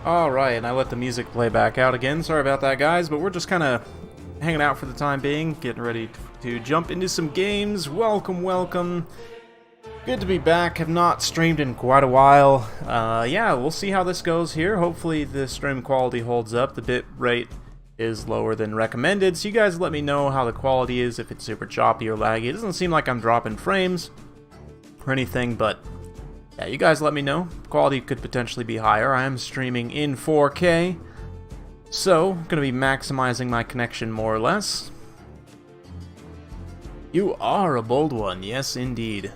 Alright, and I let the music play back out again. Sorry about that, guys, but we're just kind of hanging out for the time being, getting ready to jump into some games. Welcome, welcome. Good to be back. Have not streamed in quite a while. Yeah, we'll see how this goes here. Hopefully the stream quality holds up. The bit rate is lower than recommended, so you guys let me know how the quality is, if it's super choppy or laggy. It doesn't seem like I'm dropping frames or anything, but yeah, you guys let me know. Quality could potentially be higher. I am streaming in 4K, so I'm going to be maximizing my connection more or less. You are a bold one, yes indeed.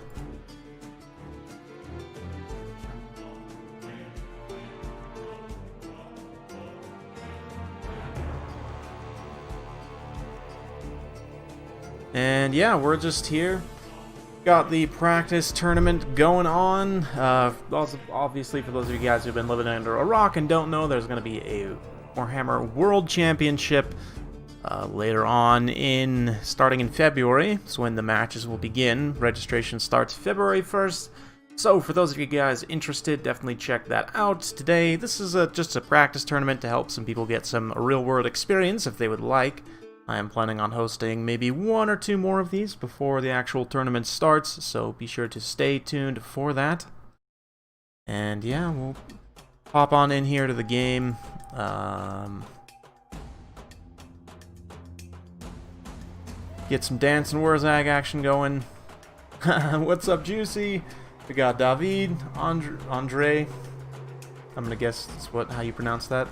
And yeah, we're just here. Got the practice tournament going on. Also, obviously, for those of you guys who've been living under a rock and don't know, there's going to be a Warhammer World Championship later on, starting in February. Is when the matches will begin. Registration starts February 1st. So for those of you guys interested, definitely check that out. Today, this is just a practice tournament to help some people get some real-world experience if they would like. I am planning on hosting maybe one or two more of these before the actual tournament starts, so be sure to stay tuned for that. And yeah, we'll hop on in here to the game. Get some Dance and Wurzag action going. What's up, Juicy? We got David, Andre. I'm gonna guess that's how you pronounce that.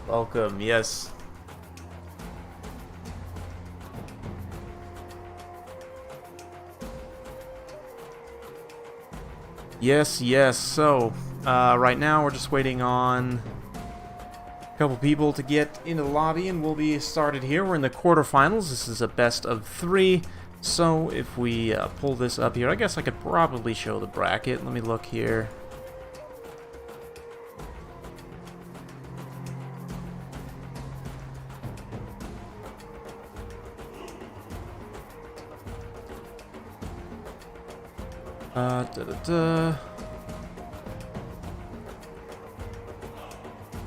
Welcome, yes. Yes. So, right now we're just waiting on a couple people to get into the lobby and we'll be started here. We're in the quarterfinals. This is a best of 3. So, if we pull this up here, I guess I could probably show the bracket. Let me look here.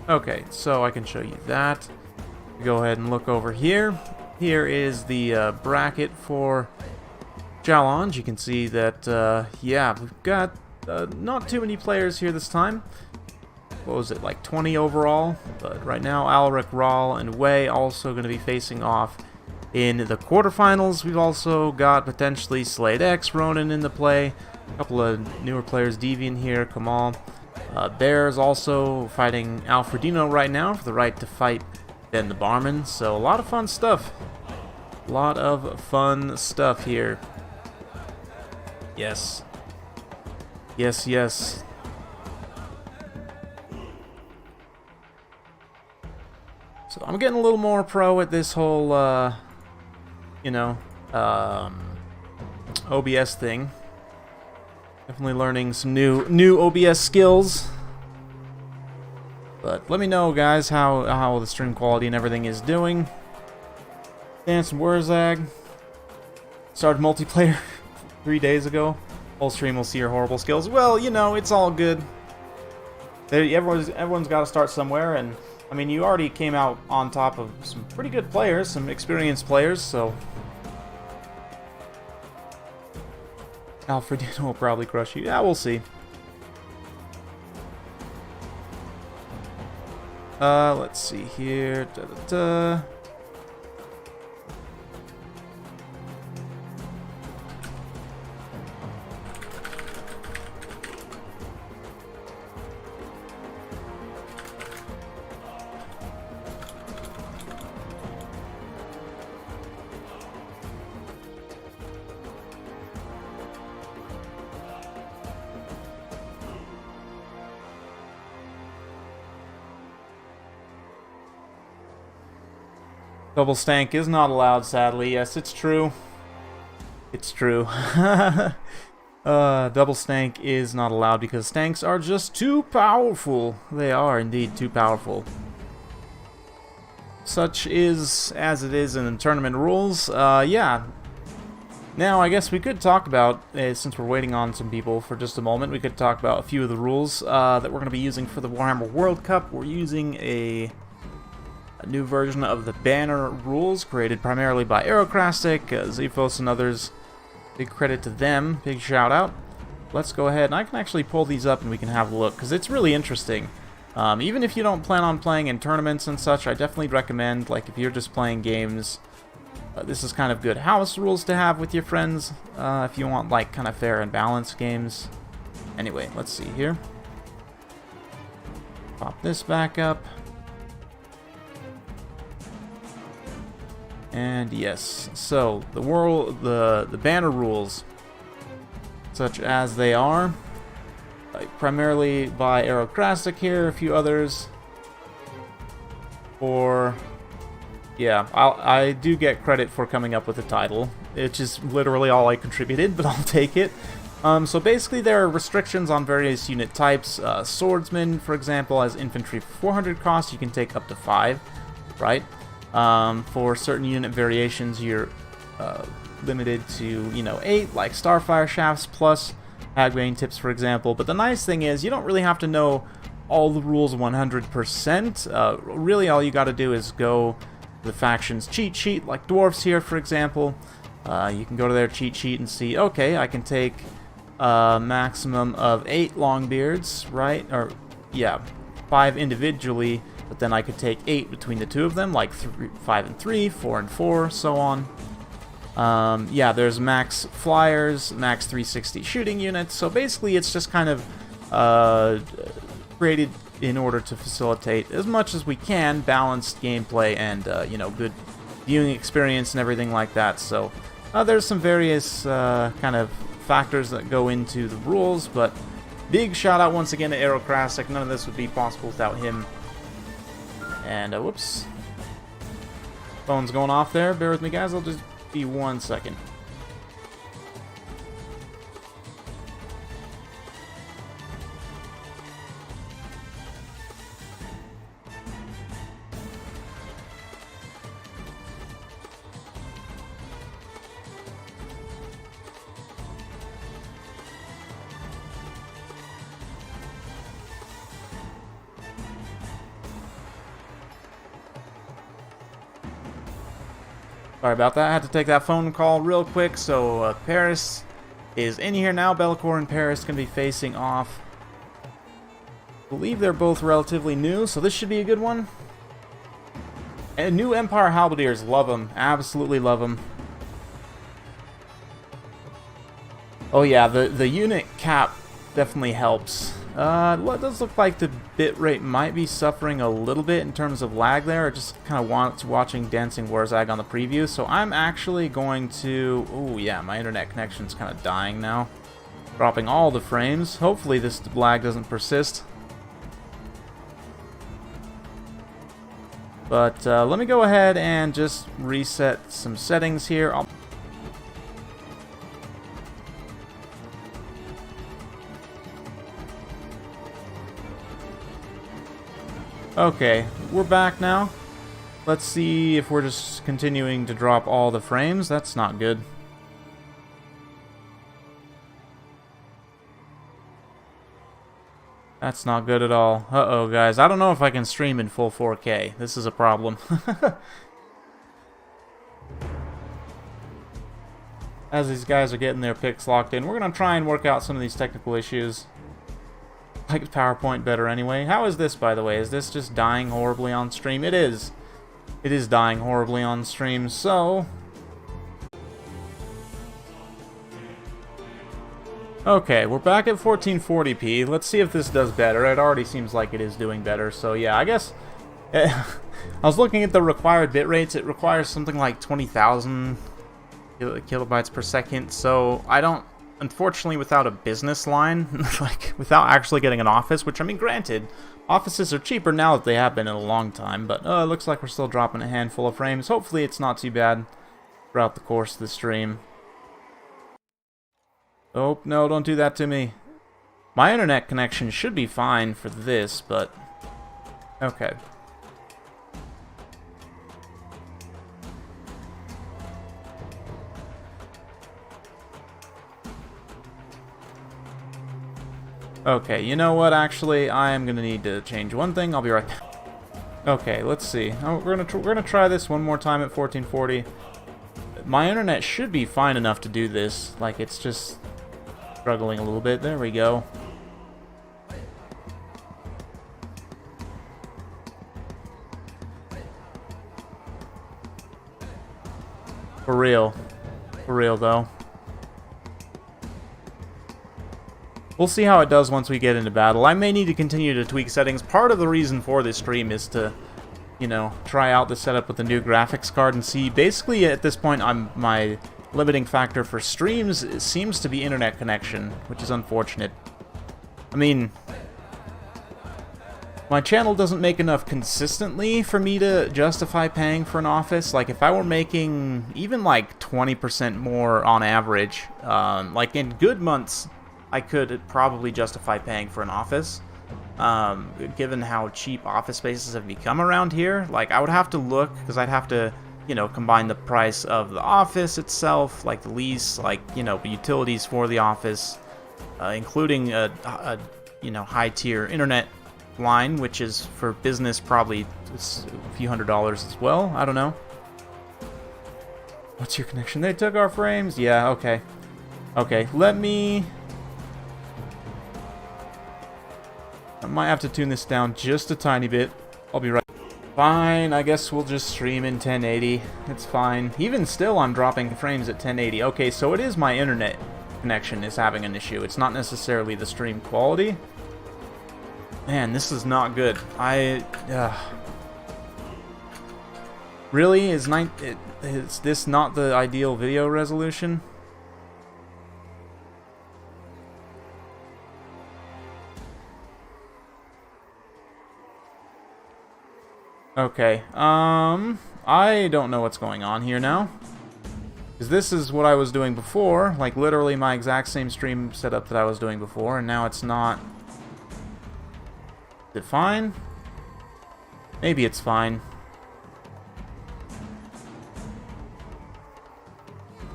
Okay, so I can show you that. Go ahead and look over here. Here is the bracket for challenge. You can see that, yeah, we've got not too many players here this time. What was it, like 20 overall? But right now, Alric, Rawl, and Wei also going to be facing off in the quarterfinals. We've also got potentially Slade X, Ronan in the play. A couple of newer players, Deviant here, Kamal. Bear's also fighting Alfredino right now for the right to fight Ben the Barman. So a lot of fun stuff. A lot of fun stuff here. Yes. Yes. So I'm getting a little more pro at this whole, OBS thing. Definitely learning some new OBS skills. But let me know, guys, how the stream quality and everything is doing. Dance and Wurzag. Started multiplayer 3 days ago. Whole stream will see your horrible skills. Well, you know, it's all good. Everyone's got to start somewhere, and I mean, you already came out on top of some pretty good players, some experienced players, so Alfredino will probably crush you. Yeah, we'll see. Let's see here. Double stank is not allowed, sadly. Yes, it's true. It's true. Double stank is not allowed because stanks are just too powerful. They are indeed too powerful. Such is as it is in the tournament rules. Yeah. Now, I guess we could talk about, since we're waiting on some people for just a moment, we could talk about a few of the rules that we're going to be using for the Warhammer World Cup. We're using a new version of the banner rules, created primarily by Aerocrastic, Zephos, and others. Big credit to them, big shout out. Let's go ahead, and I can actually pull these up and we can have a look, because it's really interesting. Even if you don't plan on playing in tournaments and such, I definitely recommend, like, if you're just playing games, this is kind of good house rules to have with your friends, if you want, like, kind of fair and balanced games. Anyway, let's see here. Pop this back up. And yes, so the banner rules, such as they are, primarily by Aerocrastic here, a few others. Yeah, I do get credit for coming up with the title, which is literally all I contributed, but I'll take it. So basically there are restrictions on various unit types. Swordsman, for example, has infantry 400 cost, you can take up to 5, right? For certain unit variations, you're limited to, 8, like Starfire Shafts plus Hagbane Tips, for example. But the nice thing is, you don't really have to know all the rules 100%. Really, all you got to do is go to the faction's cheat sheet, like Dwarfs here, for example. You can go to their cheat sheet and see, okay, I can take a maximum of 8 Longbeards, right? Or, yeah, 5 individually, but then I could take 8 between the two of them, like 5 and 3, 4 and 4, so on. Yeah, there's max flyers, max 360 shooting units, so basically it's just kind of created in order to facilitate, as much as we can, balanced gameplay and, good viewing experience and everything like that. So there's some various kind of factors that go into the rules, but big shout out once again to Aerocrastic. None of this would be possible without him. And, whoops. Phone's going off there. Bear with me, guys. I'll just be 1 second. Sorry about that. I had to take that phone call real quick. So Paris is in here now. Bellicor and Paris can be facing off. I believe they're both relatively new, so this should be a good one. And new Empire Halberdiers, love them. Absolutely love them. Oh yeah, the unit cap definitely helps. It does look like the bitrate might be suffering a little bit in terms of lag there. I just kind of watching Dancing Warzag on the preview, so I'm actually going to... Oh yeah, my internet connection's kind of dying now. Dropping all the frames. Hopefully this lag doesn't persist. But let me go ahead and just reset some settings here. Okay, we're back now. Let's see if we're just continuing to drop all the frames. That's not good. That's not good at all. Uh-oh, guys. I don't know if I can stream in full 4K. This is a problem. As these guys are getting their picks locked in, we're going to try and work out some of these technical issues. I like PowerPoint better anyway. How is this, by the way? Is this just dying horribly on stream? It is. It is dying horribly on stream, so... Okay, we're back at 1440p. Let's see if this does better. It already seems like it is doing better, so yeah, I guess... I was looking at the required bit rates. It requires something like 20,000 kilobytes per second, so I don't... Unfortunately, without a business line, like, without actually getting an office, which, I mean, granted, offices are cheaper now that they have been in a long time, but it looks like we're still dropping a handful of frames. Hopefully it's not too bad throughout the course of the stream. Oh, no, don't do that to me. My internet connection should be fine for this, but... Okay. Okay, you know what, actually, I am going to need to change one thing. I'll be right back. Okay, let's see. Oh, we're gonna try this one more time at 1440. My internet should be fine enough to do this. Like, it's just struggling a little bit. There we go. For real. For real, though. We'll see how it does once we get into battle. I may need to continue to tweak settings. Part of the reason for this stream is to, you know, try out the setup with the new graphics card and see. Basically, at this point, my limiting factor for streams seems to be internet connection, which is unfortunate. I mean, my channel doesn't make enough consistently for me to justify paying for an office. Like, if I were making even like 20% more on average, like in good months, I could probably justify paying for an office, given how cheap office spaces have become around here. Like, I would have to look, because I'd have to, you know, combine the price of the office itself, like the lease, like, you know, utilities for the office, including a you know, high-tier internet line, which is for business probably a few $100s as well. I don't know. What's your connection? They took our frames? Yeah, okay. Okay, let me... I might have to tune this down just a tiny bit. I'll be right. Fine, I guess we'll just stream in 1080. It's fine. Even still, I'm dropping frames at 1080. Okay, so it is my internet connection is having an issue. It's not necessarily the stream quality. Man, this is not good. Really? Is this not the ideal video resolution? Okay, I don't know what's going on here now. Because this is what I was doing before, like literally my exact same stream setup that I was doing before, and now it's not. Is it fine? Maybe it's fine.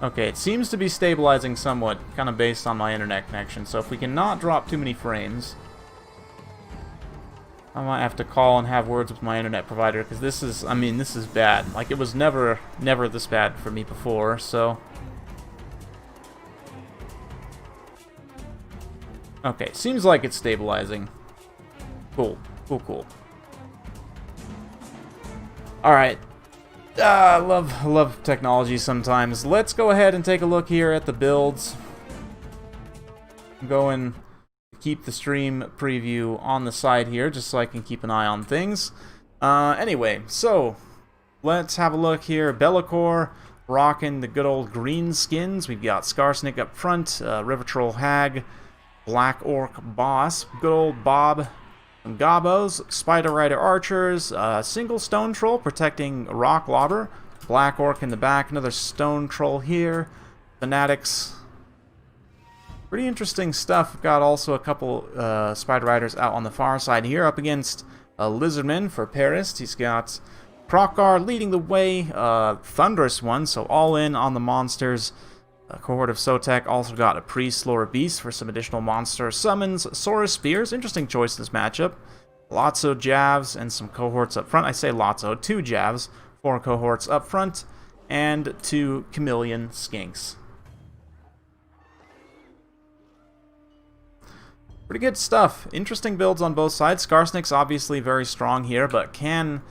Okay, it seems to be stabilizing somewhat, kind of based on my internet connection, so if we can not drop too many frames, I might have to call and have words with my internet provider, because this is, I mean, this is bad. Like, it was never this bad for me before, so... Okay, seems like it's stabilizing. Cool, cool, cool. Alright. I love technology sometimes. Let's go ahead and take a look here at the builds. Go and keep the stream preview on the side here, just so I can keep an eye on things. Anyway, so let's have a look here. Be'lakor rocking the good old green skins. We've got Skarsnik up front, River Troll Hag, Black Orc Boss, good old Bob, and Gobos, Spider Rider Archers, single Stone Troll protecting Rock Lobber, Black Orc in the back, another Stone Troll here, Fanatics. Pretty interesting stuff. We've got also a couple Spider Riders out on the far side here, up against Lizardman for Paris. He's got Krokar leading the way, Thunderous One, so all in on the monsters. A cohort of Sotek also got a Priest, Lore Beast for some additional monster summons. Saurus Spears, interesting choice in this matchup. Lotso Javs and some cohorts up front. I say Lotso, 2 Javs, 4 cohorts up front, and 2 Chameleon Skinks. Pretty good stuff. Interesting builds on both sides. Skarsnik's obviously very strong here, but can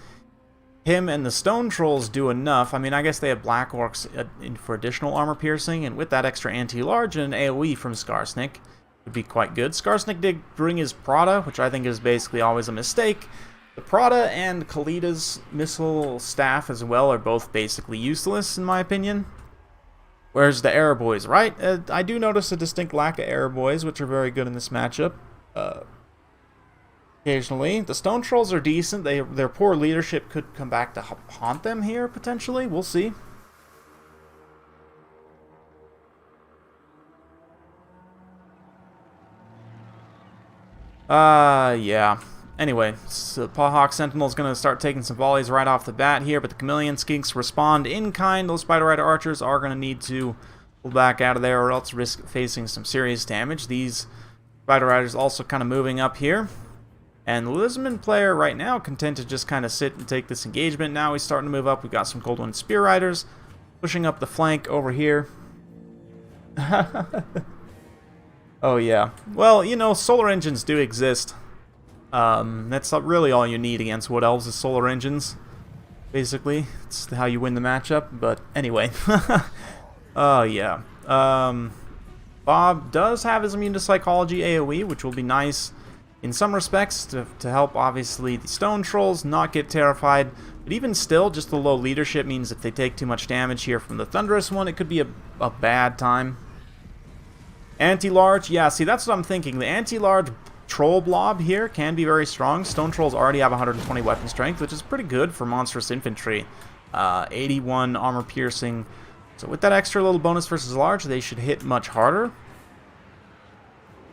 him and the Stone Trolls do enough? I mean, I guess they have Black Orcs for additional armor piercing, and with that extra anti-large and an AoE from Skarsnik, would be quite good. Skarsnik did bring his Prada, which I think is basically always a mistake. The Prada and Khalid's missile staff as well are both basically useless, in my opinion. Whereas the Arrow Boys, right? I do notice a distinct lack of Arrow Boys, which are very good in this matchup. Occasionally. The Stone Trolls are decent. Their poor leadership could come back to haunt them here, potentially. We'll see. Yeah. Anyway, so Pawhawk Sentinel's going to start taking some volleys right off the bat here, but the Chameleon Skinks respond in kind. Those Spider Rider Archers are going to need to pull back out of there or else risk facing some serious damage. These Spider Riders also kind of moving up here. And the Lizardman player right now content to just kind of sit and take this engagement. Now he's starting to move up. We've got some Cold Wind Spear Riders pushing up the flank over here. Oh yeah. Well, you know, solar engines do exist. That's not really all you need against Wood Elves is solar engines. Basically, it's how you win the matchup. But anyway. Oh yeah. Bob does have his immune to psychology AoE, which will be nice in some respects to help, obviously, the Stone Trolls not get terrified. But even still, just the low leadership means if they take too much damage here from the Thunderous one, it could be a bad time. Anti-large, yeah, see, that's what I'm thinking. The anti-large troll blob here can be very strong. Stone Trolls already have 120 weapon strength, which is pretty good for monstrous infantry. 81 armor piercing. So with that extra little bonus versus large, they should hit much harder.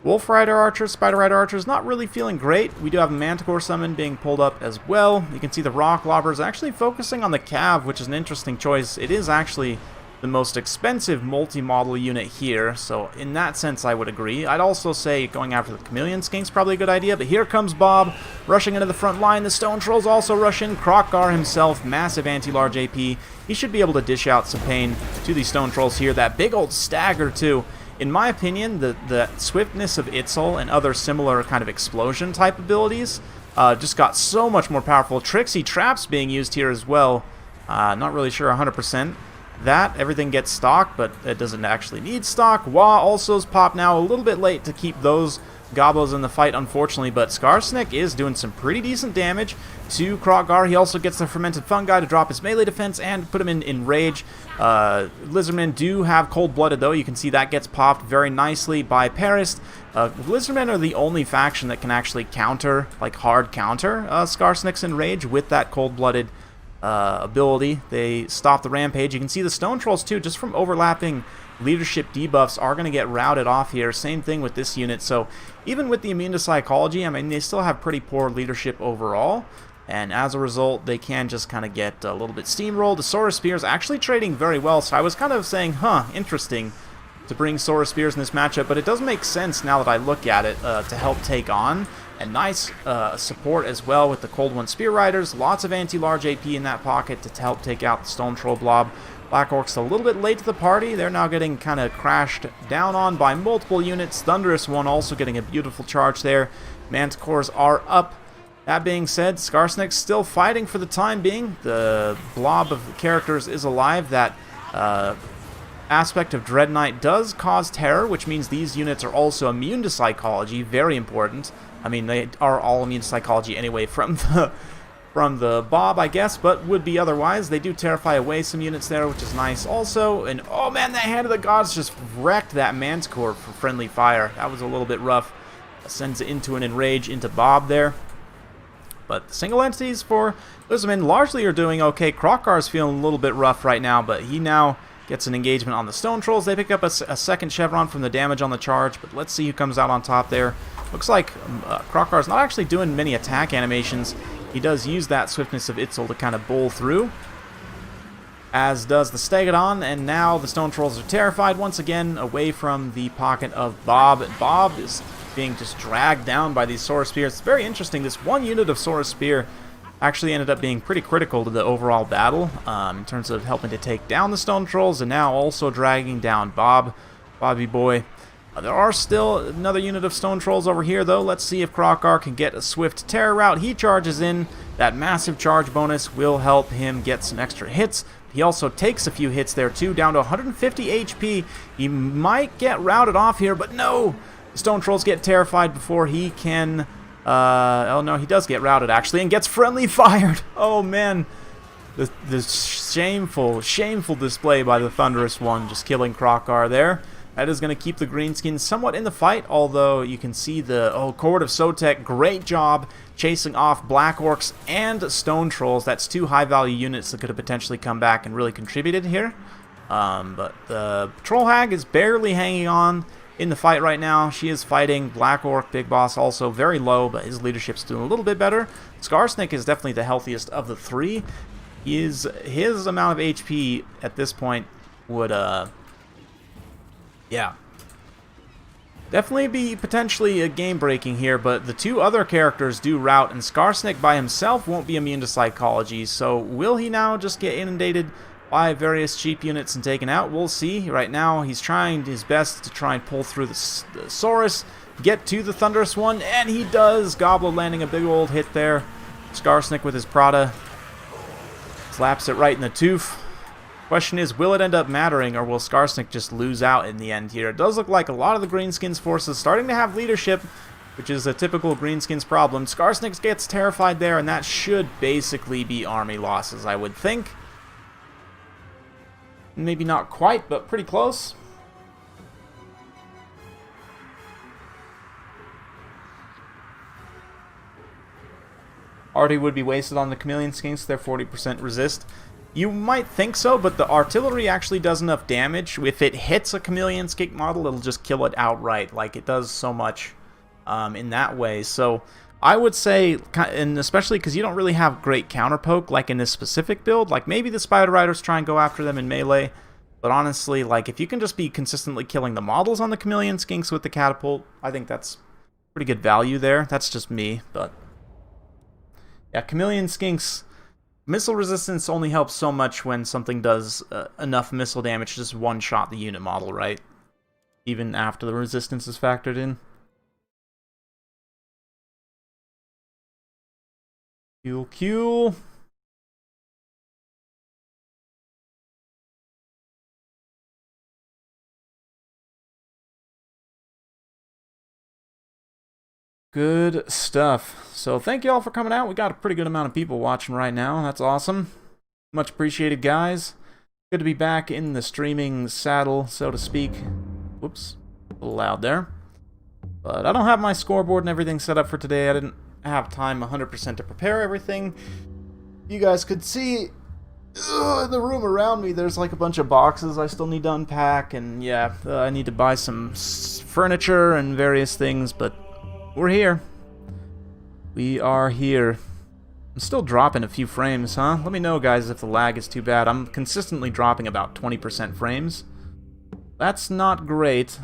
Wolf Rider Archers, Spider Rider Archers, not really feeling great. We do have a Manticore Summon being pulled up as well. You can see the Rock Lobbers actually focusing on the Cav, which is an interesting choice. It is actually the most expensive multi-model unit here, so in that sense I would agree. I'd also say going after the Chameleon Skink's probably a good idea, but here comes Bob, rushing into the front line. The Stone Trolls also rush in. Krokgar himself, massive anti-large AP. He should be able to dish out some pain to the Stone Trolls here. That big old stagger, too. In my opinion, the swiftness of Itzel and other similar kind of explosion type abilities just got so much more powerful. Trixie Traps being used here as well. Not really sure 100%. That, everything gets stock, but it doesn't actually need stock. Wah also's pop now, a little bit late to keep those Gobos in the fight, unfortunately, but Skarsnik is doing some pretty decent damage to Krokgar. He also gets the Fermented Fungi to drop his melee defense and put him in rage. Lizardmen do have Cold-Blooded, though. You can see that gets popped very nicely by Paris. Lizardmen are the only faction that can actually counter, like hard counter, Skarsnik's Enrage with that Cold-Blooded ability. They stop the rampage. You can see the Stone Trolls too, just from overlapping leadership debuffs, are going to get routed off here. Same thing with this unit. So even with the immune to psychology, I mean, they still have pretty poor leadership overall, and as a result they can just kind of get a little bit steamrolled. The Saurus Spears actually trading very well, so I was kind of saying, interesting to bring Saurus Spears in this matchup, but it does make sense now that I look at it to help take on. And nice support as well with the Cold One Spear Riders. Lots of anti-large AP in that pocket to help take out the Stone Troll blob. Black Orcs a little bit late to the party. They're now getting kind of crashed down on by multiple units. Thunderous one also getting a beautiful charge there. Manticores are up. That being said, Skarsnik's still fighting for the time being. The blob of characters is alive. That aspect of Dread Knight does cause terror, which means these units are also immune to psychology. Very important. I mean, they are all immune to psychology anyway from the Bob, I guess, but would be otherwise. They do terrify away some units there, which is nice also. And oh man, that Hand of the Gods just wrecked that Manticore for friendly fire. That was a little bit rough. Sends it into an Enrage into Bob there. But the single entities for Lizardmen largely are doing okay. Krokgar's feeling a little bit rough right now, but he now gets an engagement on the Stone Trolls. They pick up a second Chevron from the damage on the charge, but let's see who comes out on top there. Looks like Krokgar's not actually doing many attack animations. He does use that swiftness of Itzel to kind of bowl through, as does the Stegodon, and now the Stone Trolls are terrified once again away from the pocket of Bob. Bob is being just dragged down by these Saurus Spears. It's very interesting. This one unit of Saurus Spear actually ended up being pretty critical to the overall battle in terms of helping to take down the Stone Trolls, and now also dragging down Bobby Boy. There are still another unit of Stone Trolls over here, though. Let's see if Krokgar can get a swift terror route. He charges in. That massive charge bonus will help him get some extra hits. He also takes a few hits there, too, down to 150 HP. He might get routed off here, but no! The Stone Trolls get terrified before he can... oh, no, he does get routed, actually, and gets friendly fired. Oh, man. The shameful display by the Thunderous one, just killing Krokgar there. That is going to keep the Greenskins somewhat in the fight, although you can see the Court of Sotek, great job chasing off Black Orcs and Stone Trolls. That's two high-value units that could have potentially come back and really contributed here. But the Troll Hag is barely hanging on in the fight right now. She is fighting Black Orc, Big Boss, also very low, but his leadership's doing a little bit better. Skarsnik is definitely the healthiest of the three. His amount of HP at this point would... yeah. Definitely be potentially a game-breaking here, but the two other characters do rout, and Skarsnik by himself won't be immune to psychology, so will he now just get inundated by various cheap units and taken out? We'll see. Right now, he's trying his best to try and pull through the Saurus, get to the Thunderous one, and he does! Gobbler landing a big old hit there. Skarsnik with his Prada slaps it right in the tooth. Question is, will it end up mattering, or will Skarsnik just lose out in the end here? It does look like a lot of the Greenskins forces starting to have leadership, which is a typical Greenskins problem. Skarsnik gets terrified there, and that should basically be army losses, I would think. Maybe not quite, but pretty close. Arty would be wasted on the Chameleon Skinks, they're 40% resist. You might think so, but the artillery actually does enough damage. If it hits a Chameleon Skink model, it'll just kill it outright. Like, it does so much in that way. So I would say, and especially because you don't really have great counterpoke, like in this specific build, like maybe the Spider Riders try and go after them in melee, but honestly, like, if you can just be consistently killing the models on the Chameleon Skinks with the catapult, I think that's pretty good value there. That's just me, but yeah, Chameleon Skinks. Missile resistance only helps so much when something does enough missile damage to just one-shot the unit model, right? Even after the resistance is factored in. Q. Good stuff. So thank you all for coming out. We got a pretty good amount of people watching right now. That's awesome. Much appreciated, guys. Good to be back in the streaming saddle, so to speak. Whoops. A little loud there. But I don't have my scoreboard and everything set up for today. I didn't have time 100% to prepare everything. You guys could see in the room around me, there's like a bunch of boxes I still need to unpack. And yeah, I need to buy some furniture and various things, but we're here. We are here. I'm still dropping a few frames, huh? Let me know, guys, if the lag is too bad. I'm consistently dropping about 20% frames. That's not great.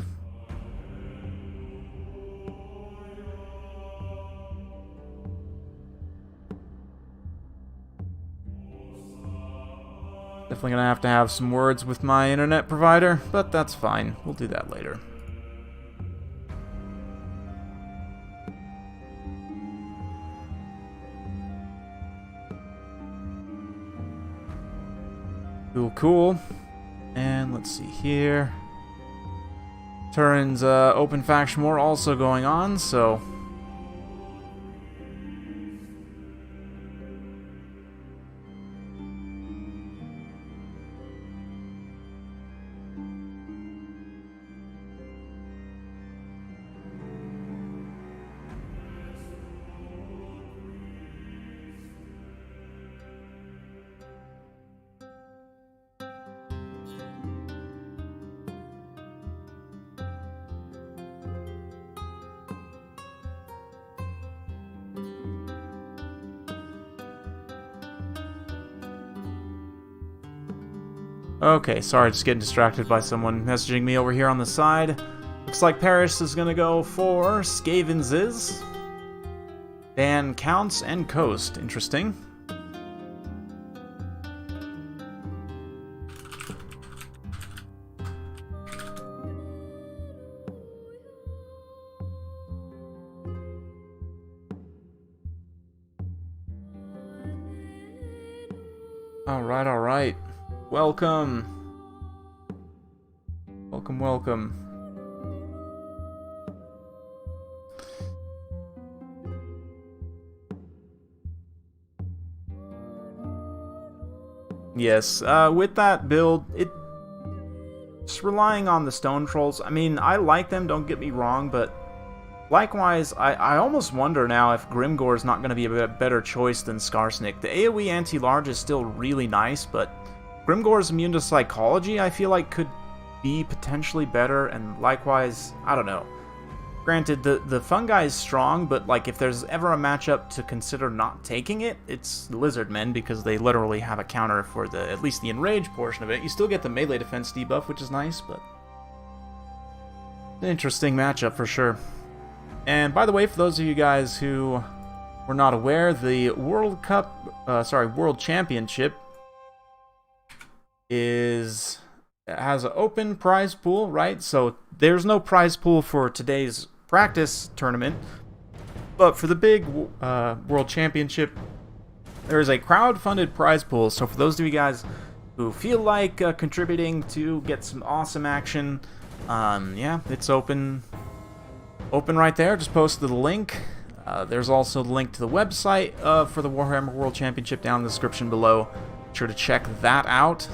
Definitely gonna have to have some words with my internet provider, but that's fine. We'll do that later. Cool. And let's see here. Turin's open faction war also going on, so okay, sorry, just getting distracted by someone messaging me over here on the side. Looks like Paris is gonna go for Skaven's. Ban Counts and Coast. Interesting. Alright. Welcome. Welcome. Yes, with that build, just relying on the stone trolls. I mean, I like them, don't get me wrong, but likewise, I almost wonder now if Grimgore is not going to be a better choice than Skarsnik. The AoE anti-large is still really nice, but Grimgore's immune to psychology, I feel like, could be potentially better, and likewise, I don't know. Granted, the fungi is strong, but like if there's ever a matchup to consider not taking it, it's Lizardmen, because they literally have a counter for at least the enrage portion of it. You still get the melee defense debuff, which is nice, but An interesting matchup for sure. And by the way, for those of you guys who were not aware, the World Championship has an open prize pool, right? So there's no prize pool for today's practice tournament, but for the big World Championship, there is a crowd-funded prize pool. So for those of you guys who feel like contributing to get some awesome action, yeah, it's open right there. Just posted the link. There's also the link to the website for the Warhammer World Championship down in the description below. Be sure to check that out.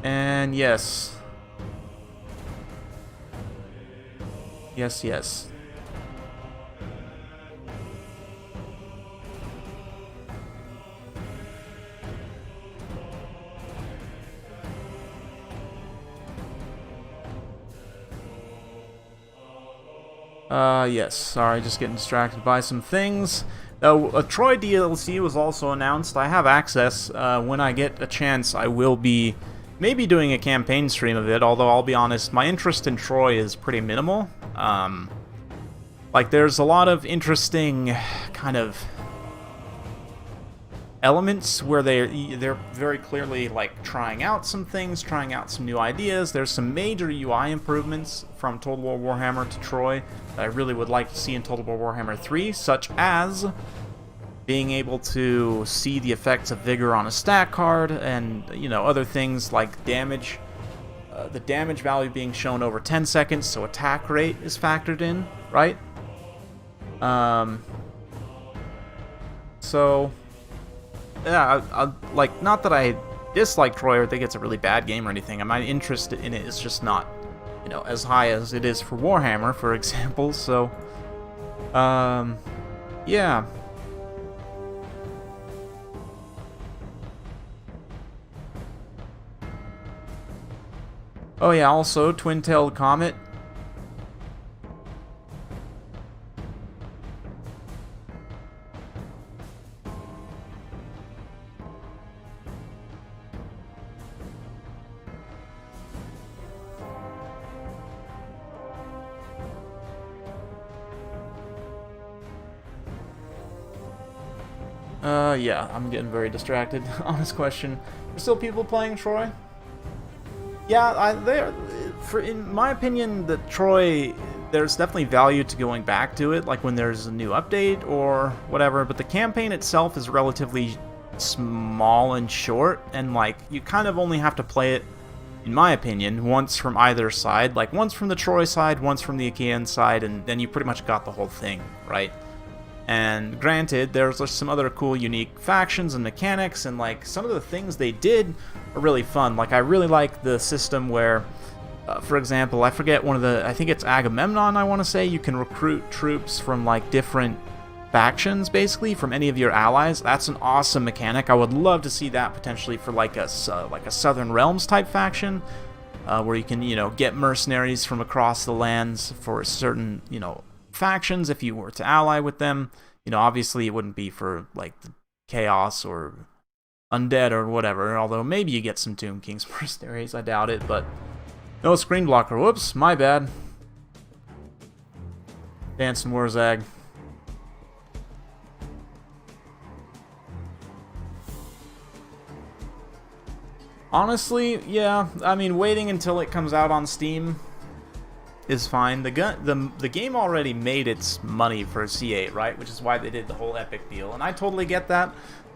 And yes. Yes. Yes. Sorry, just getting distracted by some things. A Troy DLC was also announced. I have access. When I get a chance, I will be maybe doing a campaign stream of it, although I'll be honest, my interest in Troy is pretty minimal. Like, there's a lot of interesting kind of elements where they're very clearly, like, trying out some things, trying out some new ideas. There's some major UI improvements from Total War Warhammer to Troy that I really would like to see in Total War Warhammer 3, such as being able to see the effects of Vigor on a stat card, and, you know, other things like damage. The damage value being shown over 10 seconds, so attack rate is factored in, right? So, yeah, I like, not that I dislike Troy or think it's a really bad game or anything. My interest in it is just not, you know, as high as it is for Warhammer, for example, so, yeah. Oh yeah, also, Twin-Tailed Comet. Yeah, I'm getting very distracted. Honest question. There's still people playing Troy? Yeah, in my opinion, the Troy, there's definitely value to going back to it, like when there's a new update or whatever, but the campaign itself is relatively small and short, and, like, you kind of only have to play it, in my opinion, once from either side, like once from the Troy side, once from the Achaean side, and then you pretty much got the whole thing, right? And granted, there's some other cool, unique factions and mechanics, and, like, some of the things they did are really fun. Like, I really like the system where, for example, I forget I think it's Agamemnon, I want to say, you can recruit troops from, like, different factions, basically, from any of your allies. That's an awesome mechanic. I would love to see that potentially for, like a Southern Realms type faction, where you can, you know, get mercenaries from across the lands for certain, you know, factions if you were to ally with them. You know, obviously it wouldn't be for, like, the Chaos or Undead or whatever, although maybe you get some Tomb King's mercenaries. I doubt it, but no screen blocker. Whoops, my bad. Dancing Warzag. Honestly, yeah, I mean, waiting until it comes out on Steam is fine. The game already made its money for C8, right? Which is why they did the whole Epic deal, and I totally get that.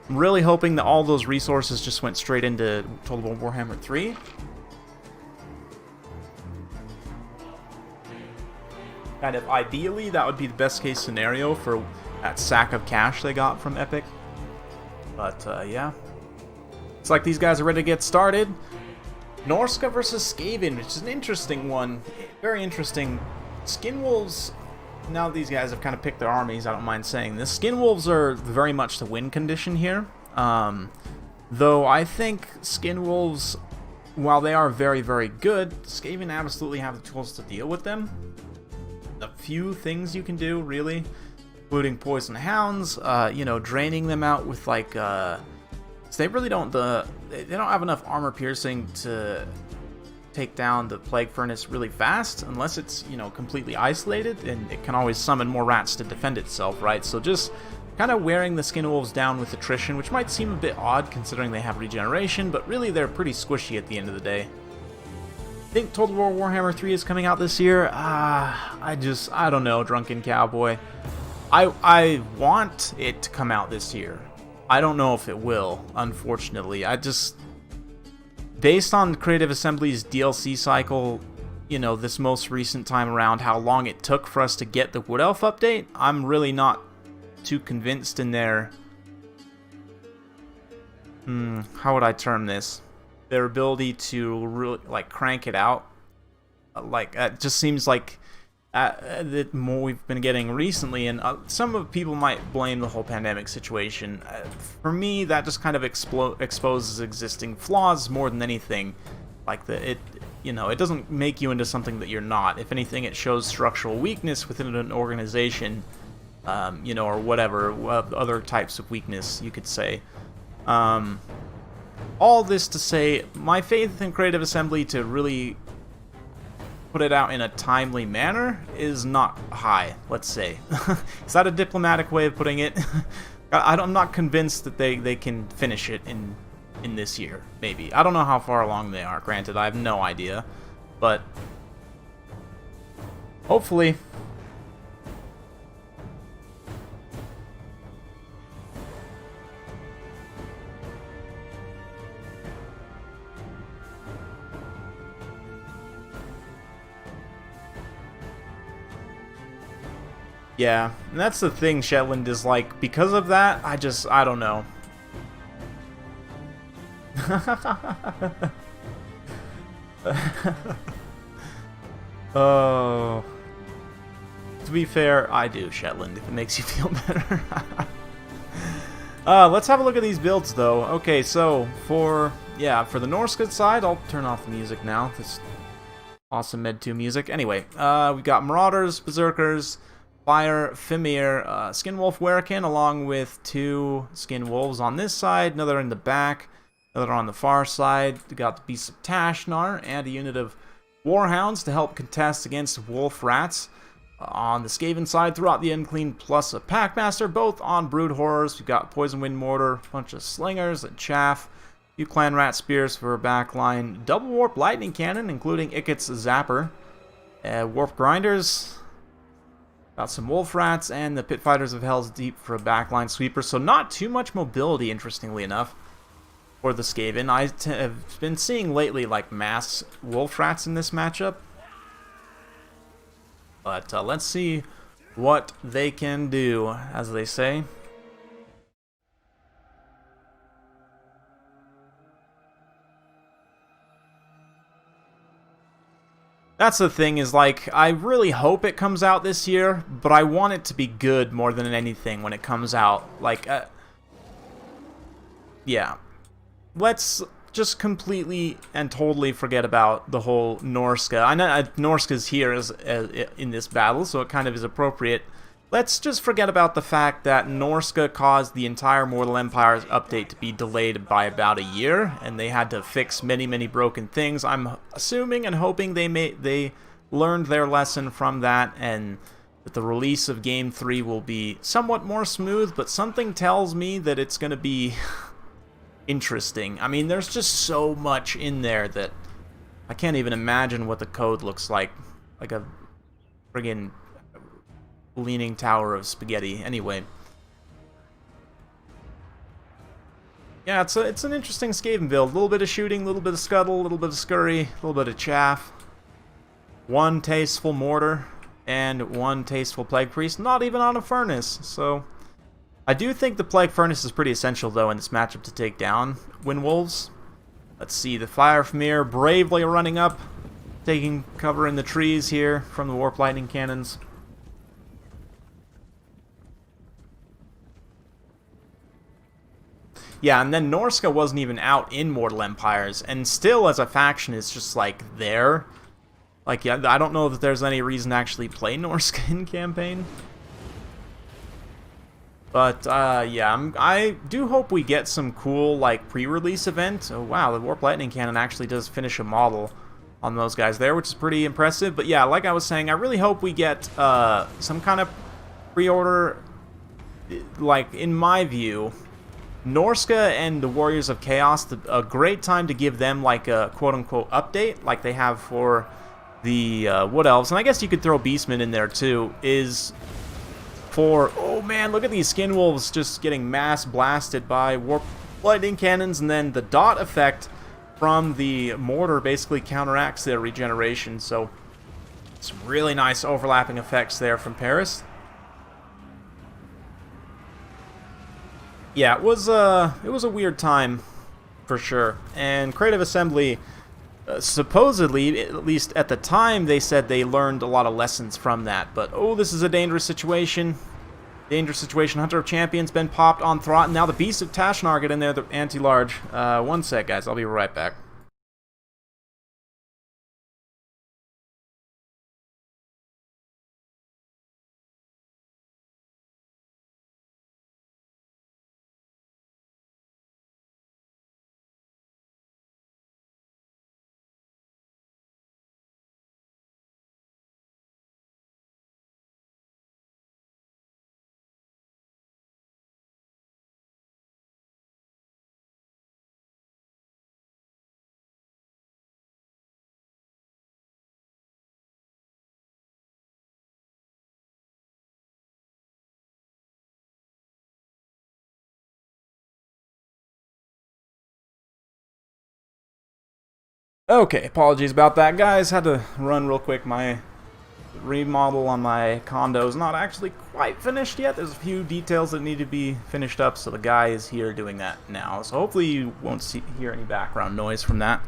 I'm really hoping that all those resources just went straight into Total War Warhammer 3. Kind of ideally, that would be the best case scenario for that sack of cash they got from Epic. But, yeah. It's like these guys are ready to get started. Norska versus Skaven, which is an interesting one. Very interesting. Skinwolves, now these guys have kind of picked their armies, I don't mind saying this. Skinwolves are very much the win condition here. Though I think Skin Wolves, while they are very, very good, Skaven absolutely have the tools to deal with them. A few things you can do, really, including poison hounds, you know, draining them out with like, they really don't, they don't have enough armor piercing to take down the Plague Furnace really fast, unless it's, you know, completely isolated, and it can always summon more rats to defend itself, right? So just kind of wearing the Skin Wolves down with attrition, which might seem a bit odd considering they have regeneration, but really they're pretty squishy at the end of the day. I think Total War Warhammer 3 is coming out this year. I don't know, Drunken Cowboy. I want it to come out this year. I don't know if it will, unfortunately. Based on Creative Assembly's DLC cycle, you know, this most recent time around, how long it took for us to get the Wood Elf update, I'm really not too convinced in their... how would I term this? Their ability to really, like, crank it out. Like, it just seems like the more we've been getting recently, and some of people might blame the whole pandemic situation. For me, that just kind of exposes existing flaws more than anything. Like, you know, it doesn't make you into something that you're not. If anything, it shows structural weakness within an organization, you know, or whatever, other types of weakness, you could say. All this to say, my faith in Creative Assembly to really put it out in a timely manner is not high, let's say. Is that a diplomatic way of putting it? I'm not convinced that they can finish it in this year, maybe. I don't know how far along they are, granted, I have no idea. But hopefully. Yeah, and that's the thing, Shetland, is like, because of that, I don't know. Oh. To be fair, I do, Shetland, if it makes you feel better. Let's have a look at these builds, though. Okay, so, for the Norska side, I'll turn off the music now. This awesome Med 2 music. Anyway, we've got Marauders, Berserkers, Fire, Fimir, Skinwolf Werkin, along with 2 Skin Wolves on this side, another in the back, another on the far side. We got the Beasts of Tashnar and a unit of Warhounds to help contest against Wolf Rats. On the Skaven side, throughout the Unclean, plus a Packmaster, both on Brood Horrors. We've got Poison Wind Mortar, a bunch of Slingers and Chaff, a few Clan Rat Spears for a backline, Double Warp Lightning Cannon, including Ikit's Zapper, Warp Grinders. Got some Wolf Rats and the Pit Fighters of Hell's Deep for a backline sweeper. So not too much mobility, interestingly enough, for the Skaven. I have been seeing lately like mass Wolf Rats in this matchup. But let's see what they can do, as they say. That's the thing, is like, I really hope it comes out this year, but I want it to be good more than anything when it comes out. Like, yeah. Let's just completely and totally forget about the whole Norska. I know Norska's here in this battle, so it kind of is appropriate. Let's just forget about the fact that Norska caused the entire Mortal Empire's update to be delayed by about a year, and they had to fix many, many broken things. I'm assuming and hoping they learned their lesson from that, and that the release of Game 3 will be somewhat more smooth, but something tells me that it's going to be interesting. I mean, there's just so much in there that I can't even imagine what the code looks like. Like a friggin' leaning tower of spaghetti. Anyway, yeah, it's an interesting Skaven build. A little bit of shooting, a little bit of scuttle, a little bit of scurry, a little bit of chaff. 1 tasteful mortar and 1 tasteful plague priest. Not even on a furnace. So I do think the plague furnace is pretty essential though in this matchup to take down Windwolves. Let's see, the Fire Fimir bravely running up, taking cover in the trees here from the Warp Lightning Cannons. Yeah, and then Norska wasn't even out in Mortal Empires, and still as a faction is just like there. Like, yeah, I don't know that there's any reason to actually play Norska in campaign. But, yeah, I do hope we get some cool, like, pre-release event. Oh, wow, the Warp Lightning Cannon actually does finish a model on those guys there, which is pretty impressive. But, yeah, like I was saying, I really hope we get some kind of pre-order. Like, in my view, Norska and the Warriors of Chaos, a great time to give them, like, a quote-unquote update, like they have for the Wood Elves. And I guess you could throw Beastmen in there, too, is for, oh man, look at these Skin Wolves just getting mass blasted by Warp Lightning Cannons, and then the dot effect from the mortar basically counteracts their regeneration, so some really nice overlapping effects there from Paris. Yeah, it was a weird time, for sure, and Creative Assembly, supposedly, at least at the time, they said they learned a lot of lessons from that. But, oh, this is a dangerous situation. Dangerous situation. Hunter of Champions been popped on Throt, and now the Beast of Tashnar get in there, the anti-large. One sec, guys. I'll be right back. Okay, apologies about that, guys. Had to run real quick. My remodel on my condo is not actually quite finished yet. There's a few details that need to be finished up, so the guy is here doing that now. So hopefully you won't hear any background noise from that.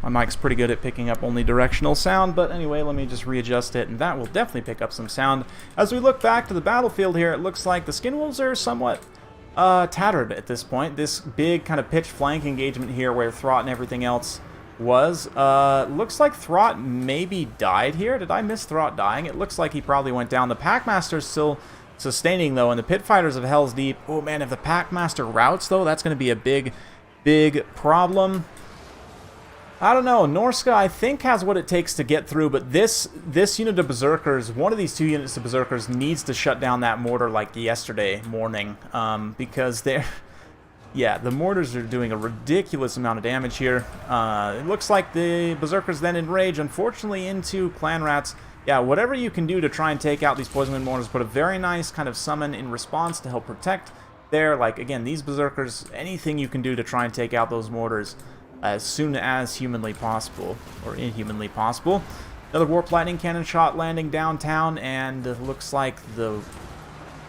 My mic's pretty good at picking up only directional sound, but anyway, let me just readjust it, and that will definitely pick up some sound. As we look back to the battlefield here, it looks like the Skin Wolves are somewhat tattered at this point. This big kind of pitched flank engagement here where Throt and everything else was. Looks like Throt maybe died here. Did I miss Throt dying? It looks like he probably went down. The Packmaster's still sustaining, though, and the Pit Fighters of Hell's Deep. Oh, man, if the Packmaster routes, though, that's going to be a big, big problem. I don't know. Norska, I think, has what it takes to get through, but this unit of Berserkers, one of these two units of Berserkers needs to shut down that mortar like yesterday morning, because they're... Yeah, the mortars are doing a ridiculous amount of damage here. It looks like the Berserkers then enrage, unfortunately, into Clan Rats. Yeah, whatever you can do to try and take out these Poison Wind mortars, put a very nice kind of summon in response to help protect there. Like, again, these Berserkers, anything you can do to try and take out those mortars as soon as humanly possible, or inhumanly possible. Another Warp Lightning Cannon shot landing downtown, and it looks like the...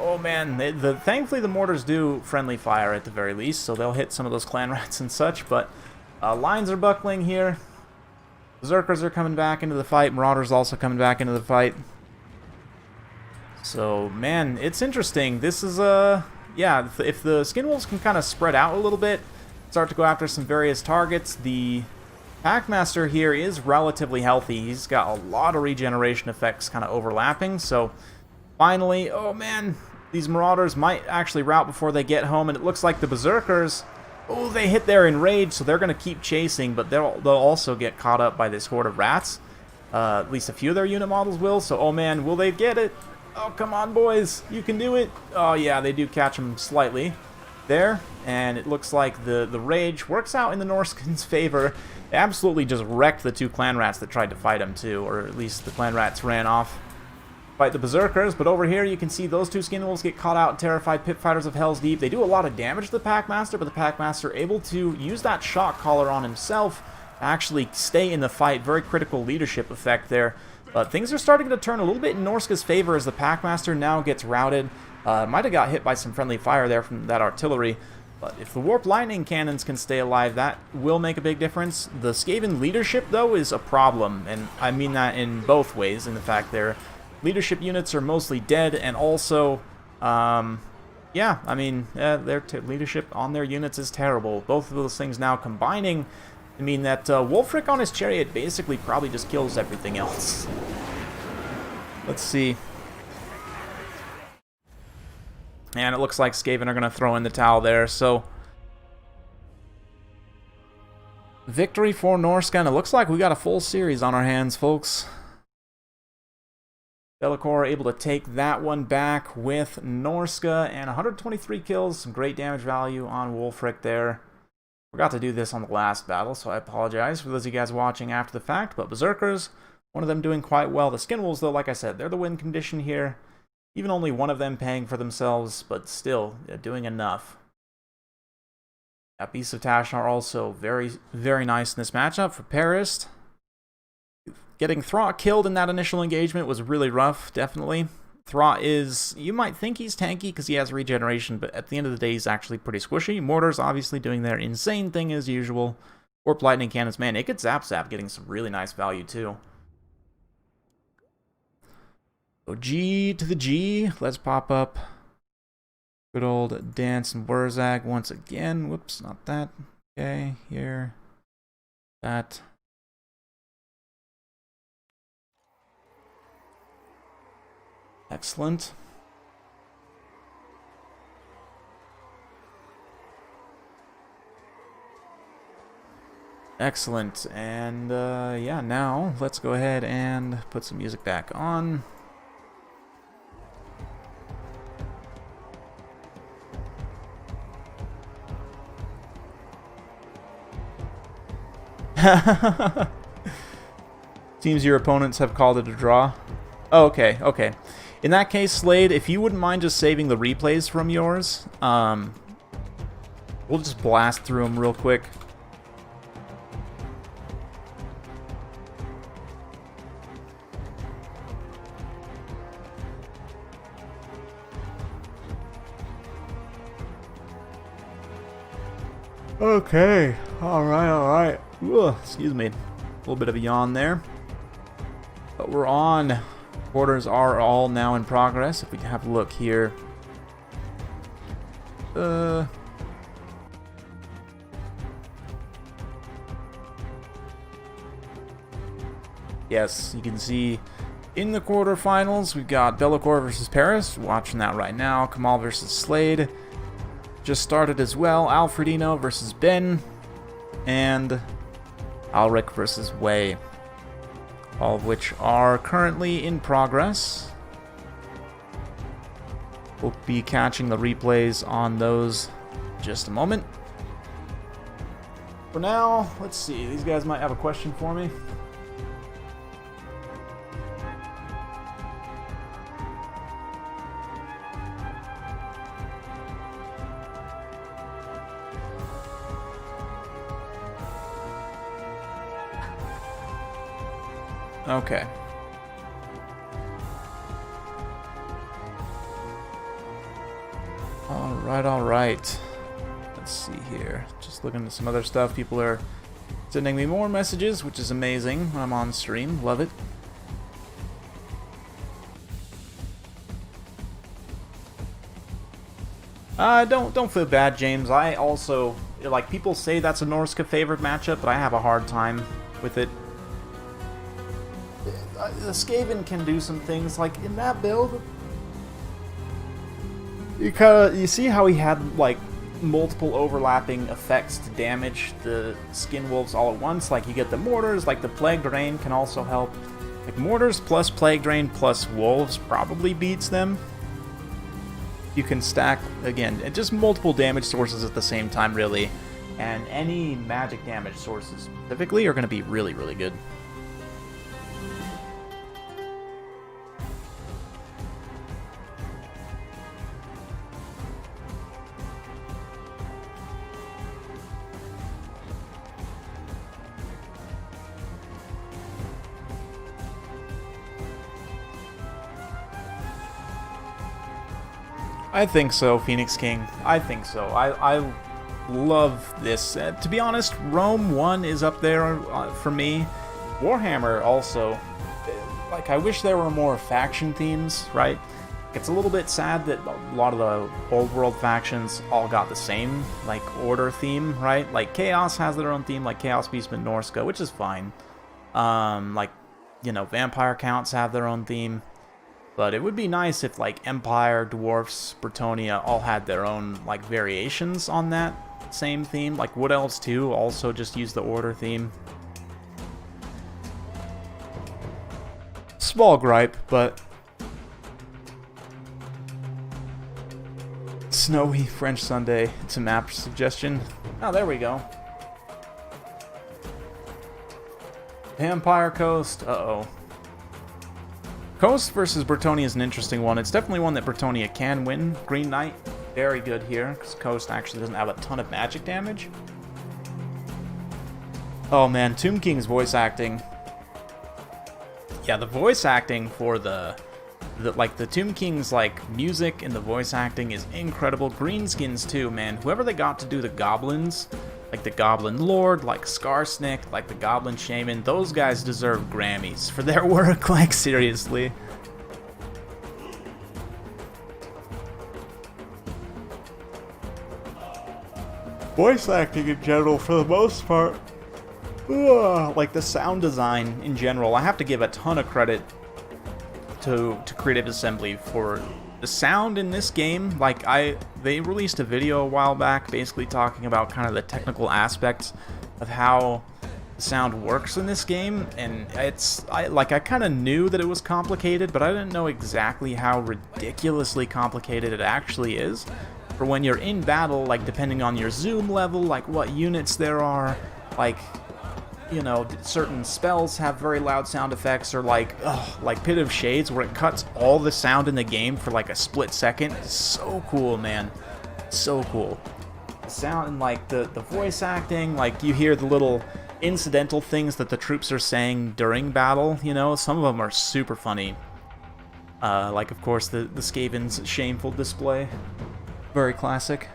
Oh man, thankfully the mortars do friendly fire at the very least, so they'll hit some of those Clan Rats and such, but lines are buckling here. Berserkers are coming back into the fight, Marauders also coming back into the fight. So, man, it's interesting. This is, yeah, if the Skin Wolves can kind of spread out a little bit, start to go after some various targets, the Packmaster here is relatively healthy. He's got a lot of regeneration effects kind of overlapping, so finally, oh man, these Marauders might actually rout before they get home, and it looks like the Berserkers, oh, they hit there in rage, so they're going to keep chasing, but they'll also get caught up by this horde of rats. At least a few of their unit models will, so oh man, will they get it? Oh, come on, boys, you can do it. Oh yeah, they do catch them slightly there, and it looks like the rage works out in the Norskins' favor. They absolutely just wrecked the two Clan Rats that tried to fight them too, or at least the Clan Rats ran off. Fight the Berserkers, but over here you can see those two Skin Wolves get caught out and terrified. Pit Fighters of Hell's Deep. They do a lot of damage to the Packmaster, but the Packmaster able to use that shock collar on himself to actually stay in the fight. Very critical leadership effect there. But things are starting to turn a little bit in Norska's favor as the Packmaster now gets routed. Might have got hit by some friendly fire there from that artillery. But if the Warp Lightning Cannons can stay alive, that will make a big difference. The Skaven leadership, though, is a problem. And I mean that in both ways, in the fact their leadership units are mostly dead, and also Yeah, I mean, their leadership on their units is terrible. Both of those things now combining to mean that Wulfric on his chariot basically probably just kills everything else. Let's see. And it looks like Skaven are going to throw in the towel there, so... Victory for Norska, and it looks like we got a full series on our hands, folks. Bellicor able to take that one back with Norska, and 123 kills, some great damage value on Wulfric there. Forgot to do this on the last battle, so I apologize for those of you guys watching after the fact, but Berserkers, one of them doing quite well. The Skinwolves, though, like I said, they're the win condition here. Even only one of them paying for themselves, but still doing enough. Beasts of Tashnar also very, very nice in this matchup for Paris. Getting Thra killed in that initial engagement was really rough, definitely. Thra is, you might think he's tanky because he has regeneration, but at the end of the day, he's actually pretty squishy. Mortars obviously doing their insane thing as usual. Warp Lightning Cannons, man, it could Zap getting some really nice value too. So G to the G, let's pop up good old Dance and Wurzag once again. Whoops, not that. Okay, here. That. Excellent. Excellent. And yeah, now let's go ahead and put some music back on. Seems your opponents have called it a draw. Oh, okay, okay. In that case, Slade, if you wouldn't mind just saving the replays from yours, we'll just blast through them real quick. Okay, alright. Excuse me, a little bit of a yawn there. But we're on. Orders are all now in progress. If we can have a look here. Yes, you can see in the quarterfinals, we've got Bellicor versus Paris. Watching that right now. Kamal versus Slade. Just started as well. Alfredino versus Ben. And Alric versus Wei. All of which are currently in progress. We'll be catching the replays on those in just a moment. For now, let's see. These guys might have a question for me. Okay. Alright. Let's see here. Just looking at some other stuff. People are sending me more messages, which is amazing when I'm on stream. Love it. Don't feel bad, James. I also, like, people say that's a Norska favorite matchup, but I have a hard time with it. The Skaven can do some things, like in that build. You see how he had like multiple overlapping effects to damage the skin wolves all at once. Like you get the mortars, like the plague drain can also help. Like mortars plus plague drain plus wolves probably beats them. You can stack again, just multiple damage sources at the same time, really, and any magic damage sources specifically are going to be really, really good. I think so, Phoenix King. I think so. I love this. To be honest, Rome 1 is up there for me. Warhammer also. Like, I wish there were more faction themes, right? It's a little bit sad that a lot of the old world factions all got the same, like, order theme, right? Like, Chaos has their own theme, like Chaos Beastmen Norska, which is fine. Like, you know, Vampire Counts have their own theme. But it would be nice if, like, Empire, Dwarfs, Bretonnia all had their own, like, variations on that same theme. Like, Wood Elves 2 also just use the order theme. Small gripe, but... Snowy French Sunday. It's a map suggestion. Oh, there we go. Vampire Coast. Uh-oh. Coast versus Bretonnia is an interesting one. It's definitely one that Bretonnia can win. Green Knight, very good here, because Coast actually doesn't have a ton of magic damage. Oh man, Tomb King's voice acting. Yeah, the voice acting for the Tomb King's, like, music and the voice acting is incredible. Greenskins too, man. Whoever they got to do the goblins, like the Goblin Lord, like Skarsnik, like the Goblin Shaman, those guys deserve Grammys for their work, like, seriously. Voice acting in general, for the most part, like the sound design in general, I have to give a ton of credit to Creative Assembly for the sound in this game. Like, they released a video a while back basically talking about kind of the technical aspects of how the sound works in this game, and I kind of knew that it was complicated, but I didn't know exactly how ridiculously complicated it actually is. For when you're in battle, like, depending on your zoom level, like what units there are, like, you know, certain spells have very loud sound effects, or like Pit of Shades, where it cuts all the sound in the game for like a split second. It's so cool, man. So cool. The sound and, like, the voice acting, like, you hear the little incidental things that the troops are saying during battle, you know, some of them are super funny. Like, of course, the Skaven's shameful display. Very classic.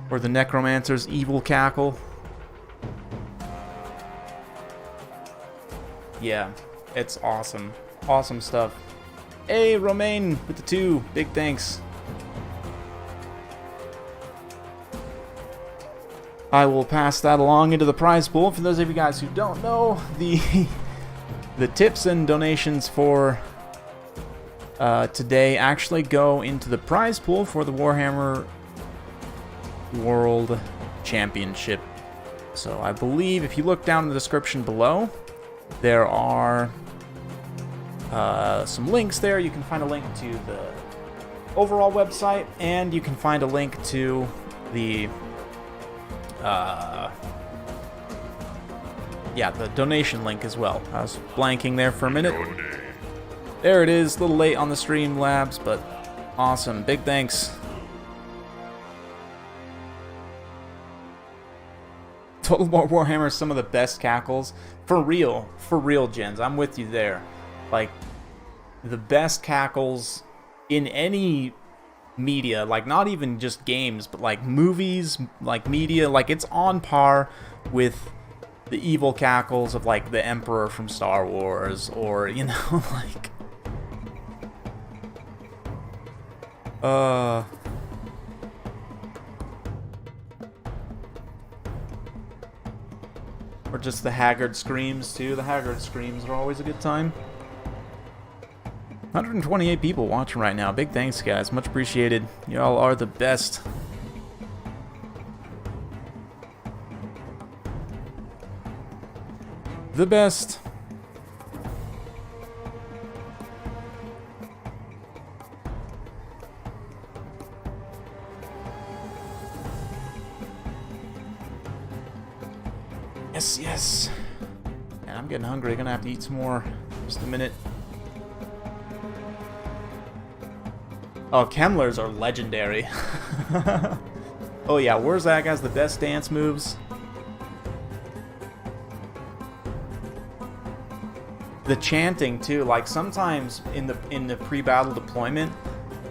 Or the Necromancer's evil cackle. Yeah, it's awesome. Awesome stuff. Hey, Romaine with the 2. Big thanks. I will pass that along into the prize pool. For those of you guys who don't know, the tips and donations for today actually go into the prize pool for the Warhammer World Championship. So I believe if you look down in the description below, there are some links there. You can find a link to the overall website, and you can find a link to the the donation link as well. I was blanking there for a minute. There it is. A little late on the stream, Labs, but awesome. Big thanks. Total War Warhammer is some of the best cackles. For real, gens. I'm with you there. Like, the best cackles in any media, like, not even just games, but like movies, like media, like, it's on par with the evil cackles of, like, the Emperor from Star Wars, or, you know, like, or just the Haggard screams, too. The Haggard screams are always a good time. 128 people watching right now. Big thanks, guys. Much appreciated. Y'all are the best. The best. Yes, yes. Man, I'm getting hungry. Gonna have to eat some more. Just a minute. Oh, Kemlers are legendary. Oh yeah, Wurzak has the best dance moves. The chanting too, like sometimes in the pre-battle deployment,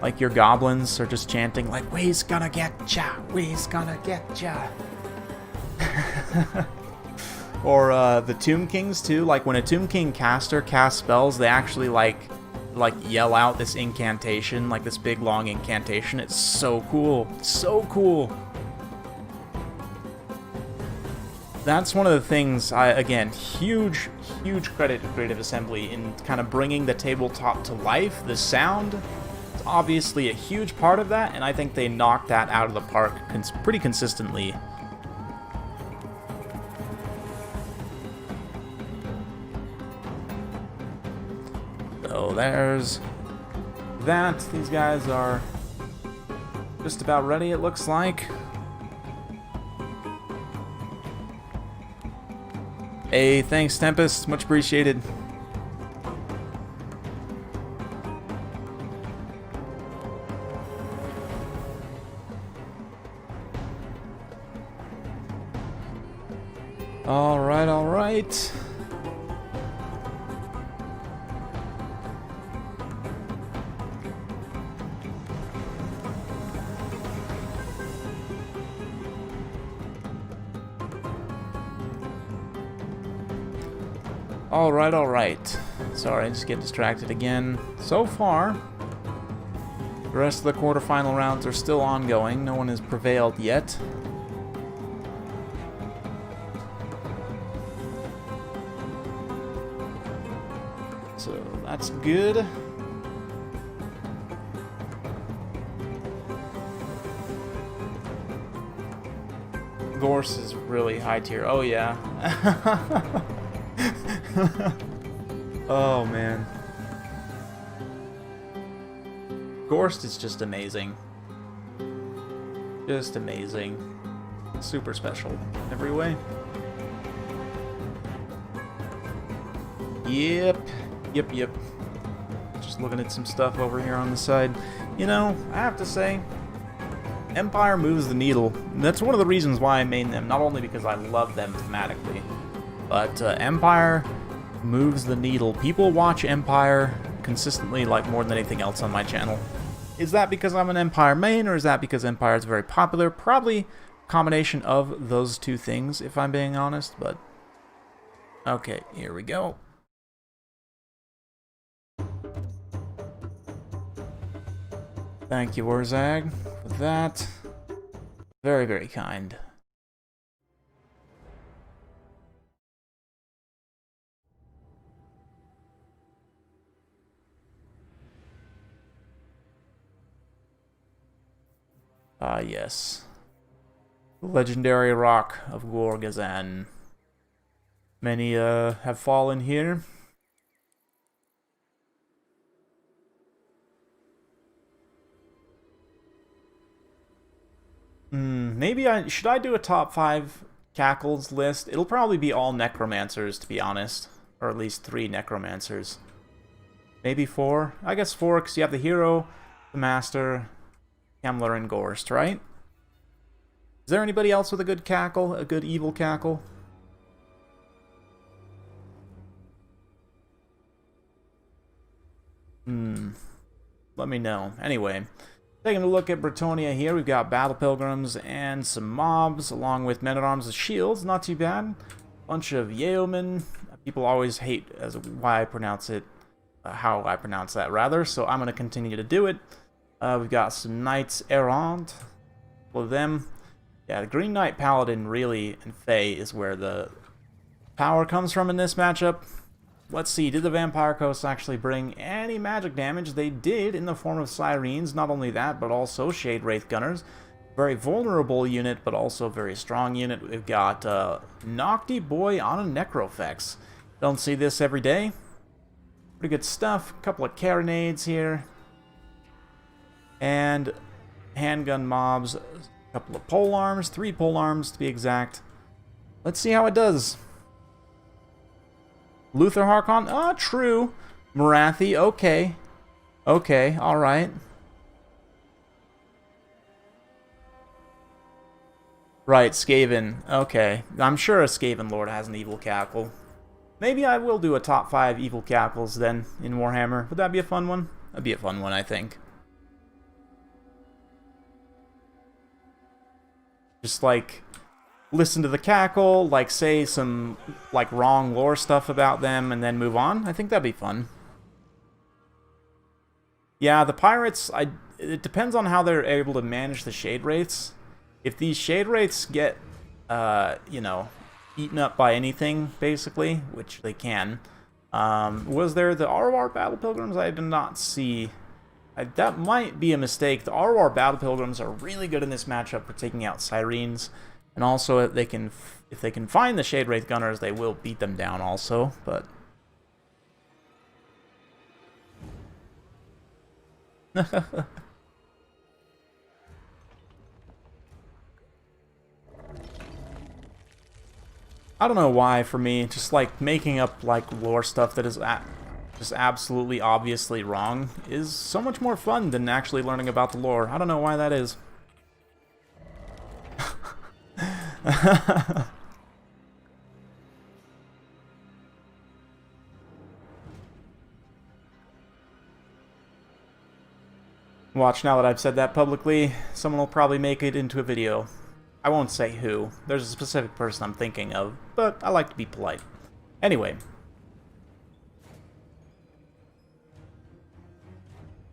like your goblins are just chanting like, "We's gonna get ya, we's gonna get ya." Or the Tomb Kings too. Like when a Tomb King caster casts spells, they actually like yell out this incantation, like this big long incantation. It's so cool. So cool. That's one of the things, again, huge credit to Creative Assembly in kind of bringing the tabletop to life. The sound is obviously a huge part of that, and I think they knocked that out of the park pretty consistently. So there's that. These guys are just about ready, it looks like. Hey, thanks, Tempest. Much appreciated. All right, all right. All right. Sorry, I just get distracted again. So far, the rest of the quarterfinal rounds are still ongoing. No one has prevailed yet. So that's good. Gorse is really high tier. Oh yeah. Oh man. Gorst is just amazing. Just amazing. Super special in every way. Yep. Just looking at some stuff over here on the side. You know, I have to say, Empire moves the needle. That's one of the reasons why I main them. Not only because I love them thematically, but Empire moves the needle. People watch Empire consistently, like more than anything else on my channel. Is that because I'm an Empire main, or is that because Empire is very popular? Probably a combination of those two things, if I'm being honest, but... Okay, here we go. Thank you, Warzag, for that. Very, very kind. Ah, yes. The legendary rock of Gorgazan. Many have fallen here. Maybe should I do a top 5 Cackles list? It'll probably be all Necromancers, to be honest. Or at least 3 Necromancers. Maybe 4? I guess 4, because you have the Hero, the Master, Kemler, and Gorst, right? Is there anybody else with a good cackle? A good evil cackle? Let me know. Anyway, taking a look at Bretonia here, we've got Battle Pilgrims and some mobs, along with Men-at-Arms and Shields. Not too bad. Bunch of Yeomen. People always hate as why I pronounce it, how I pronounce that, rather, so I'm going to continue to do it. We've got some Knights Errant. Well, them. Yeah, the Green Knight Paladin really, and Fae, is where the power comes from in this matchup. Let's see, did the Vampire Coast actually bring any magic damage? They did, in the form of Sirens. Not only that, but also Shade Wraith Gunners. Very vulnerable unit, but also very strong unit. We've got Nocti Boy on a Necrofex. Don't see this every day. Pretty good stuff. A couple of Carronades here. And handgun mobs. A couple of polearms. 3 polearms to be exact. Let's see how it does. Luther Harkon? Ah, true. Marathi, okay. Okay, alright. Right, Skaven. Okay. I'm sure a Skaven Lord has an evil cackle. Maybe I will do a top 5 evil cackles then in Warhammer. Would that be a fun one? That'd be a fun one, I think. Just like listen to the cackle, like say some like wrong lore stuff about them, and then move on. I think that'd be fun. Yeah, the pirates, it depends on how they're able to manage the shade wraiths. If these shade wraiths get, you know, eaten up by anything, basically, which they can. Was there the ROR Battle Pilgrims? I did not see. That might be a mistake. The ROR Battle Pilgrims are really good in this matchup for taking out Sirens. And also, if they can find the Shade Wraith Gunners, they will beat them down also, but... I don't know why, for me, just like making up like lore stuff that is just absolutely obviously wrong is so much more fun than actually learning about the lore. I don't know why that is. Watch, now that I've said that publicly, someone will probably make it into a video. I won't say who. There's a specific person I'm thinking of, but I like to be polite. Anyway.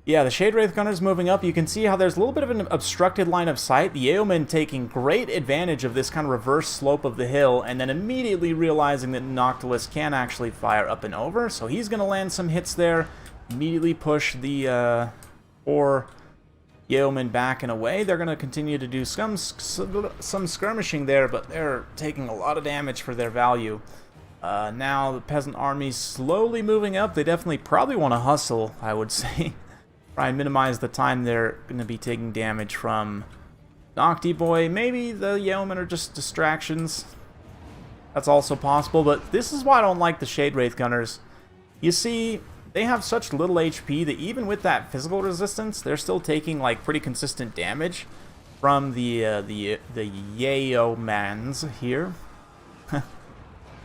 Yeah, the Shade Wraith Gunner's moving up. You can see how there's a little bit of an obstructed line of sight. The Yeoman taking great advantage of this kind of reverse slope of the hill, and then immediately realizing that Noctilus can actually fire up and over. So he's going to land some hits there, immediately push the four Yeoman back and away. They're going to continue to do some skirmishing there, but they're taking a lot of damage for their value. Now the Peasant Army's slowly moving up. They definitely probably want to hustle, I would say. Try and minimize the time they're going to be taking damage from Nocti Boy. Maybe the Yeomen are just distractions. That's also possible, but this is why I don't like the Shade Wraith Gunners. You see, they have such little HP that even with that physical resistance, they're still taking like pretty consistent damage from the Yeomans here.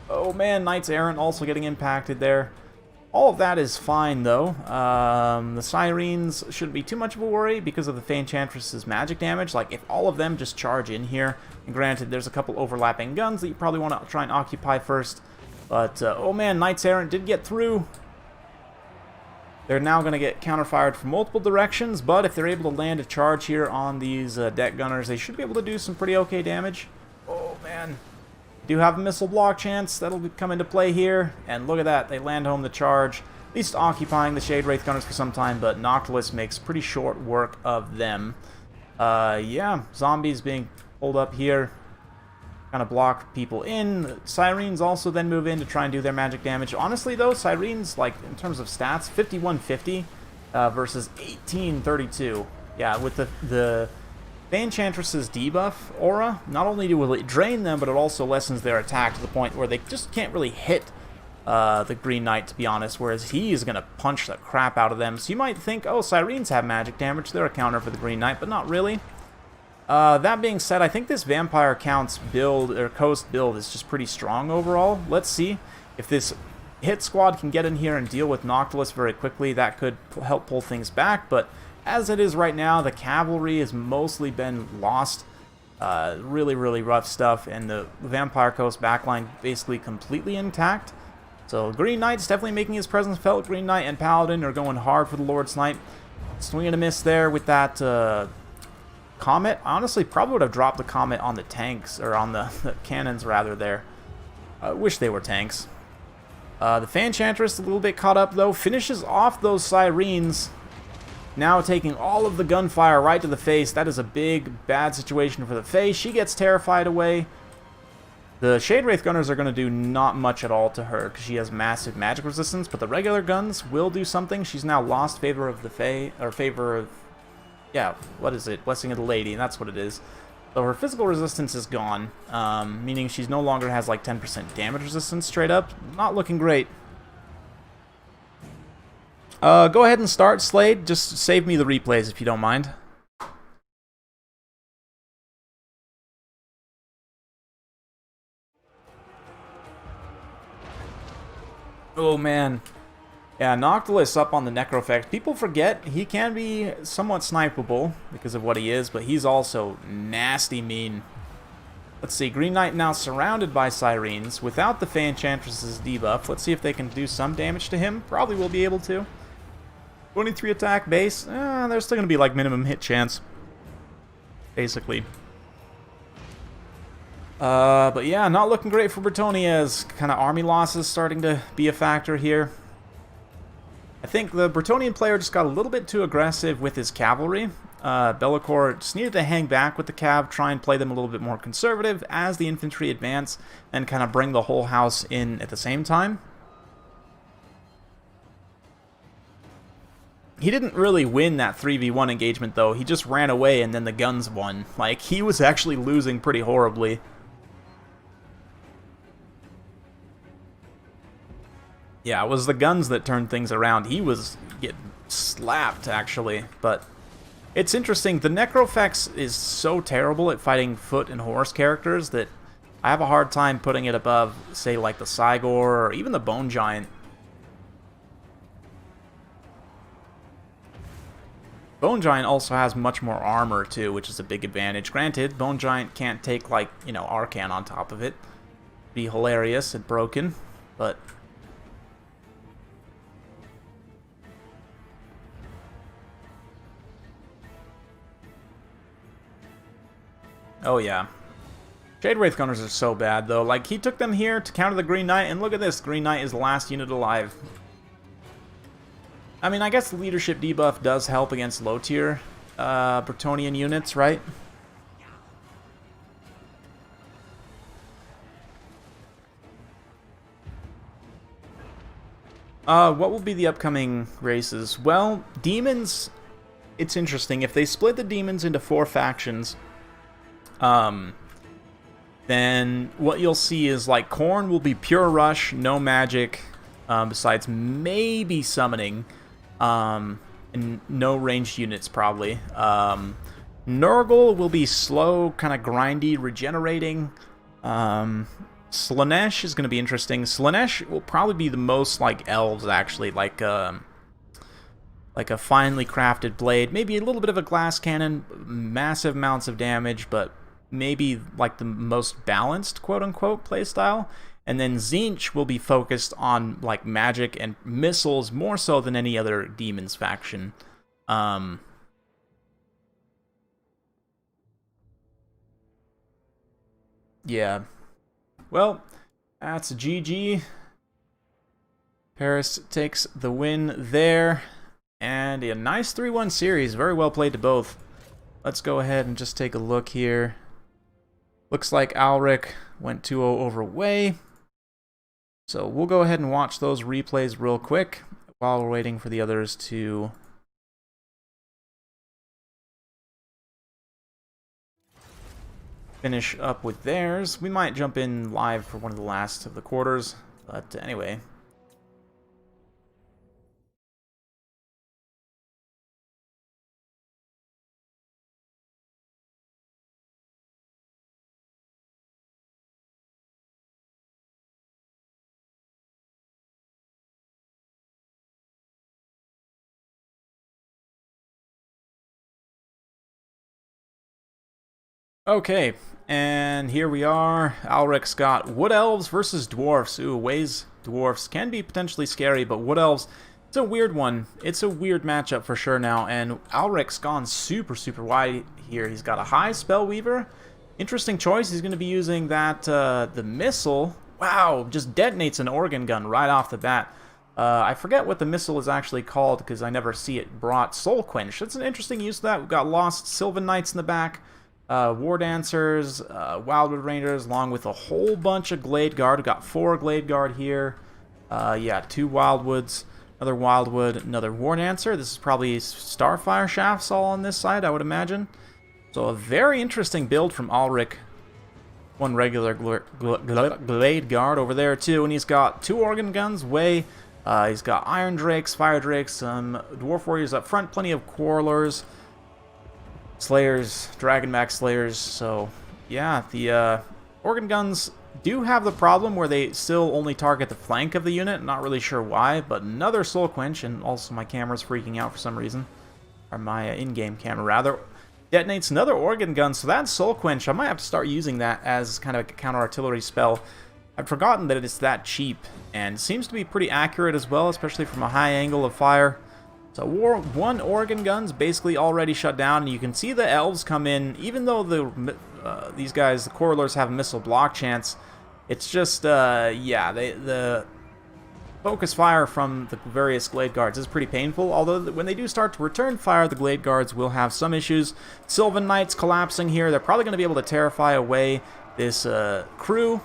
Oh man, Knights Errant also getting impacted there. All of that is fine, though. The Sirens shouldn't be too much of a worry because of the Fey Enchantress's magic damage. Like, if all of them just charge in here, and granted, there's a couple overlapping guns that you probably want to try and occupy first. But, oh man, Knights Errant did get through. They're now going to get counterfired from multiple directions, but if they're able to land a charge here on these deck gunners, they should be able to do some pretty okay damage. Oh, man. Do have a missile block chance. That'll come into play here. And look at that. They land home the charge. At least occupying the Shade Wraith Gunners for some time, but Noctilus makes pretty short work of them. Yeah, zombies being pulled up here. Kind of block people in. Sirens also then move in to try and do their magic damage. Honestly, though, Sirens, like, in terms of stats, 5150 versus 1832. Yeah, with the Fey Enchantress's debuff aura, not only will it drain them, but it also lessens their attack to the point where they just can't really hit the Green Knight, to be honest, whereas he is going to punch the crap out of them. So you might think, oh, Sirens have magic damage, they're a counter for the Green Knight, but not really. That being said, I think this Vampire Counts build, or Coast build, is just pretty strong overall. Let's see if this hit squad can get in here and deal with Noctilus very quickly. That could help pull things back, but as it is right now, the cavalry has mostly been lost. Really, really rough stuff, and the Vampire Coast backline basically completely intact. So Green Knight's definitely making his presence felt. Green Knight and Paladin are going hard for the Lord's Knight. Swing and a miss there with that Comet. I honestly probably would have dropped the Comet on the tanks, or on the cannons rather there. I wish they were tanks. The Fey Enchantress a little bit caught up though. Finishes off those Sirens. Now taking all of the gunfire right to the face. That is a big, bad situation for the Fae. She gets terrified away. The Shade Wraith Gunners are going to do not much at all to her because she has massive magic resistance, but the regular guns will do something. She's now lost favor of the Fae, or favor of, yeah, what is it? Blessing of the Lady, and that's what it is. So her physical resistance is gone, meaning she no longer has like 10% damage resistance straight up. Not looking great. Go ahead and start, Slade. Just save me the replays if you don't mind. Oh, man. Yeah, Noctilus up on the Necrofact. People forget he can be somewhat snipeable because of what he is, but he's also nasty mean. Let's see, Green Knight now surrounded by Sirens without the Fey Enchantress's debuff. Let's see if they can do some damage to him. Probably will be able to. 23 attack base. There's still going to be like minimum hit chance, basically. But yeah, not looking great for Bretonnia's kind of army losses starting to be a factor here. I think the Bretonnian player just got a little bit too aggressive with his cavalry. Be'lakor just needed to hang back with the cav, try and play them a little bit more conservative as the infantry advance, and kind of bring the whole house in at the same time. He didn't really win that 3v1 engagement, though. He just ran away and then the guns won. Like, he was actually losing pretty horribly. Yeah, it was the guns that turned things around. He was getting slapped, actually. But it's interesting. The Necrofex is so terrible at fighting foot and horse characters that I have a hard time putting it above, say, like the Cygor or even the Bone Giant. Bone Giant also has much more armor, too, which is a big advantage. Granted, Bone Giant can't take, like, you know, Arcan on top of it. Be hilarious and broken, but... oh, yeah. Shade Wraith Gunners are so bad, though. Like, he took them here to counter the Green Knight, and look at this. Green Knight is the last unit alive. I mean, I guess the leadership debuff does help against low-tier Bretonnian units, right? What will be the upcoming races? Well, demons, it's interesting. If they split the demons into 4 factions, then what you'll see is, like, Khorne will be pure rush, no magic, besides maybe summoning. And no ranged units, probably. Nurgle will be slow, kind of grindy, regenerating. Slaanesh is going to be interesting. Slaanesh will probably be the most like Elves, actually. Like a finely crafted blade. Maybe a little bit of a glass cannon. Massive amounts of damage, but maybe like the most balanced, quote-unquote, playstyle. And then Tzeentch will be focused on like magic and missiles more so than any other demons faction. Yeah. Well, that's a GG. Paris takes the win there. And a nice 3-1 series. Very well played to both. Let's go ahead and just take a look here. Looks like Alric went 2-0 over Wei. So we'll go ahead and watch those replays real quick while we're waiting for the others to finish up with theirs. We might jump in live for one of the last of the quarters, but anyway. Okay, and here we are. Alric's got Wood Elves versus Dwarfs. Ooh, Wei's Dwarfs can be potentially scary, but Wood Elves, it's a weird one. It's a weird matchup for sure now, and Alric's gone super, super wide here. He's got a high Spellweaver. Interesting choice. He's going to be using that, the missile. Wow, just detonates an organ gun right off the bat. I forget what the missile is actually called because I never see it brought. Soul Quench. That's an interesting use of that. We've got Lost Sylvan Knights in the back. War Dancers, Wildwood Rangers, along with a whole bunch of Glade Guard. We've got 4 Glade Guard here. Yeah, 2 Wildwoods, another Wildwood, another War Dancer. This is probably Starfire Shafts all on this side, I would imagine. So a very interesting build from Alric. 1 regular Glade Guard over there, too. And he's got 2 Organ Guns, Wei. He's got Iron Drakes, Fire Drakes, some Dwarf Warriors up front, plenty of Quarrelers. Slayers, Dragonback Slayers, so yeah, the Organ Guns do have the problem where they still only target the flank of the unit, not really sure why, but another Soul Quench, and also my camera's freaking out for some reason, or my in-game camera rather. detonates another organ gun, so that's Soul Quench. I might have to start using that as kind of a counter-artillery spell. I've forgotten that it's that cheap, and seems to be pretty accurate as well, especially from a high angle of fire. So one organ gun's basically already shut down, and you can see the Elves come in, even though these guys, the Quarterfinals, have a missile block chance. It's just, yeah, the focus fire from the various Glade Guards is pretty painful, although when they do start to return fire, the Glade Guards will have some issues. Sylvan Knights collapsing here. They're probably going to be able to terrify away this crew.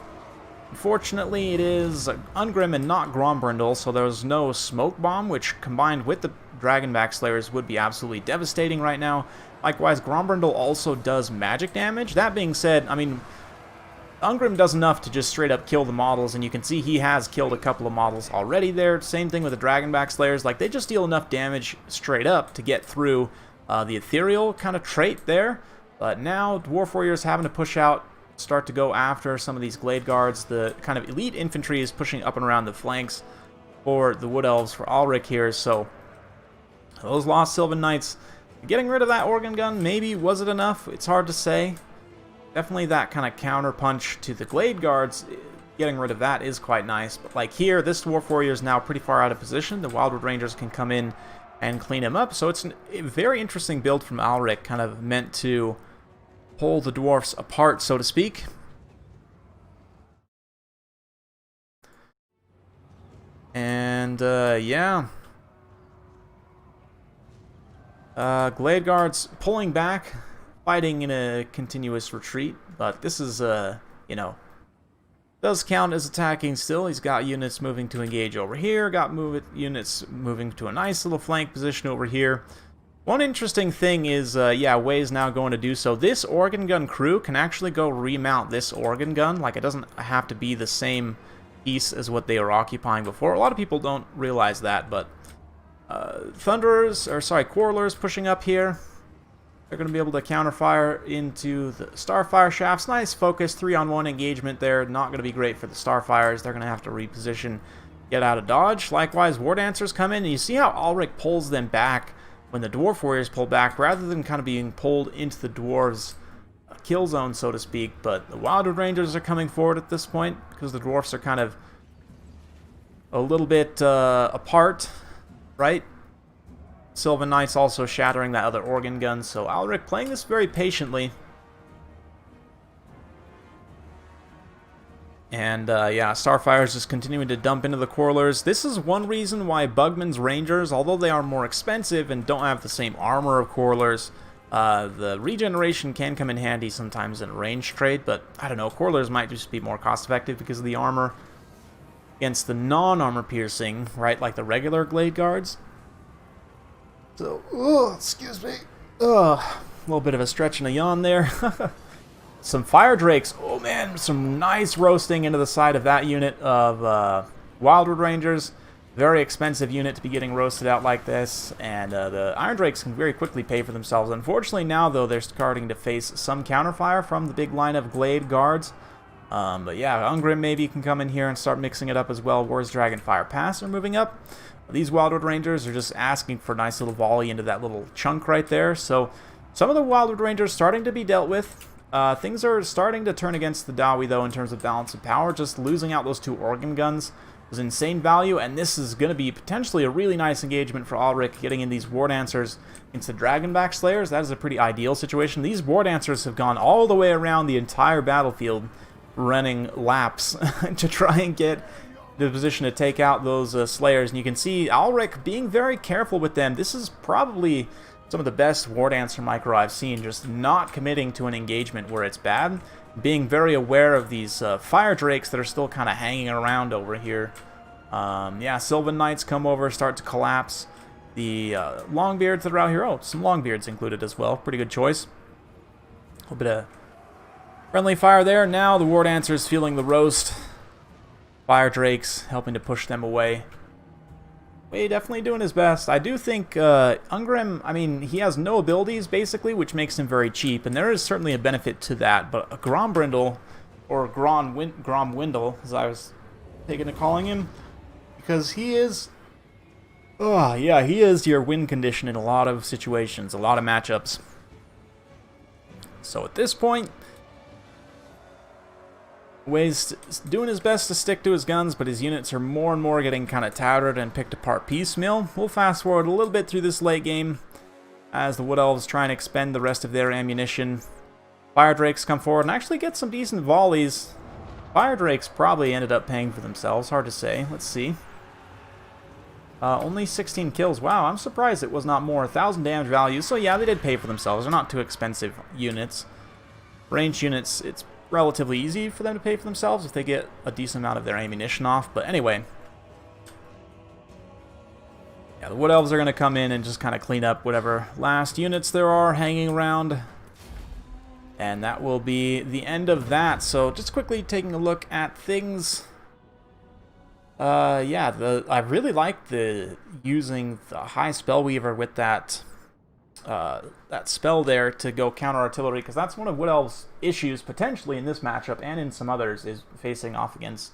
Unfortunately, it is Ungrim and not Grombrindle, so there's no Smoke Bomb, which combined with the Dragonback Slayers would be absolutely devastating right now. Likewise, Grombrindle also does magic damage. That being said, I mean, Ungrim does enough to just straight up kill the models, and you can see he has killed a couple of models already there. Same thing with the Dragonback Slayers. Like, they just deal enough damage straight up to get through the ethereal kind of trait there. But now, Dwarf Warriors having to push out, start to go after some of these Glade Guards. The kind of elite infantry is pushing up and around the flanks for the Wood Elves, for Alric here. So, those lost Sylvan Knights, getting rid of that organ gun, maybe was it enough? It's hard to say. Definitely that kind of counter punch to the Glade Guards, getting rid of that is quite nice. But like here, this Dwarf Warrior is now pretty far out of position. The Wildwood Rangers can come in and clean him up. So it's a very interesting build from Alric, kind of meant to pull the Dwarfs apart, so to speak. And, yeah. Glade Guards pulling back, fighting in a continuous retreat, but this is, you know, does count as attacking still. He's got units moving to engage over here, got units moving to a nice little flank position over here. One interesting thing is, yeah, Wei's now going to do so. This organ gun crew can actually go remount this organ gun. Like, it doesn't have to be the same piece as what they were occupying before. A lot of people don't realize that, but Quarterfinals pushing up here. They're going to be able to counterfire into the Starfire shafts. Nice focus, 3-on-1 engagement there. Not going to be great for the Starfires. They're going to have to reposition, get out of dodge. Likewise, War Dancers come in, and you see how Alric pulls them back when the Dwarf Warriors pull back, rather than kind of being pulled into the Dwarves' kill zone, so to speak. But the Wildwood Rangers are coming forward at this point, because the Dwarfs are kind of a little bit apart, right? Sylvan Knights also shattering that other organ gun, so Alric playing this very patiently. And, yeah, Starfire's just continuing to dump into the Quarterfinals. This is one reason why Bugman's Rangers, although they are more expensive and don't have the same armor of Quarterfinals, the regeneration can come in handy sometimes in a range trade, but, I don't know, Quarterfinals might just be more cost-effective because of the armor against the non-armor piercing, right, like the regular Glade Guards. So, excuse me. A little bit of a stretch and a yawn there. Some Fire Drakes. Oh, man, some nice roasting into the side of that unit of Wildwood Rangers. Very expensive unit to be getting roasted out like this. And the Iron Drakes can very quickly pay for themselves. Unfortunately, now, though, they're starting to face some counterfire from the big line of Glade Guards. But yeah, Ungrim maybe can come in here and start mixing it up as well. War's Dragonfire Pass are moving up. These Wildwood Rangers are just asking for a nice little volley into that little chunk right there. So some of the Wildwood Rangers starting to be dealt with. Things are starting to turn against the Dowie, though, in terms of balance of power. Just losing out those two organ guns was insane value, and this is going to be potentially a really nice engagement for Alric, getting in these War Dancers into Dragonback Slayers. That is a pretty ideal situation. These War Dancers have gone all the way around the entire battlefield, running laps to try and get the position to take out those Slayers. And you can see Alric being very careful with them. This is probably some of the best War Dancer micro I've seen, just not committing to an engagement where it's bad. Being very aware of these Fire Drakes that are still kind of hanging around over here. Yeah, Sylvan Knights come over, start to collapse. The Longbeards that are out here, oh, some Longbeards included as well. Pretty good choice. A little bit of friendly fire there. Now the War Dancers feeling the roast. Fire Drakes helping to push them away. Wei definitely doing his best. I do think Ungrim, I mean, he has no abilities, basically, which makes him very cheap, and there is certainly a benefit to that, but a Grombrindle, or Gromwindle, as I was taking to calling him, because he is, oh, yeah, he is your win condition in a lot of situations, a lot of matchups. So at this point, Way's doing his best to stick to his guns, but his units are more and more getting kind of tattered and picked apart piecemeal. We'll fast forward a little bit through this late game as the Wood Elves try and expend the rest of their ammunition. Fire Drakes come forward and actually get some decent volleys. Fire Drakes probably ended up paying for themselves, hard to say. Let's see. Only 16 kills. Wow, I'm surprised it was not more. 1,000 damage value. So yeah, they did pay for themselves. They're not too expensive units. Ranged units, it's relatively easy for them to pay for themselves if they get a decent amount of their ammunition off. But anyway, yeah, the Wood Elves are going to come in and just kind of clean up whatever last units there are hanging around. And that will be the end of that. So just quickly taking a look at things. Yeah, I really like using the High Spellweaver with that spell there to go counter artillery, because that's one of Wood Elves' issues potentially in this matchup and in some others, is facing off against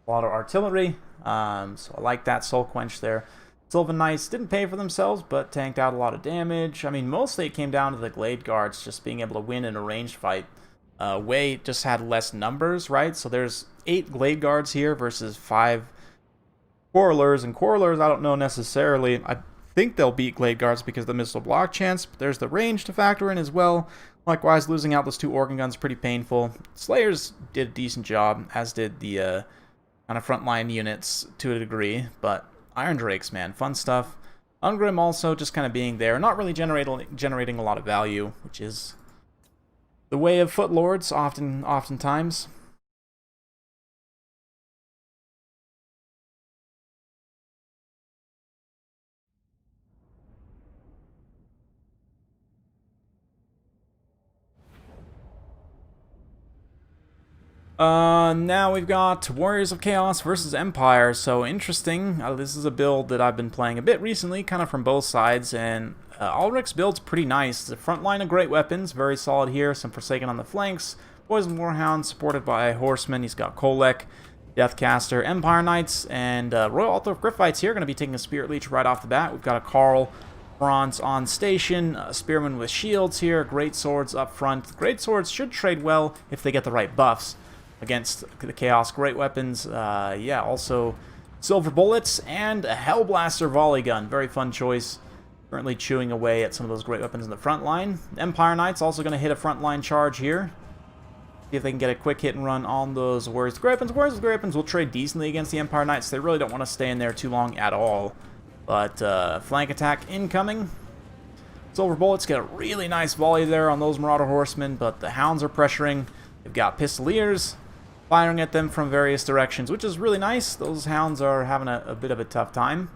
a lot of artillery. So I like that Soul Quench there. Sylvan Knights didn't pay for themselves, but tanked out a lot of damage. I mean, mostly it came down to the Glade Guards just being able to win in a ranged fight. Way just had less numbers, right? So there's 8 Glade Guards here versus 5 Quarrelers, and Quarrelers I don't know necessarily. I think they'll beat Glade Guards because of the missile block chance, but there's the range to factor in as well. Likewise, losing out those 2 Organ Guns pretty painful. Slayers did a decent job, as did the kind of frontline units to a degree, but Iron Drakes, man, fun stuff. Ungrim also just kind of being there, not really generating a lot of value, which is the way of Footlords oftentimes. Now we've got Warriors of Chaos versus Empire, so interesting. This is a build that I've been playing a bit recently, kind of from both sides, and Ulrich's build's pretty nice. The front line of great weapons, very solid here, some Forsaken on the flanks, Poison Warhound supported by Horsemen, he's got Kolek, Deathcaster, Empire Knights, and Royal Altar of Griffites here, going to be taking a Spirit Leech right off the bat. We've got a Carl Bronze on station, Spearmen with shields here, Great Swords up front. Great Swords should trade well if they get the right buffs against the Chaos Great Weapons. Yeah, also Silver Bullets and a Hellblaster Volley Gun. Very fun choice. Currently chewing away at some of those great weapons in the front line. Empire Knights also going to hit a front line charge here. See if they can get a quick hit and run on those Warriors of Great Weapons. Warriors of Great Weapons will trade decently against the Empire Knights. They really don't want to stay in there too long at all. But flank attack incoming. Silver Bullets get a really nice volley there on those Marauder Horsemen, but the Hounds are pressuring. They've got Pistoliers firing at them from various directions, which is really nice. Those Hounds are having a bit of a tough time.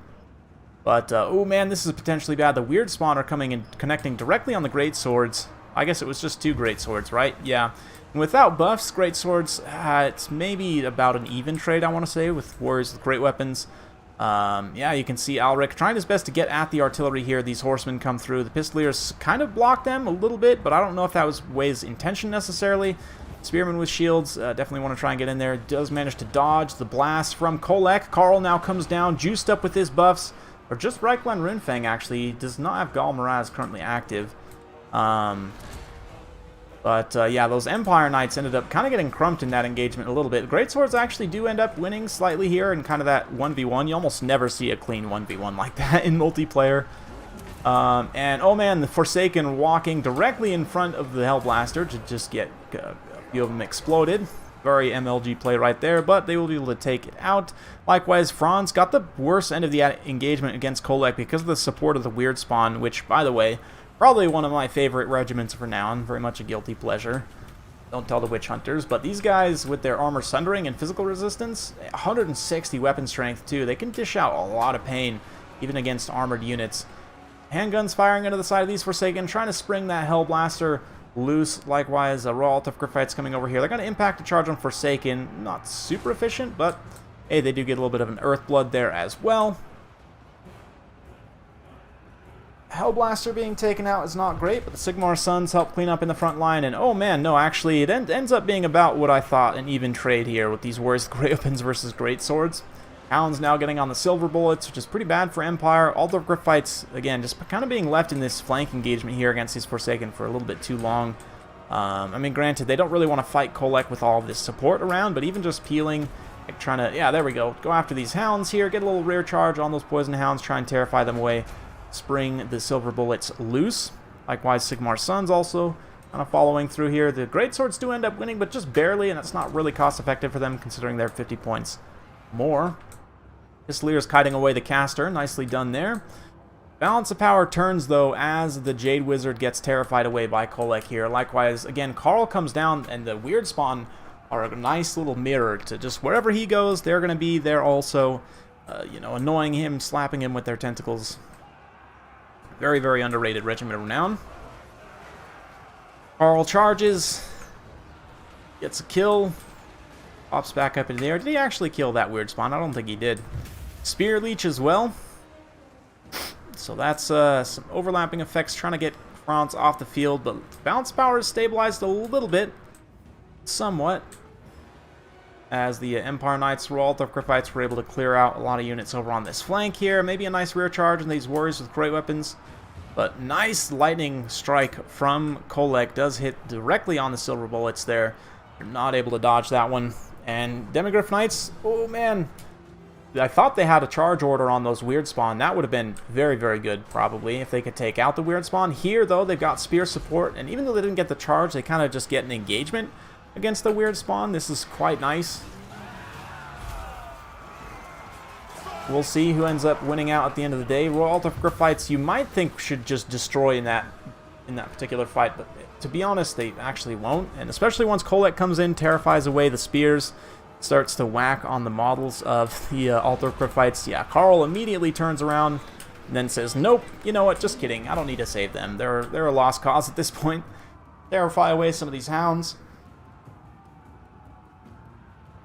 But, oh man, this is potentially bad. The Weird Spawn are coming and connecting directly on the Great Swords. I guess it was just 2 Great Swords, right? Yeah. And without buffs, Great Swords, it's maybe about an even trade, I want to say, with Warriors with Great Weapons. Yeah, you can see Alric trying his best to get at the artillery here. These Horsemen come through. The Pistoliers kind of block them a little bit, but I don't know if that was Way's intention necessarily. Spearman with shields, definitely want to try and get in there. Does manage to dodge the blast from Kolek. Carl now comes down, juiced up with his buffs. Or just Reichland Runefang, actually. He does not have Gal Maraz currently active. Yeah, those Empire Knights ended up kind of getting crumped in that engagement a little bit. Great Swords actually do end up winning slightly here in kind of that 1v1. You almost never see a clean 1v1 like that in multiplayer. And, oh man, the Forsaken walking directly in front of the Hellblaster to just get a few of them exploded. Very MLG play right there, but they will be able to take it out. Likewise, Franz got the worst end of the engagement against Kolek because of the support of the Weird Spawn, which, by the way, probably one of my favorite regiments for now, and very much a guilty pleasure. Don't tell the Witch Hunters, but these guys with their armor sundering and physical resistance, 160 weapon strength too, they can dish out a lot of pain, even against armored units. Handguns firing into the side of these Forsaken, trying to spring that Hellblaster loose. Likewise, Royal Altar of Griffites coming over here. They're going to impact a charge on Forsaken. Not super efficient, but hey, they do get a little bit of an Earthblood there as well. Hellblaster being taken out is not great, but the Sigmar Sons help clean up in the front line, and oh man, no, actually, it ends up being about what I thought, an even trade here with these Warriors of Great Weapons versus Great Swords. Hound's now getting on the Silver Bullets, which is pretty bad for Empire. Altar of Griffites, again, just kind of being left in this flank engagement here against these Forsaken for a little bit too long. I mean, granted, they don't really want to fight Kolek with all this support around, but even just peeling, like trying to, yeah, there we go. Go after these hounds here, get a little rear charge on those poison hounds, try and terrify them away, spring the silver bullets loose. Likewise, Sigmar's Sons also kind of following through here. The greatswords do end up winning, but just barely, and it's not really cost effective for them considering they're 50 points more. Pistolier's kiting away the caster, nicely done there. Balance of power turns, though, as the Jade Wizard gets terrified away by Kolek here. Likewise, again, Carl comes down, and the Weird Spawn are a nice little mirror to just wherever he goes, they're going to be there also, you know, annoying him, slapping him with their tentacles. Very, very underrated Regiment of Renown. Carl charges, gets a kill, pops back up in the air. Did he actually kill that Weird Spawn? I don't think he did. Spear Leech as well. So that's some overlapping effects, trying to get France off the field, but bounce power is stabilized a little bit, somewhat, as the Empire Knights, Royal Griffiths were able to clear out a lot of units over on this flank here. Maybe a nice rear charge on these warriors with great weapons, but nice lightning strike from Kolek does hit directly on the silver bullets there. You're not able to dodge that one. And Demigryph Knights, oh man, I thought they had a charge order on those Weird Spawn. That would have been very, very good, probably, if they could take out the Weird Spawn. Here, though, they've got Spear support, and even though they didn't get the charge, they kind of just get an engagement against the Weird Spawn. This is quite nice. We'll see who ends up winning out at the end of the day. Royal Griffiths, you might think should just destroy in that particular fight, but to be honest, they actually won't. And especially once Kolek comes in, terrifies away the spears, starts to whack on the models of the Altar Griffiths. Yeah, Carl immediately turns around and then says, nope, you know what, just kidding. I don't need to save them. They're a lost cause at this point. Terrify away some of these hounds.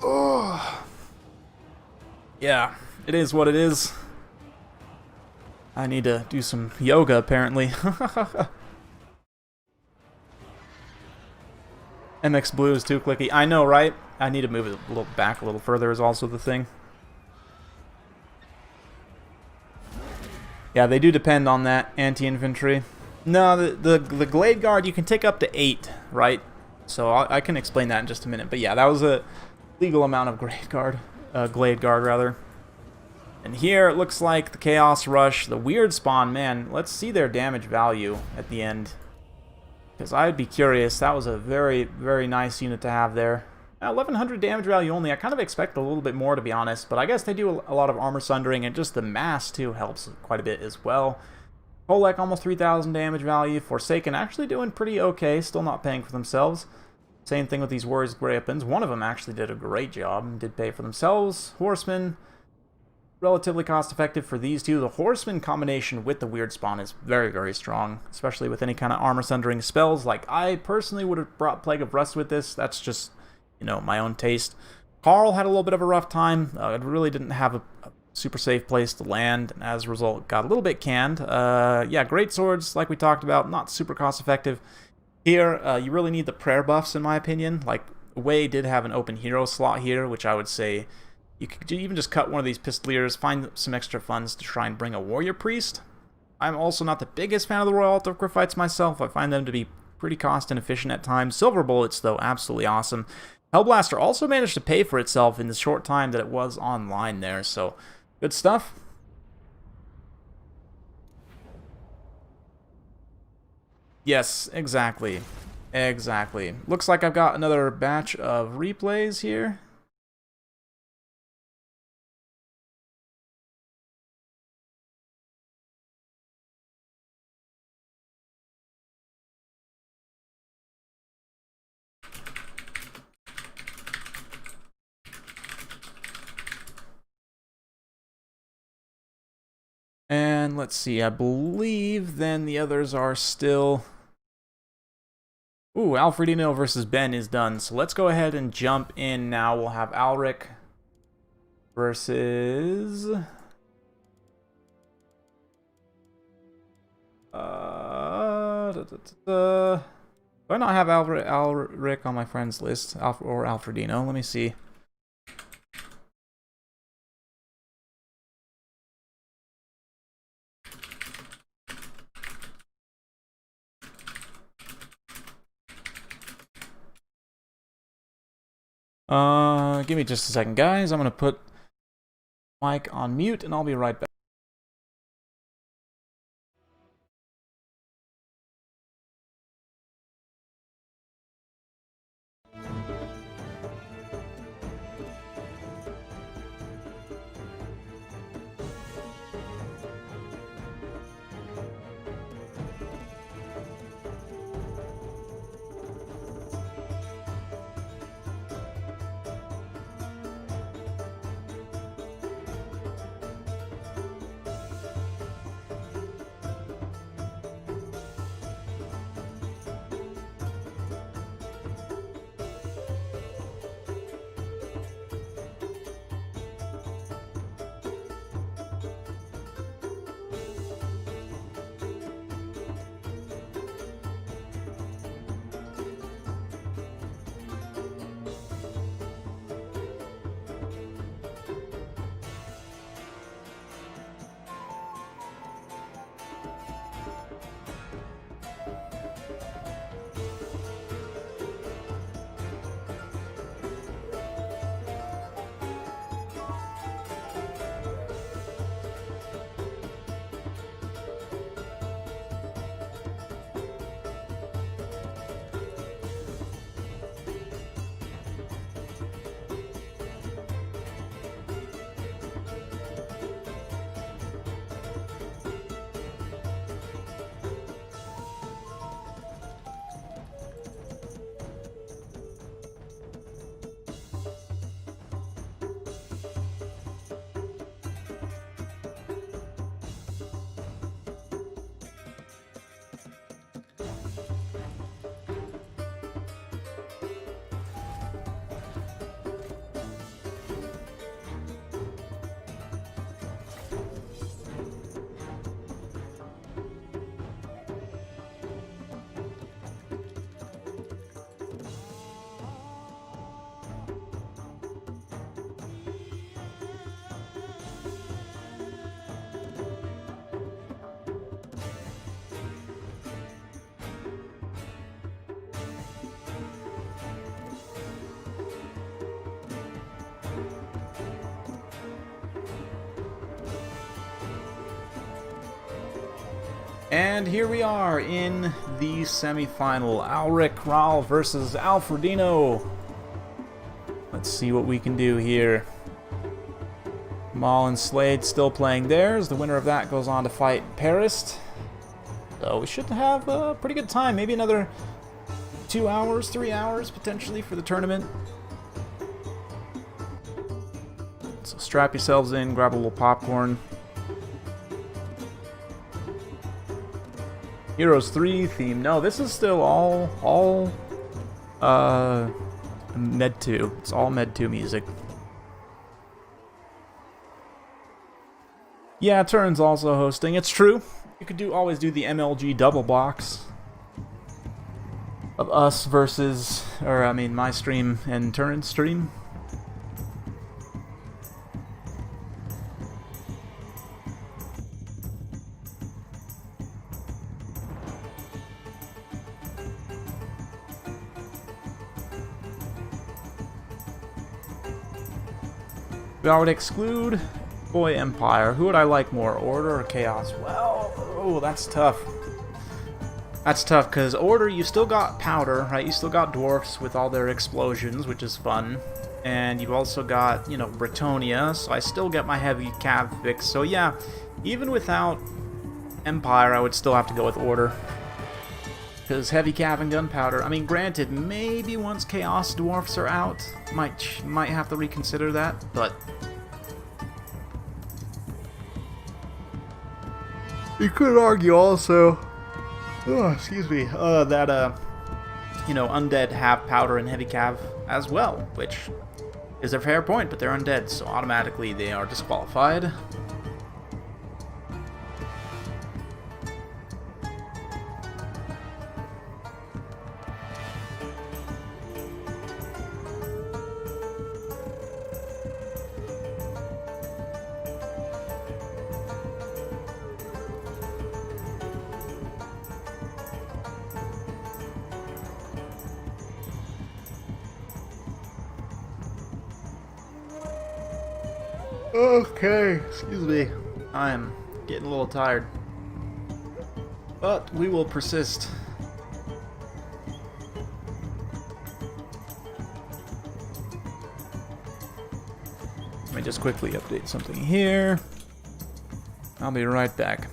Oh. Yeah, it is what it is. I need to do some yoga, apparently. MX Blue is too clicky. I know, right? I need to move it a little back a little further is also the thing. Yeah, they do depend on that anti-infantry. No, the Glade Guard, you can take up to 8, right? So I can explain that in just a minute. But yeah, that was a legal amount of Glade Guard, rather. And here it looks like the Chaos Rush, the Weird Spawn, man, let's see their damage value at the end. Because I'd be curious. That was a very, very nice unit to have there. 1100 damage value only. I kind of expect a little bit more, to be honest. But I guess they do a lot of armor sundering, and just the mass, too, helps quite a bit as well. Kolek, almost 3000 damage value. Forsaken, actually doing pretty okay. Still not paying for themselves. Same thing with these Warriors' Grey Weapons. One of them actually did a great job and did pay for themselves. Horsemen, relatively cost-effective for these two. The Horseman combination with the Weird Spawn is very, very strong, especially with any kind of armor sundering spells. Like, I personally would have brought Plague of Rust with this. That's just, you know, my own taste. Carl had a little bit of a rough time. It really didn't have a super safe place to land, and as a result, got a little bit canned. Yeah, great swords, like we talked about, not super cost-effective. Here, you really need the prayer buffs, in my opinion. Like, Way did have an open hero slot here, which I would say you could even just cut one of these Pistoliers, find some extra funds to try and bring a Warrior Priest. I'm also not the biggest fan of the Royal Altar Griffiths myself. I find them to be pretty cost inefficient at times. Silver Bullets, though, absolutely awesome. Hellblaster also managed to pay for itself in the short time that it was online there, so good stuff. Yes, exactly. Exactly. Looks like I've got another batch of replays here. And let's see, I believe then the others are still... Ooh, Alfredino versus Ben is done. So let's go ahead and jump in now. We'll have Alric versus... Do I not have Alric on my friends list? Or Alfredino? Let me see. Give me just a second, guys. I'm gonna put mic on mute, and I'll be right back. And here we are in the semi-final. Crowl versus Alfredino. Let's see what we can do here. Maul and Slade still playing theirs. The winner of that goes on to fight Paris. So we should have a pretty good time. Maybe another 2 hours, 3 hours potentially for the tournament. So strap yourselves in, grab a little popcorn. Heroes 3 theme. No, this is still all Med 2. It's all Med 2 music. Yeah, Turn's also hosting. It's true. You could always do the MLG double box of us versus, or I mean, my stream and Turn's stream. If I would exclude Boy Empire, who would I like more, Order or Chaos? Well, oh, that's tough. That's tough, because Order, you still got Powder, right? You still got Dwarfs with all their explosions, which is fun. And you've also got, you know, Bretonia, so I still get my heavy cav fix. So yeah, even without Empire, I would still have to go with Order. Because heavy cav and gunpowder, I mean, granted, maybe once Chaos Dwarfs are out, might have to reconsider that, but you could argue also, that you know, undead have powder and heavy cav as well, which is a fair point, but they're undead, so automatically they are disqualified. Okay, excuse me. I'm getting a little tired. But we will persist. Let me just quickly update something here. I'll be right back.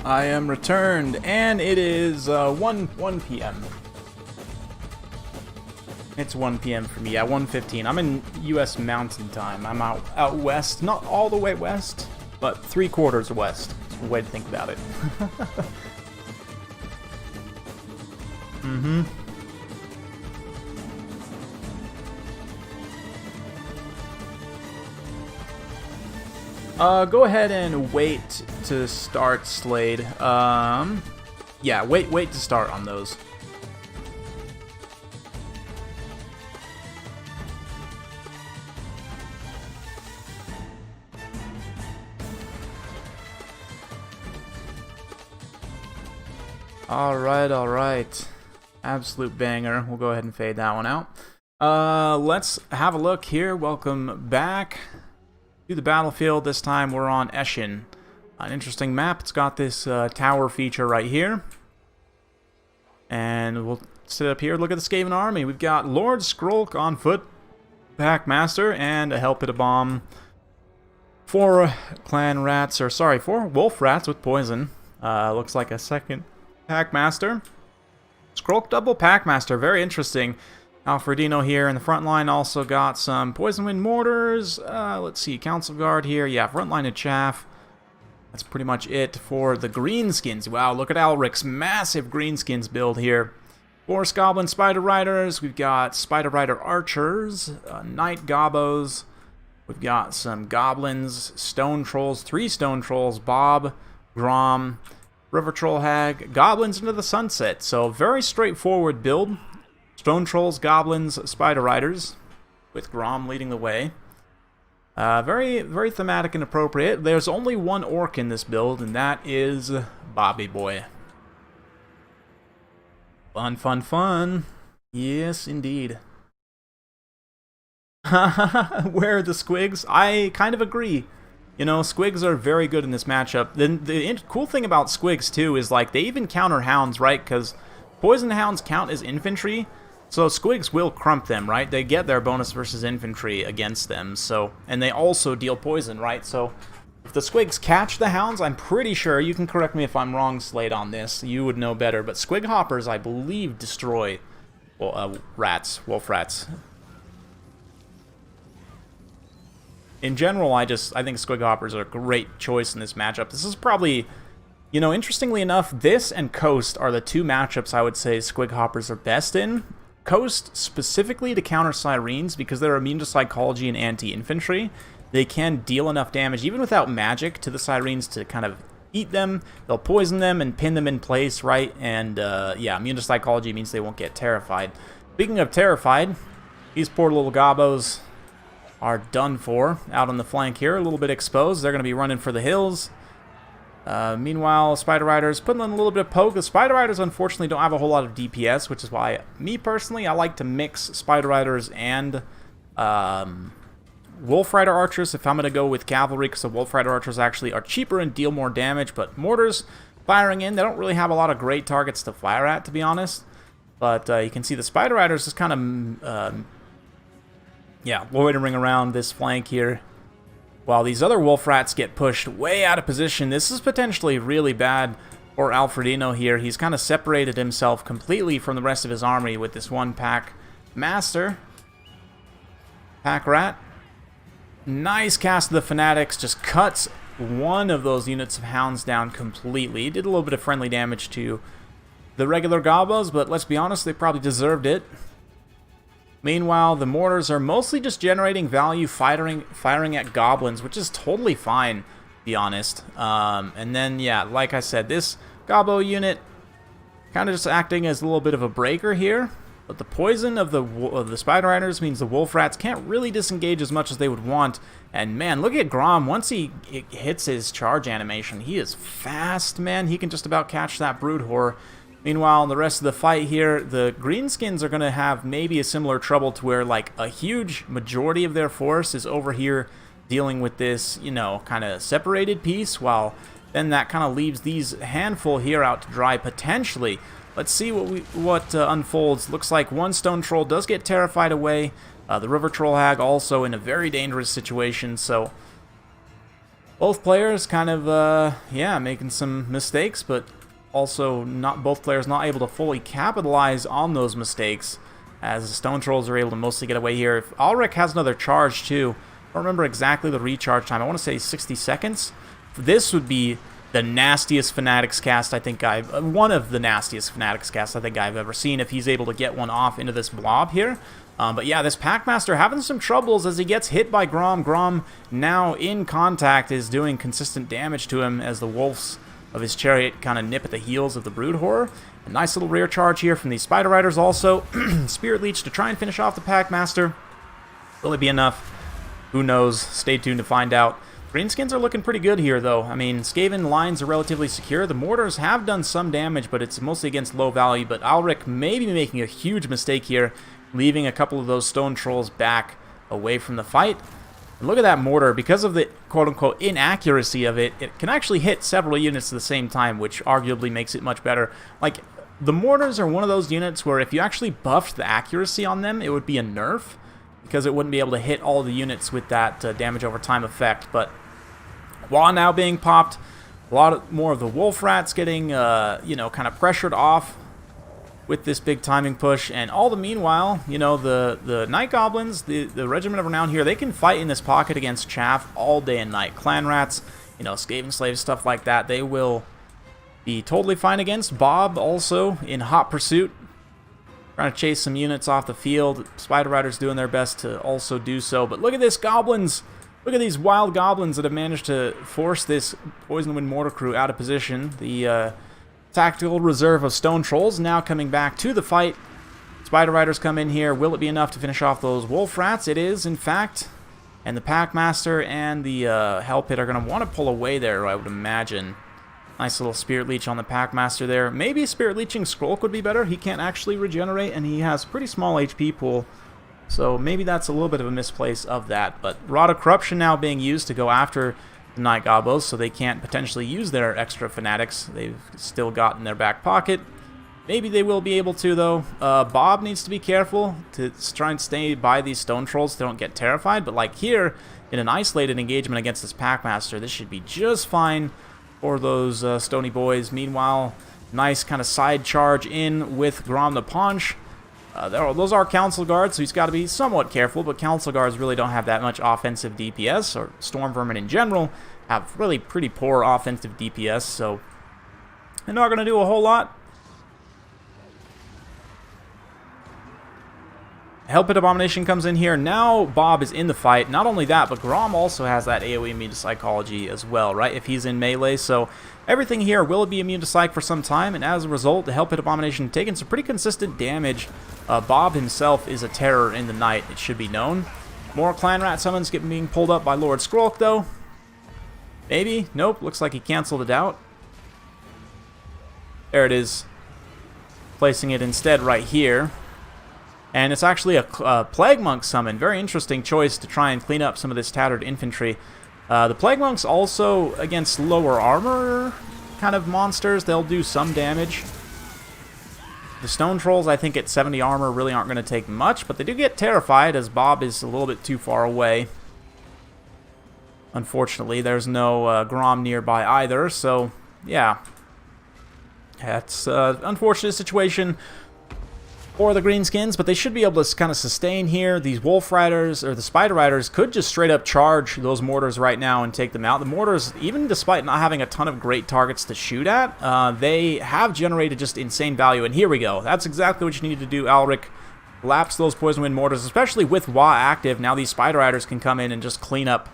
I am returned, and it is 1 p.m. It's 1 p.m. for me. Yeah, 1:15. I'm in U.S. Mountain Time. I'm out west, not all the way west, but 3/4 west. It's a way to think about it. Mm-hmm. Go ahead and wait to start, Slade. Yeah, wait to start on those. Alright. Absolute banger. We'll go ahead and fade that one out. Let's have a look here. Welcome back to the battlefield. This time we're on Eshin. An interesting map. It's got this tower feature right here. And we'll sit up here, look at the Skaven Army. We've got Lord Skrulk on foot, Packmaster, and a Hellpit Bomb. 4 wolf rats with poison. Looks like a second Packmaster. Scroll double Packmaster, very interesting. Alfredino here in the front line also got some Poison Wind Mortars. Let's see, Council Guard here. Yeah, front line of Chaff. That's pretty much it for the Greenskins. Wow, look at Alric's massive Greenskins build here. Force Goblin Spider Riders. We've got Spider Rider Archers, Knight Gobbos. We've got some Goblins, Stone Trolls, 3 Stone Trolls, Bob, Grom, River Troll Hag, Goblins into the Sunset. So very straightforward build. Stone Trolls, Goblins, Spider Riders, with Grom leading the way. Very, very thematic and appropriate. There's only one orc in this build, and that is Bobby Boy. Fun, fun, fun. Yes, indeed. Where are the squigs? I kind of agree. You know, squigs are very good in this matchup. Then the cool thing about squigs, too, is like they even counter hounds, right? Because poison hounds count as infantry. So squigs will crump them, right? They get their bonus versus infantry against them, so, and they also deal poison, right? So if the squigs catch the hounds, I'm pretty sure, you can correct me if I'm wrong, Slade, on this, you would know better, but squig hoppers, I believe, destroy rats, wolf rats. In general, I think squig hoppers are a great choice in this matchup. This is probably, you know, interestingly enough, this and Coast are the 2 matchups I would say squig hoppers are best in. Coast specifically to counter Sirens because they're immune to psychology and anti-infantry. They can deal enough damage, even without magic, to the Sirens to kind of eat them. They'll poison them and pin them in place, right? And yeah, immune to psychology means they won't get terrified. Speaking of terrified, these poor little gobbos are done for out on the flank here. A little bit exposed. They're going to be running for the hills. Meanwhile, Spider Riders putting in a little bit of poke. The Spider Riders, unfortunately, don't have a whole lot of DPS, which is why, me personally, I like to mix Spider Riders and Wolf Rider Archers if I'm going to go with Cavalry, because the Wolf Rider Archers actually are cheaper and deal more damage, but Mortars firing in, they don't really have a lot of great targets to fire at, to be honest. But you can see the Spider Riders just kind of, yeah, loitering around this flank here. While these other wolf rats get pushed way out of position. This is potentially really bad for Alfredino here. He's kind of separated himself completely from the rest of his army with this one pack master. Pack rat. Nice cast of the Fanatics. Just cuts one of those units of hounds down completely. Did a little bit of friendly damage to the regular gobbos, but let's be honest, they probably deserved it. Meanwhile, the mortars are mostly just generating value firing at goblins, which is totally fine, to be honest. And then, yeah, like I said, this gobbo unit kind of just acting as a little bit of a breaker here. But the poison of the Spider Riders means the wolf rats can't really disengage as much as they would want. And man, look at Grom. Once he hits his charge animation, he is fast, man. He can just about catch that brood whore. Meanwhile, in the rest of the fight here, the Greenskins are going to have maybe a similar trouble to where, like, a huge majority of their force is over here dealing with this, you know, kind of separated piece, while then that kind of leaves these handful here out to dry potentially. Let's see what unfolds. Looks like one Stone Troll does get terrified away. The River Troll Hag also in a very dangerous situation, so both players kind of, yeah, making some mistakes, but also not both players not able to fully capitalize on those mistakes, as the Stone Trolls are able to mostly get away here. If Alric has another charge too, I don't remember exactly the recharge time. I want to say 60 seconds. This would be the nastiest Fanatics cast I think one of the nastiest Fanatics casts I think I've ever seen, if he's able to get one off into this blob here. But yeah, this Packmaster having some troubles as he gets hit by Grom. Grom, now in contact, is doing consistent damage to him as the wolves of his chariot kind of nip at the heels of the brood horror. A nice little rear charge here from these Spider Riders also. Spirit Leech to try and finish off the Packmaster. Will it be enough? Who knows? Stay tuned to find out. Greenskins are looking pretty good here, though. I mean, Skaven lines are relatively secure. The mortars have done some damage, but it's mostly against low value. But Alric may be making a huge mistake here, leaving a couple of those Stone Trolls back away from the fight. And look at that mortar. Because of the quote-unquote inaccuracy of it, it can actually hit several units at the same time, which arguably makes it much better. Like, the mortars are one of those units where if you actually buffed the accuracy on them, it would be a nerf, because it wouldn't be able to hit all the units with that damage over time effect. But while now being popped, a lot more of the wolf rats getting, you know, kind of pressured off. with this big timing push. And all the meanwhile, you know, the Night Goblins, the Regiment of Renown here, they can fight in this pocket against Chaff all day and night. Clan Rats, you know, Skaven Slaves, stuff like that, they will be totally fine against. Bob also in hot pursuit, trying to chase some units off the field. Spider Riders doing their best to also do so. But look at this, Goblins! Look at these wild Goblins that have managed to force this Poison Wind Mortar crew out of position. The tactical reserve of Stone Trolls now coming back to the fight. Spider Riders come in here. Will it be enough to finish off those Wolf Rats? It is, in fact. And the Packmaster and the Hell Pit are going to want to pull away there, I would imagine. Nice little Spirit Leech on the Packmaster there. Maybe Spirit Leeching Scroll could be better. He can't actually regenerate, and he has pretty small HP pool. So maybe that's a little bit of a misplace of that. But Rod of Corruption now being used to go after the Night Goblins, so they can't potentially use their extra Fanatics. They've still got in their back pocket. Maybe they will be able to, though. Bob needs to be careful to try and stay by these Stone Trolls so they don't get terrified. But like here, in an isolated engagement against this Packmaster, this should be just fine for those Stony Boys. Meanwhile, nice kind of side charge in with Grom the Paunch. Those are Council Guards, so he's got to be somewhat careful, but Council Guards really don't have that much offensive DPS, or Storm Vermin in general have really pretty poor offensive DPS, so they're not going to do a whole lot. Hellpit Abomination comes in here. Now Bob is in the fight. Not only that, but Grom also has that AoE immune to Psychology as well, right? If he's in melee, so everything here will be immune to Psych for some time, and as a result, the Hellpit Abomination taking some pretty consistent damage. Bob himself is a terror in the night, it should be known. More Clan Rat summons being pulled up by Lord Skrulk, though. Maybe? Nope, looks like he canceled it out. There it is. Placing it instead right here. And it's actually a Plague Monk summon. Very interesting choice to try and clean up some of this tattered infantry. The Plague Monks also, against lower armor kind of monsters, they'll do some damage. The Stone Trolls, I think at 70 armor, really aren't going to take much, but they do get terrified as Bob is a little bit too far away. Unfortunately, there's no Grom nearby either, so yeah. That's an unfortunate situation for the Greenskins, but they should be able to kind of sustain here. These Wolf Riders, or the Spider Riders, could just straight up charge those mortars right now and take them out. The mortars, even despite not having a ton of great targets to shoot at, they have generated just insane value, and here we go. That's exactly what you need to do, Alric. Collapse those Poison Wind Mortars, especially with WA active. Now these Spider Riders can come in and just clean up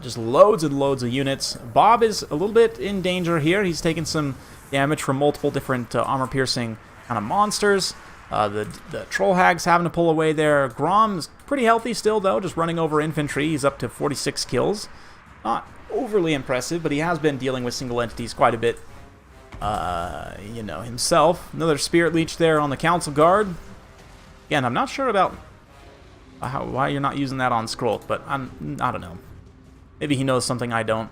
just loads and loads of units. Bob is a little bit in danger here. He's taken some damage from multiple different armor-piercing kind of monsters. The Troll Hag's having to pull away there. Grom's pretty healthy still, though, just running over infantry. He's up to 46 kills. Not overly impressive, but he has been dealing with single entities quite a bit, you know, himself. Another Spirit Leech there on the Council Guard. Again, I'm not sure about why you're not using that on Skrulk, but I don't know. Maybe he knows something I don't.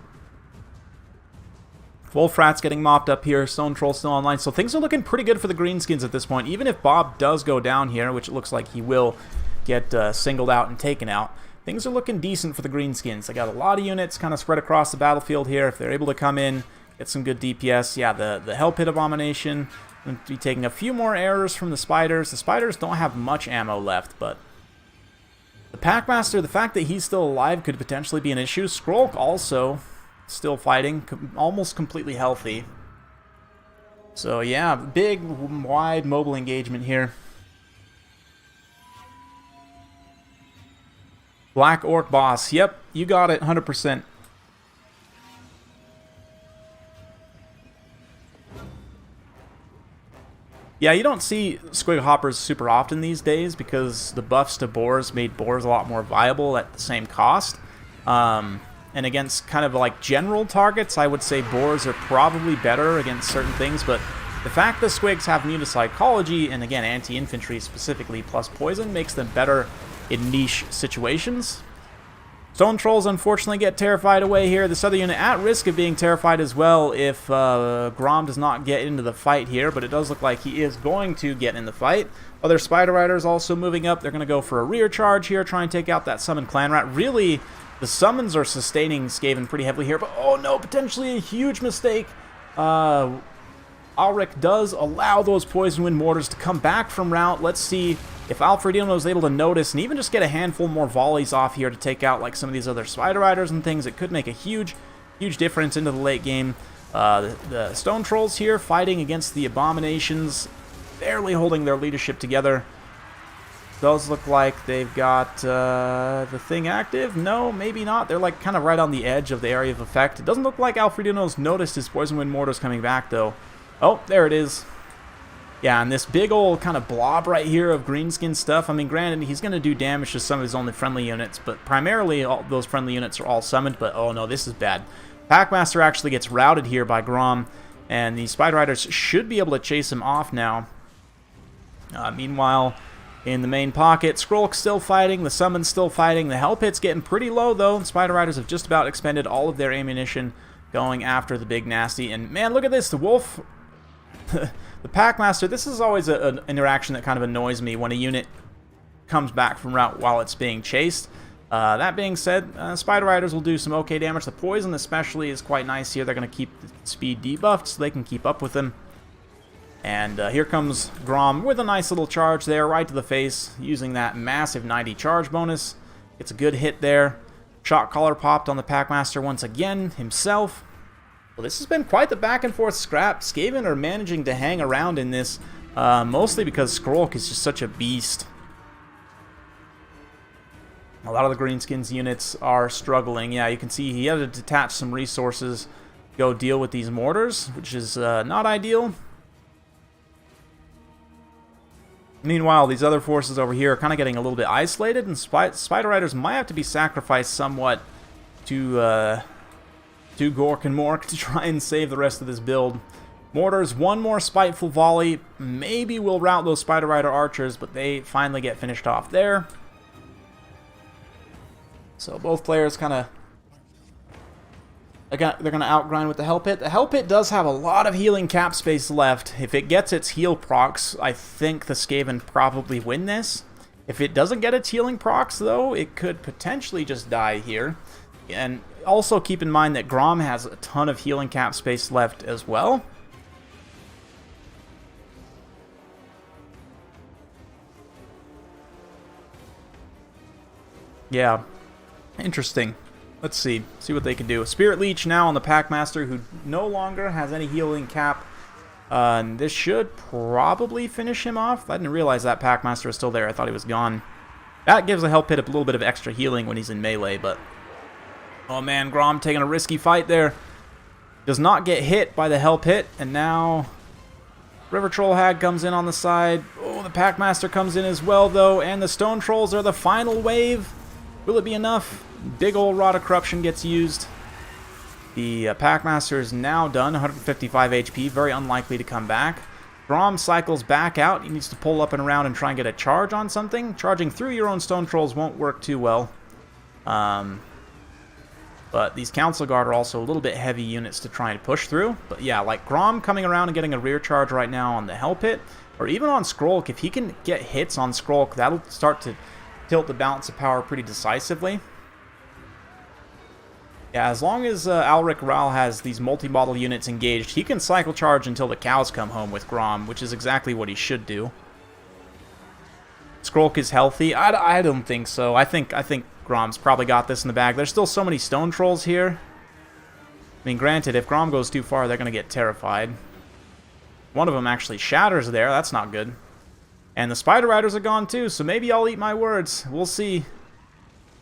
Wolf Rat's getting mopped up here. Stone Troll still online. So things are looking pretty good for the Greenskins at this point. Even if Bob does go down here, which it looks like he will get singled out and taken out, things are looking decent for the Greenskins. They got a lot of units kind of spread across the battlefield here. If they're able to come in, get some good DPS. Yeah, the Hell Pit Abomination going to be taking a few more errors from the Spiders. The Spiders don't have much ammo left, but the Packmaster, the fact that he's still alive could potentially be an issue. Skrulk also still fighting, almost completely healthy. So yeah, big, wide, mobile engagement here. Black Orc Boss. Yep, you got it, 100%. Yeah, you don't see Squig Hoppers super often these days because the buffs to boars made boars a lot more viable at the same cost. And against kind of like general targets, I would say boars are probably better against certain things, but the fact that Squigs have immune to Psychology, and again anti-infantry specifically, plus poison, makes them better in niche situations. Stone Trolls unfortunately get terrified away here. This other unit at risk of being terrified as well if Grom does not get into the fight here, but it does look like he is going to get in the fight. Other Spider Riders also moving up. They're going to go for a rear charge here, try and take out that Summoned Clan Rat. Really, the summons are sustaining Skaven pretty heavily here, but oh no, potentially a huge mistake. Alric does allow those Poison Wind Mortars to come back from route. Let's see if Alfredino is able to notice and even just get a handful more volleys off here to take out like some of these other Spider Riders and things. It could make a huge difference into the late game. The Stone Trolls here fighting against the Abominations, barely holding their leadership together. Does look like they've got the thing active. No, maybe not. They're like kind of right on the edge of the area of effect. It doesn't look like Alfredino's noticed his Poison Wind Mortars coming back though. Oh, there it is. Yeah, and this big old kind of blob right here of greenskin stuff. I mean, granted, he's going to do damage to some of his only friendly units, but primarily all those friendly units are all summoned. But oh no, this is bad. Packmaster actually gets routed here by Grom, and the Spider Riders should be able to chase him off now. Meanwhile, in the main pocket, Skrulk's still fighting, the Summon's still fighting, the Hell Pit's getting pretty low though. The Spider Riders have just about expended all of their ammunition going after the big nasty. And man, look at this, the Wolf... The Packmaster, this is always an interaction that kind of annoys me when a unit comes back from route while it's being chased. That being said, Spider Riders will do some okay damage. The Poison especially is quite nice here. They're going to keep the speed debuffed so they can keep up with them. And here comes Grom with a nice little charge there right to the face using that massive 90 charge bonus. It's a good hit there. Shock collar popped on the Packmaster once again himself. Well, this has been quite the back and forth scrap. Skaven are managing to hang around in this, mostly because Skrulk is just such a beast. A lot of the Greenskins units are struggling. Yeah, you can see he had to detach some resources, go deal with these mortars, which is not ideal. Meanwhile, these other forces over here are kind of getting a little bit isolated, and Spider Riders might have to be sacrificed somewhat to Gork and Mork to try and save the rest of this build. Mortars, one more spiteful volley. Maybe we'll rout those Spider Rider archers, but they finally get finished off there. So both players kind of... They're going to outgrind with the Hell Pit. The Hell Pit does have a lot of healing cap space left. If it gets its heal procs, I think the Skaven probably win this. If it doesn't get its healing procs, though, it could potentially just die here. And also keep in mind that Grom has a ton of healing cap space left as well. Yeah, interesting. Let's see what they can do. Spirit Leech now on the Packmaster, who no longer has any healing cap. And this should probably finish him off. I didn't realize that Packmaster was still there. I thought he was gone. That gives the Hell Pit a little bit of extra healing when he's in melee, but... Oh man, Grom taking a risky fight there. Does not get hit by the Hell Pit, and now River Troll Hag comes in on the side. Oh, the Packmaster comes in as well, though, and the Stone Trolls are the final wave. Will it be enough? Big old Rod of Corruption gets used. The Packmaster is now done, 155 HP, very unlikely to come back. Grom cycles back out. He needs to pull up and around and try and get a charge on something. Charging through your own Stone Trolls won't work too well. But these Council Guard are also a little bit heavy units to try and push through. But yeah, like Grom coming around and getting a rear charge right now on the Hell Pit, or even on Skrulk. If he can get hits on Skrulk, that'll start to tilt the balance of power pretty decisively. Yeah, as long as Alric Ral has these multi-model units engaged, he can cycle charge until the cows come home with Grom, which is exactly what he should do. Skrulk is healthy. I don't think so. I think Grom's probably got this in the bag. There's still so many Stone Trolls here. I mean, granted, if Grom goes too far, they're going to get terrified. One of them actually shatters there. That's not good. And the Spider Riders are gone too, so maybe I'll eat my words. We'll see.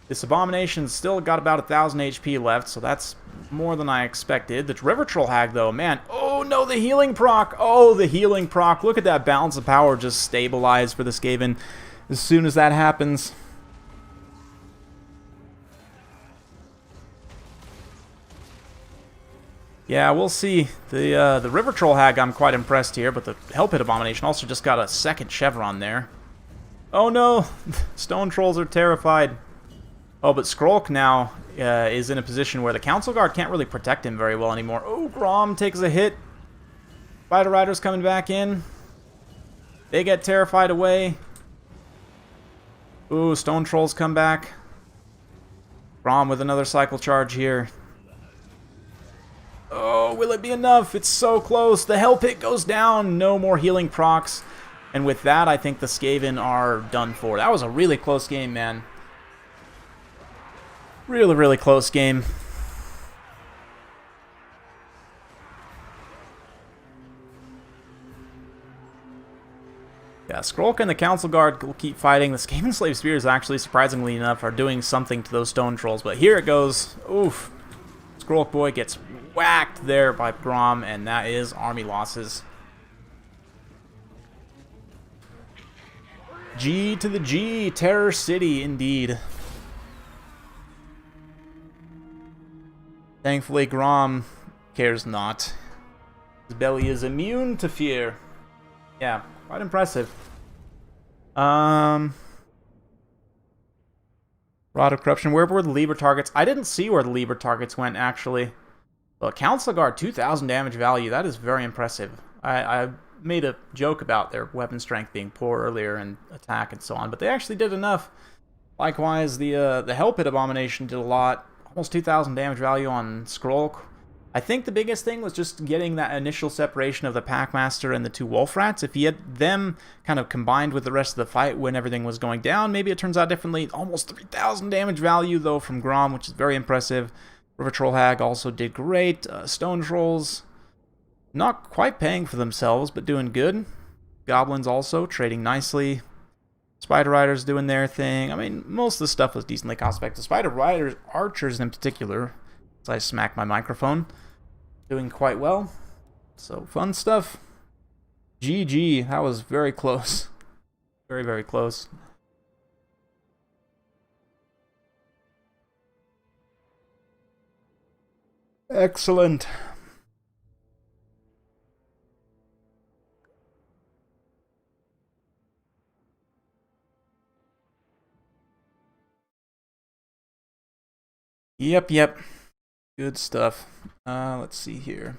This Abomination's still got about 1,000 HP left, so that's more than I expected. The River Troll Hag, though, man. Oh, no, the healing proc. Oh, the healing proc. Look at that balance of power just stabilize for the Skaven as soon as that happens. Yeah, we'll see. The River Troll Hag, I'm quite impressed here, but the Hell Pit Abomination also just got a second chevron there. Oh, no. Stone Trolls are terrified. Oh, but Skrulk now is in a position where the Council Guard can't really protect him very well anymore. Oh, Grom takes a hit. Spider Riders coming back in. They get terrified away. Ooh, Stone Trolls come back. Grom with another cycle charge here. Oh, will it be enough? It's so close. The hell pit goes down. No more healing procs. And with that, I think the Skaven are done for. That was a really close game, man. Really, really close game. Yeah, Skrulk and the Council Guard will keep fighting. The Skaven Slave Spears, actually, surprisingly enough, are doing something to those Stone Trolls. But here it goes. Oof. Skrulk Boy gets whacked there by Grom, and that is army losses. G to the G. Terror City, indeed. Thankfully, Grom cares not. His belly is immune to fear. Yeah, quite impressive. Rod of Corruption. Where were the lever targets? I didn't see where the lever targets went, actually. But Council Guard, 2,000 damage value. That is very impressive. I made a joke about their weapon strength being poor earlier and attack and so on, but they actually did enough. Likewise, the Hell Pit Abomination did a lot. Almost 2,000 damage value on Skrulk. I think the biggest thing was just getting that initial separation of the Packmaster and the two Wolf Rats. If he had them kind of combined with the rest of the fight when everything was going down, maybe it turns out differently. Almost 3,000 damage value, though, from Grom, which is very impressive. River Troll Hag also did great. Stone Trolls, not quite paying for themselves, but doing good. Goblins also trading nicely. Spider Riders doing their thing. I mean, most of the stuff was decently cost-effective. Spider Riders, Archers in particular, as I smack my microphone, doing quite well. So, fun stuff. GG. That was very close. Very, very close. Excellent. Yep. Good stuff. Let's see here.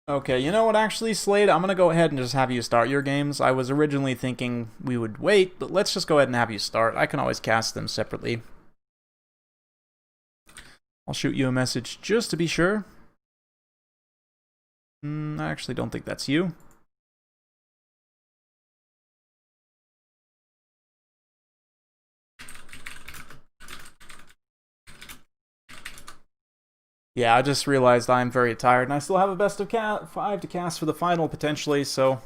Okay, you know what, actually, Slade? I'm going to go ahead and just have you start your games. I was originally thinking we would wait, but let's just go ahead and have you start. I can always cast them separately. I'll shoot you a message just to be sure. I actually don't think that's you. Yeah, I just realized I'm very tired, and I still have a best of 5 to cast for the final, potentially, so...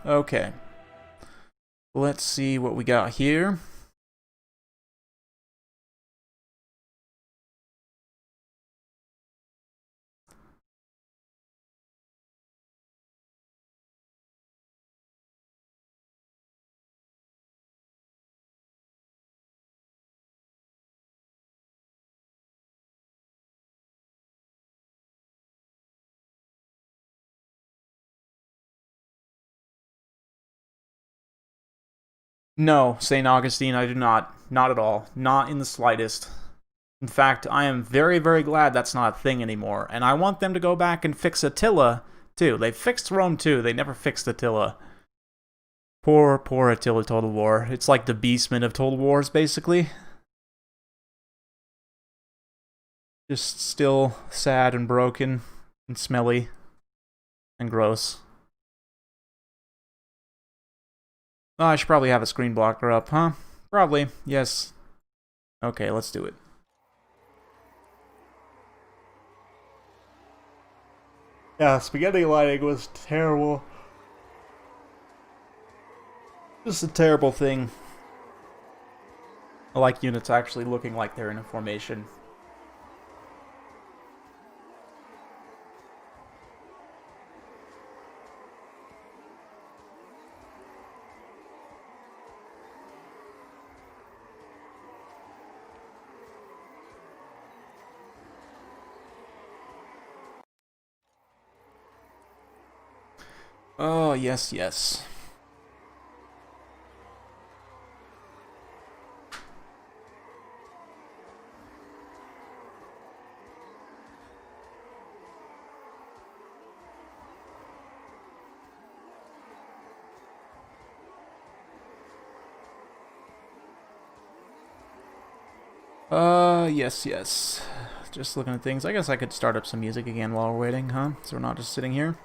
Okay. Let's see what we got here. No, St. Augustine, I do not. Not at all. Not in the slightest. In fact, I am very, very glad that's not a thing anymore. And I want them to go back and fix Attila, too. They fixed Rome, too. They never fixed Attila. Poor, poor Attila Total War. It's like the Beastman of Total Wars, basically. Just still sad and broken and smelly and gross. Oh, I should probably have a screen blocker up, huh? Probably, yes. Okay, let's do it. Yeah, spaghetti lighting was terrible. Just a terrible thing. I like units actually looking like they're in a formation. Oh, yes, yes. Yes, yes. Just looking at things. I guess I could start up some music again while we're waiting, huh? So we're not just sitting here.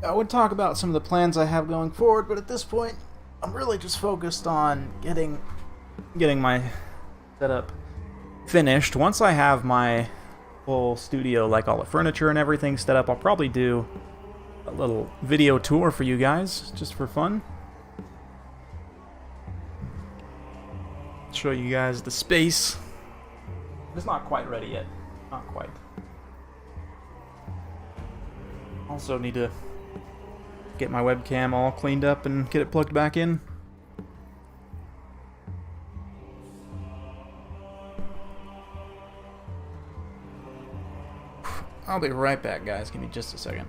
I would talk about some of the plans I have going forward, but at this point, I'm really just focused on getting my setup finished. Once I have my full studio, like all the furniture and everything set up, I'll probably do a little video tour for you guys, just for fun. Show you guys the space. It's not quite ready yet. Not quite. Also need to get my webcam all cleaned up and get it plugged back in. I'll be right back, guys. Give me just a second.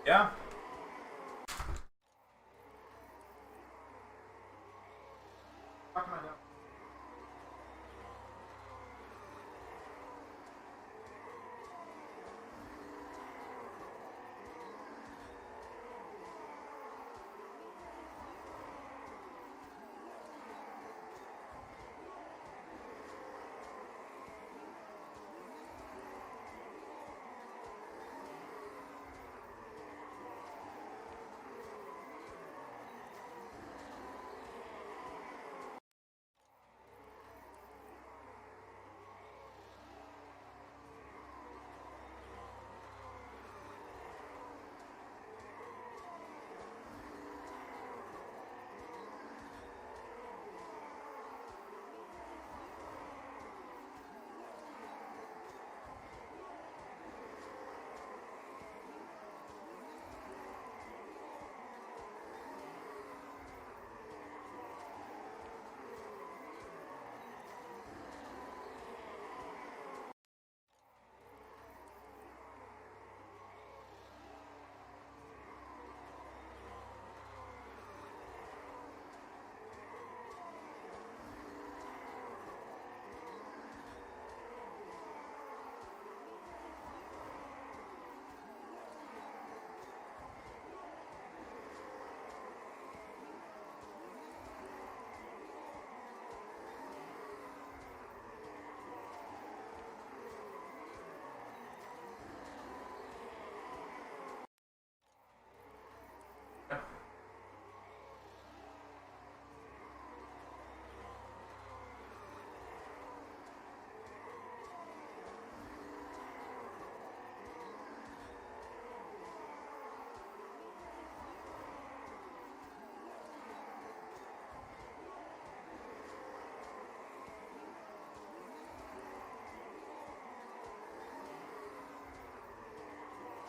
Yeah. How can I know?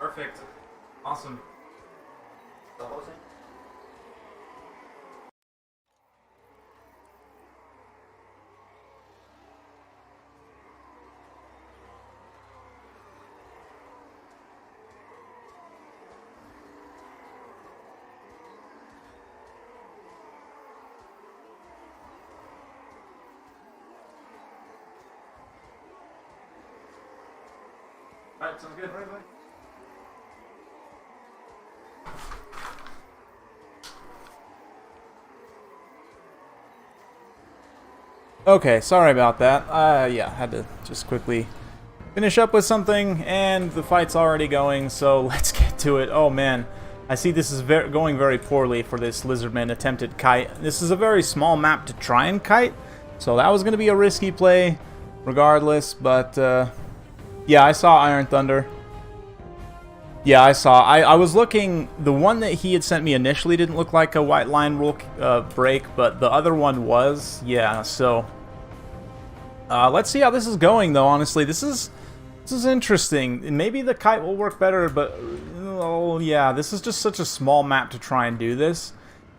Perfect. Awesome. Alright, sounds good. Right, bye. Okay, sorry about that. Yeah, had to just quickly finish up with something, and the fight's already going, so let's get to it. Oh man, I see this is going very poorly for this lizardman attempted kite. This is a very small map to try and kite, so that was going to be a risky play regardless, but yeah, I saw Iron Thunder. Yeah, I was looking, the one that he had sent me initially didn't look like a white line rule break, but the other one was, yeah, so let's see how this is going though, honestly. This is interesting. Maybe the kite will work better, but oh yeah, this is just such a small map to try and do this.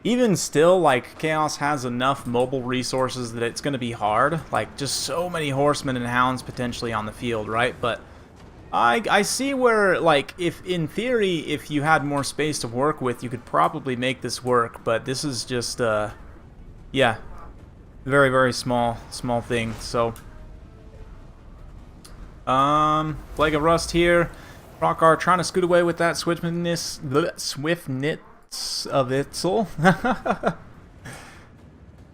Even still, like, Chaos has enough mobile resources that it's going to be hard. Like, just so many horsemen and hounds potentially on the field, right? But I see where, like, if in theory, if you had more space to work with, you could probably make this work. But this is just, yeah, very, very small thing. So, Plague of Rust here. Rockar trying to scoot away with that swiftness of Itzel.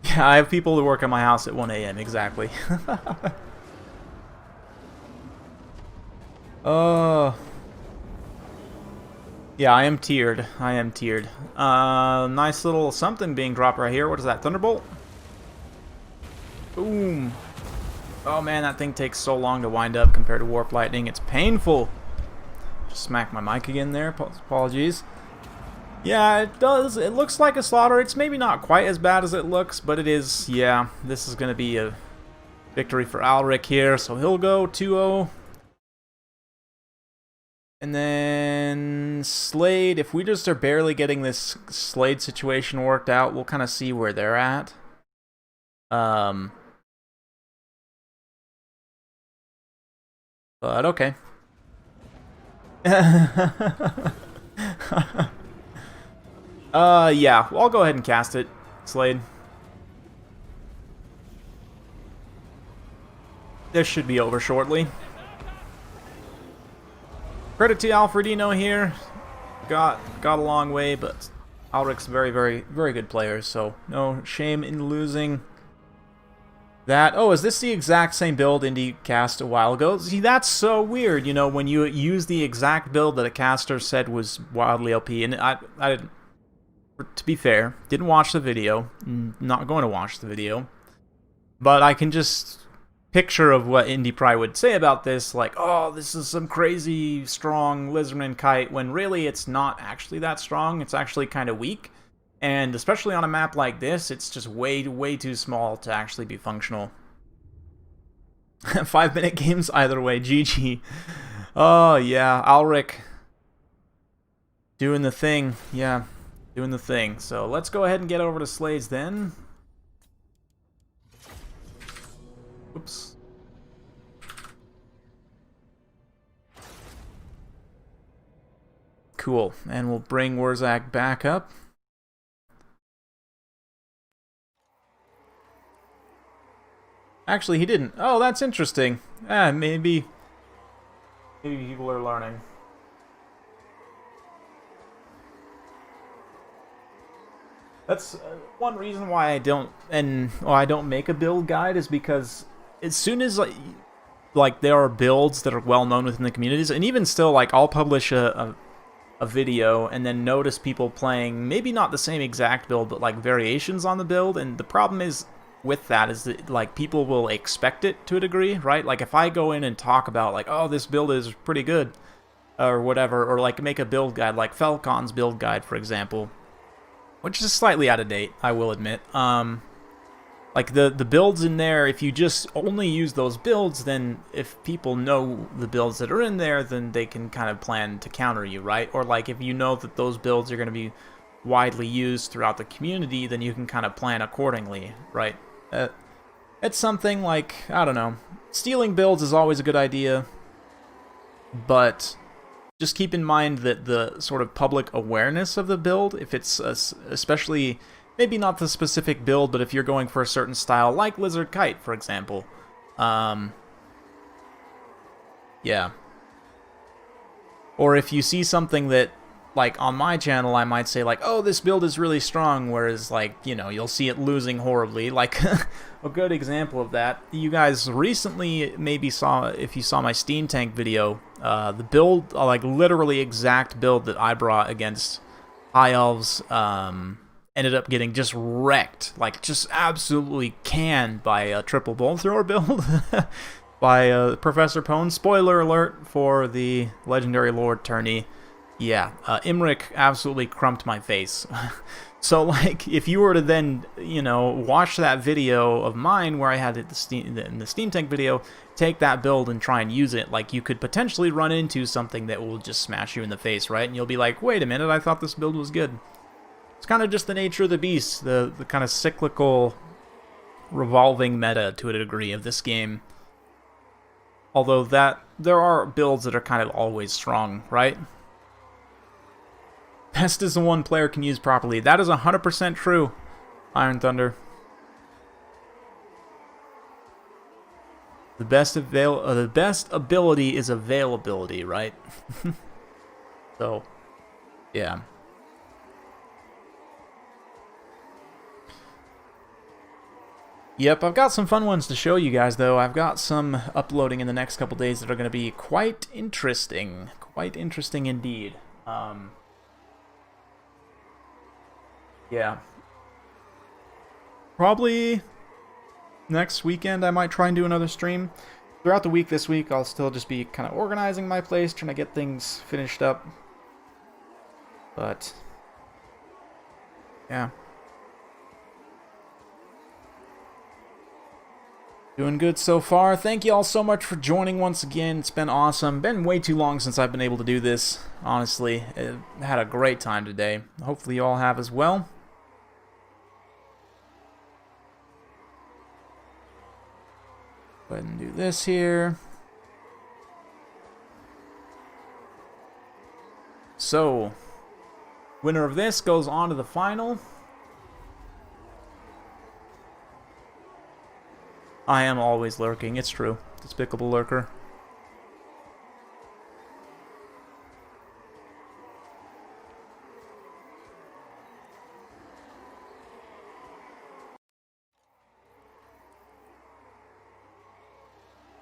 Yeah, I have people who work at my house at 1 a.m. exactly. Yeah, I am tiered. Nice little something being dropped right here. What is that? Thunderbolt? Boom. Oh man, that thing takes so long to wind up compared to Warp Lightning. It's painful. Just smack my mic again there. Apologies. Yeah, it does. It looks like a slaughter. It's maybe not quite as bad as it looks, but it is. Yeah, this is going to be a victory for Alric here. So he'll go 2-0. And then Slade, if we just are barely getting this Slade situation worked out, we'll kind of see where they're at. But okay. Yeah, well, I'll go ahead and cast it, Slade. This should be over shortly. Credit to Alfredino here. Got a long way, but Alric's very, very, very good player, so no shame in losing that. Oh, is this the exact same build Indy cast a while ago? See, that's so weird, you know, when you use the exact build that a caster said was wildly OP. And I to be fair, didn't watch the video. Not going to watch the video. But I can just picture of what Indy probably would say about this, like, oh, this is some crazy strong lizardman kite, when really it's not actually that strong. It's actually kind of weak, and especially on a map like this, it's just way too small to actually be functional. 5-minute games either way. GG. Oh yeah, Alric doing the thing. Yeah, doing the thing. So let's go ahead and get over to Slade's then. Oops. Cool. And we'll bring Wurzak back up. Actually, he didn't. Oh, that's interesting. Maybe people are learning. That's one reason why I don't make a build guide, is because as soon as like there are builds that are well known within the communities, and even still, like, I'll publish a video and then notice people playing maybe not the same exact build, but like variations on the build, and the problem is with that is that, like, people will expect it to a degree, right? Like, if I go in and talk about, like, oh, this build is pretty good or whatever, or like make a build guide, like Falcon's build guide, for example, which is slightly out of date, I will admit. Like, the builds in there, if you just only use those builds, then if people know the builds that are in there, then they can kind of plan to counter you, right? Or, like, if you know that those builds are going to be widely used throughout the community, then you can kind of plan accordingly, right? It's something like, I don't know, stealing builds is always a good idea, but just keep in mind that the sort of public awareness of the build, if it's especially, maybe not the specific build, but if you're going for a certain style, like Lizard Kite, for example, yeah. Or if you see something that, like, on my channel, I might say, like, oh, this build is really strong, whereas, like, you know, you'll see it losing horribly. Like, a good example of that, you guys recently maybe saw, if you saw my Steam Tank video, the build, like, literally exact build that I brought against High Elves, ended up getting just wrecked, like, just absolutely canned by a triple bolt thrower build by Professor Pone. Spoiler alert for the Legendary Lord tourney. Yeah, Imric absolutely crumped my face. So, like, if you were to then, you know, watch that video of mine where I had it in the Steam Tank video, take that build and try and use it, like, you could potentially run into something that will just smash you in the face, right? And you'll be like, wait a minute, I thought this build was good. It's kind of just the nature of the beast, the kind of cyclical, revolving meta, to a degree, of this game. Although there are builds that are kind of always strong, right? Best is the one player can use properly. That is 100% true, Iron Thunder. The best ability is availability, right? So, yeah. Yep, I've got some fun ones to show you guys, though. I've got some uploading in the next couple days that are going to be quite interesting. Quite interesting indeed. Yeah. Probably next weekend I might try and do another stream. Throughout the week this week, I'll still just be kind of organizing my place, trying to get things finished up. But, yeah. Doing good so far. Thank you all so much for joining once again. It's been awesome. Been way too long since I've been able to do this, honestly. I had a great time today. Hopefully you all have as well. Go ahead and do this here. So, winner of this goes on to the final. I am always lurking, it's true. Despicable lurker.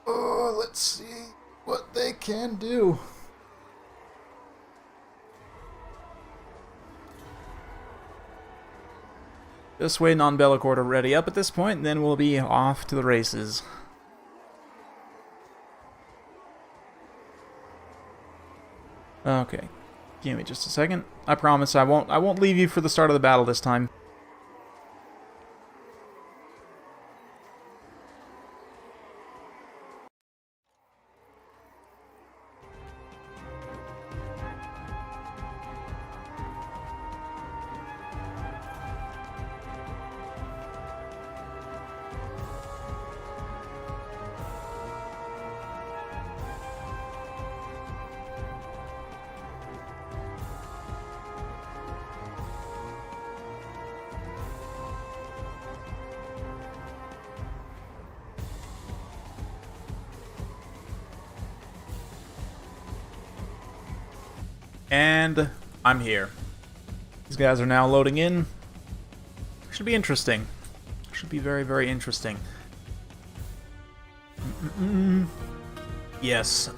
Oh, let's see what they can do. Just waiting on Bellicord to ready up at this point, and then we'll be off to the races. Okay, give me just a second. I promise I won't leave you for the start of the battle this time. And I'm here. These guys are now loading in. Should be interesting. Should be very, very interesting. Yes.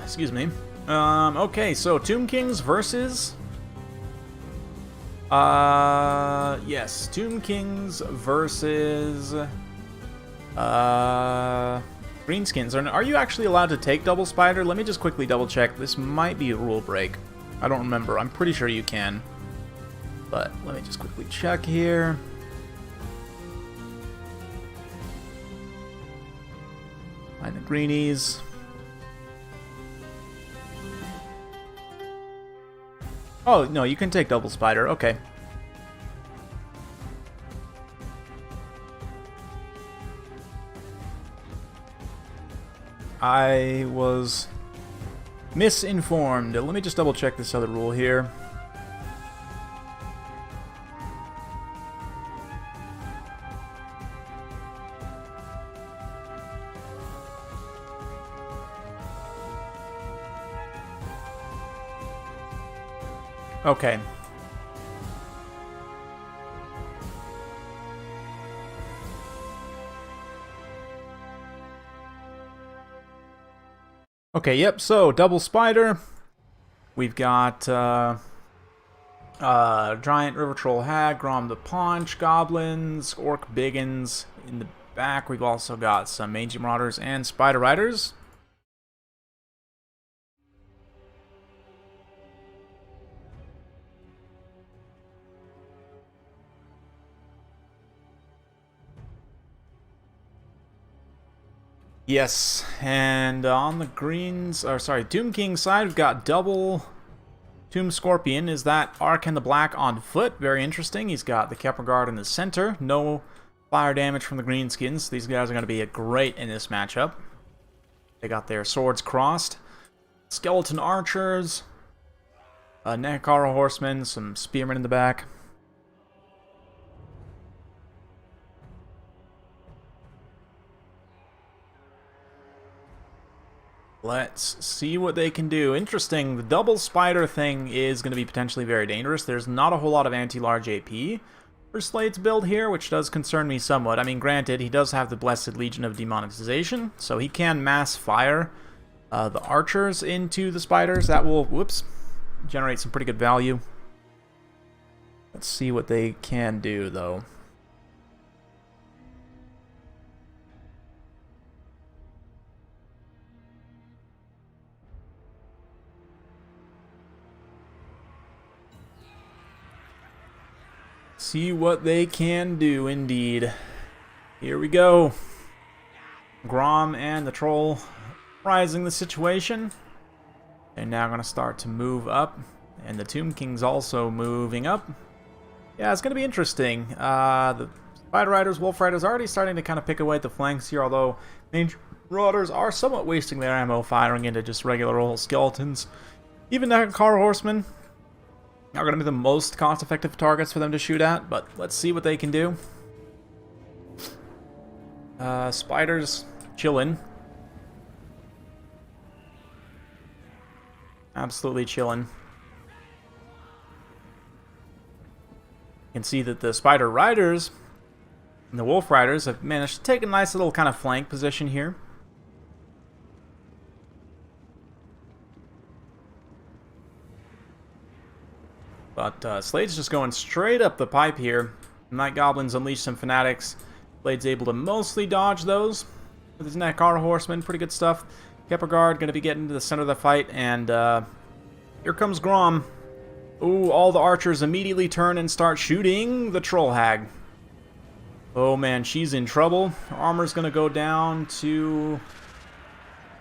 Excuse me. Okay, so Tomb Kings versus... yes. Tomb Kings versus... Greenskins. Are you actually allowed to take Double Spider? Let me just quickly double check. This might be a rule break. I don't remember. I'm pretty sure you can. But let me just quickly check here. Find the greenies. Oh, no, you can take double spider. Okay. I was misinformed. Let me just double check this other rule here. Okay. Okay, yep, so double spider. We've got giant river troll hag, Grom the Paunch, goblins, orc biggins in the back. We've also got some mangy marauders and spider riders. Yes, and on the greens, or sorry, Tomb King side, we've got double Tomb Scorpion. Is that Arkan the Black on foot? Very interesting. He's got the Kepler Guard in the center. No fire damage from the greenskins. These guys are going to be great in this matchup. They got their swords crossed. Skeleton archers. Nekara horsemen. Some spearmen in the back. Let's see what they can do. Interesting, the double spider thing is going to be potentially very dangerous. There's not a whole lot of anti-large AP for Slade's build here, which does concern me somewhat. I mean, granted, he does have the Blessed Legion of Demonetization, so he can mass fire the archers into the spiders. That will, whoops, generate some pretty good value. Let's see what they can do, though. See what they can do, indeed. Here we go. Grom and the troll rising the situation. They're now going to start to move up. And the Tomb King's also moving up. Yeah, it's going to be interesting. The Spider Riders, Wolf Riders already starting to kind of pick away at the flanks here, although Mage Marauders are somewhat wasting their ammo firing into just regular old skeletons. Even Nekara Horsemen are going to be the most cost-effective targets for them to shoot at, but let's see what they can do. Spiders chillin'. Absolutely chillin'. You can see that the Spider Riders and the Wolf Riders have managed to take a nice little kind of flank position here. But Slade's just going straight up the pipe here. Night Goblins unleash some fanatics. Slade's able to mostly dodge those with his Nekara Horsemen. Pretty good stuff. Kepler Guard going to be getting to the center of the fight. And here comes Grom. Ooh, all the archers immediately turn and start shooting the Troll Hag. Oh man, she's in trouble. Her armor's going to go down to...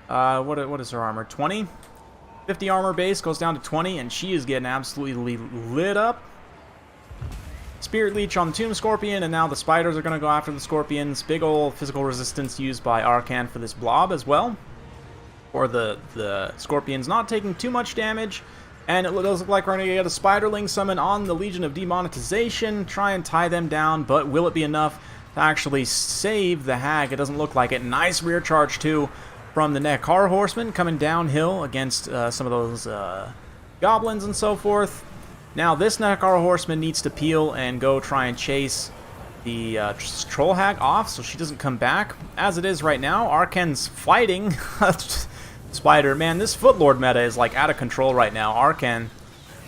what is her armor? 20? 50 armor base goes down to 20, and she is getting absolutely lit up. Spirit Leech on the Tomb Scorpion, and now the spiders are going to go after the scorpions. Big ol' physical resistance used by Arkan for this blob as well. Or the scorpions not taking too much damage. And it does look like we're going to get a Spiderling summon on the Legion of Demonetization. Try and tie them down, but will it be enough to actually save the Hag? It doesn't look like it. Nice rear charge, too, from the Nekara Horsemen coming downhill against some of those goblins and so forth. Now this Nekara Horseman needs to peel and go try and chase the Troll Hag off so she doesn't come back. As it is right now, Arkan's fighting Spider. Man, this Footlord meta is like out of control right now. Arkan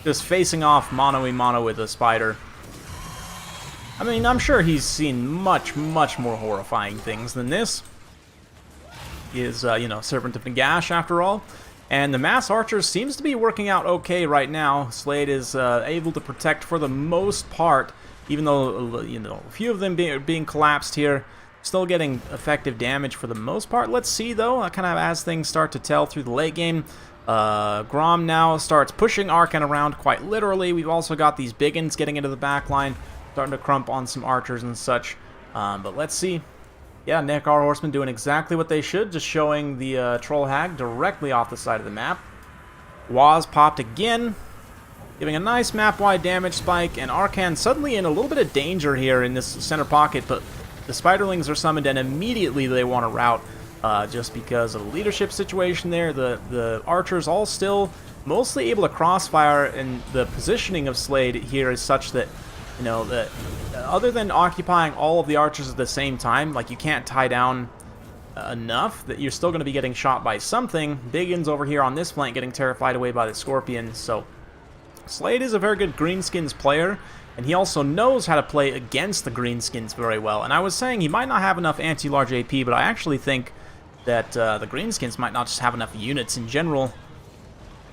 just facing off mano-a-mano with a Spider. I mean, I'm sure he's seen much, much more horrifying things than this. He is, you know, Servant of Nagash after all. And the Mass Archers seems to be working out okay right now. Slade is able to protect for the most part, even though, you know, a few of them being collapsed here. Still getting effective damage for the most part. Let's see, though, kind of as things start to tell through the late game. Grom now starts pushing Arkan around quite literally. We've also got these biggins getting into the back line, starting to crump on some archers and such. But let's see. Yeah, Nekar Horsemen doing exactly what they should, just showing the Troll Hag directly off the side of the map. Waz popped again, giving a nice map-wide damage spike, and Arkan suddenly in a little bit of danger here in this center pocket, but the Spiderlings are summoned, and immediately they want to rout, just because of the leadership situation there. The archers all still mostly able to crossfire, and the positioning of Slade here is such that, you know, that other than occupying all of the archers at the same time, like, you can't tie down enough that you're still going to be getting shot by something. Biggins over here on this flank getting terrified away by the Scorpions, so Slade is a very good Greenskins player, and he also knows how to play against the Greenskins very well. And I was saying he might not have enough anti-large AP, but I actually think that the Greenskins might not just have enough units in general.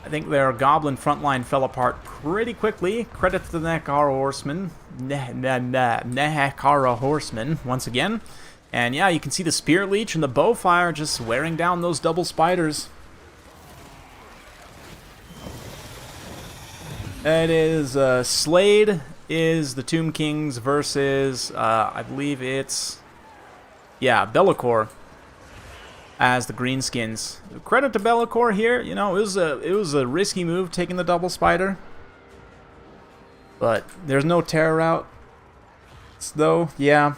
I think their Goblin frontline fell apart pretty quickly. Credit to the Nekara Horsemen. Nekara Horsemen, once again. And yeah, you can see the Spirit Leech and the Bowfire just wearing down those double spiders. It is Slade is the Tomb Kings versus, I believe it's, yeah, Be'lakor as the Greenskins. Credit to Be'lakor here. You know, it was a risky move taking the double spider, but there's no terror route, though. Yeah.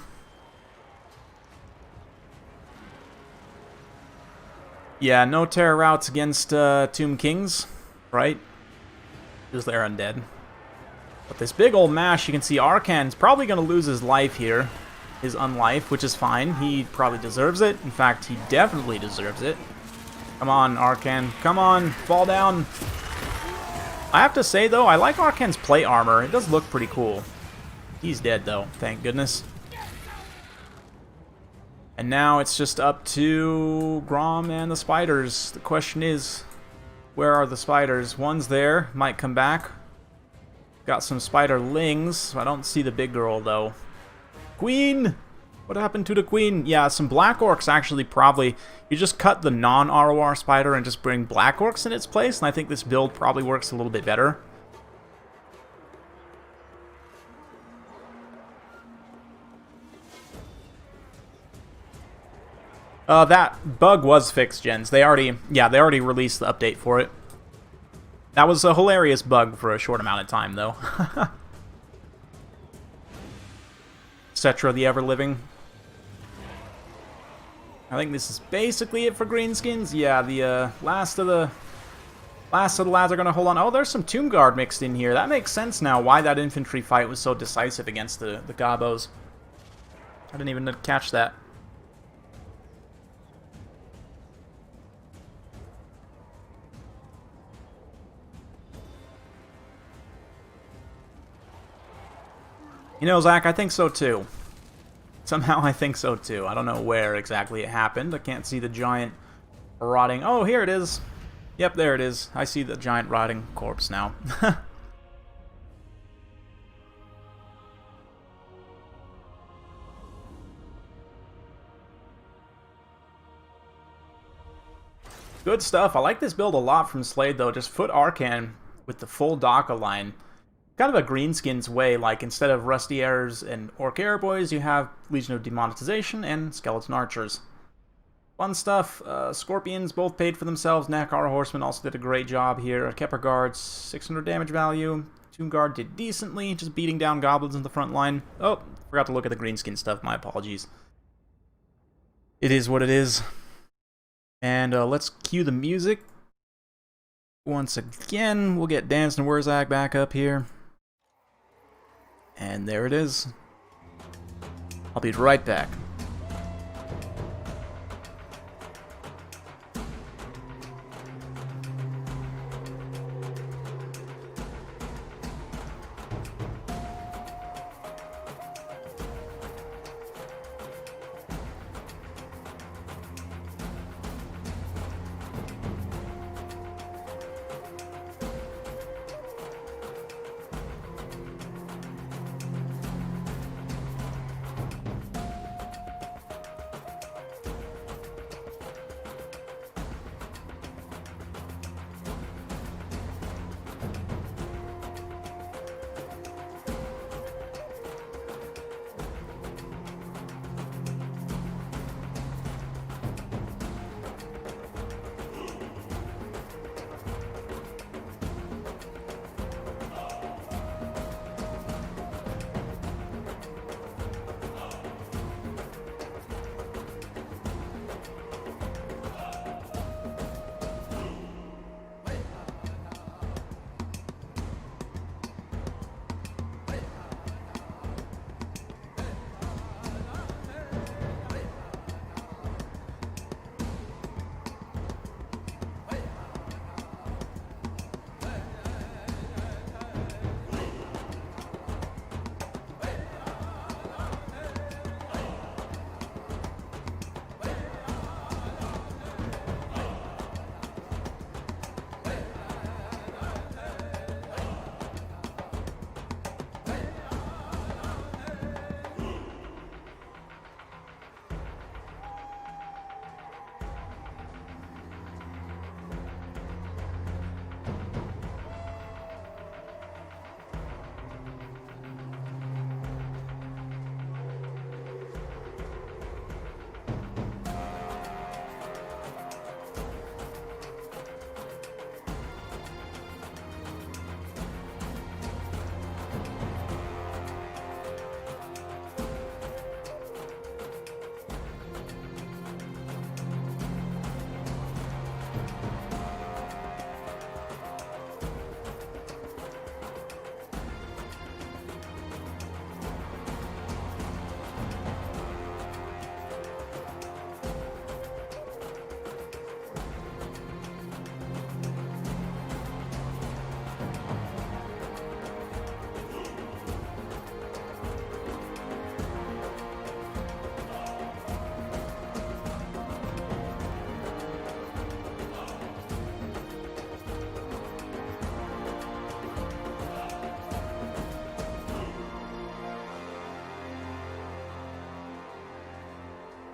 Yeah, no terror routes against Tomb Kings, right? Just they're undead. But this big old mash, you can see Arkan's probably going to lose his life here. His unlife, which is fine. He probably deserves it. In fact, he definitely deserves it. Come on, Arkan. Come on, fall down. I have to say, though, I like Arkan's plate armor. It does look pretty cool. He's dead, though. Thank goodness. And now it's just up to Grom and the spiders. The question is, where are the spiders? One's there. Might come back. Got some spiderlings. I don't see the big girl, though. Queen! What happened to the queen? Yeah, some black orcs actually probably... You just cut the non-ROR spider and just bring black orcs in its place, and I think this build probably works a little bit better. That bug was fixed, gens. They already released the update for it. That was a hilarious bug for a short amount of time, though. Cetra the Ever-Living. I think this is basically it for Greenskins. Yeah, the last of the lads are going to hold on. Oh, there's some Tomb Guard mixed in here. That makes sense now why that infantry fight was so decisive against the Gobos. I didn't even catch that. You know, Zach, I think so too. Somehow I think so too. I don't know where exactly it happened. I can't see the giant rotting... Oh, here it is. Yep, there it is. I see the giant rotting corpse now. Good stuff. I like this build a lot from Slade, though. Just foot Arkan with the full Daka line. Kind of a Greenskins way, like instead of Rusty Errors and Orc Airboys, you have Legion of Demonetization and Skeleton Archers. Fun stuff. Scorpions both paid for themselves. Nekara Horsemen also did a great job here. Kepler Guards, 600 damage value. Tomb Guard did decently, just beating down goblins in the front line. Oh, forgot to look at the Greenskin stuff. My apologies. It is what it is. And let's cue the music. Once again, we'll get Dance and Wurzak back up here. And there it is. I'll be right back.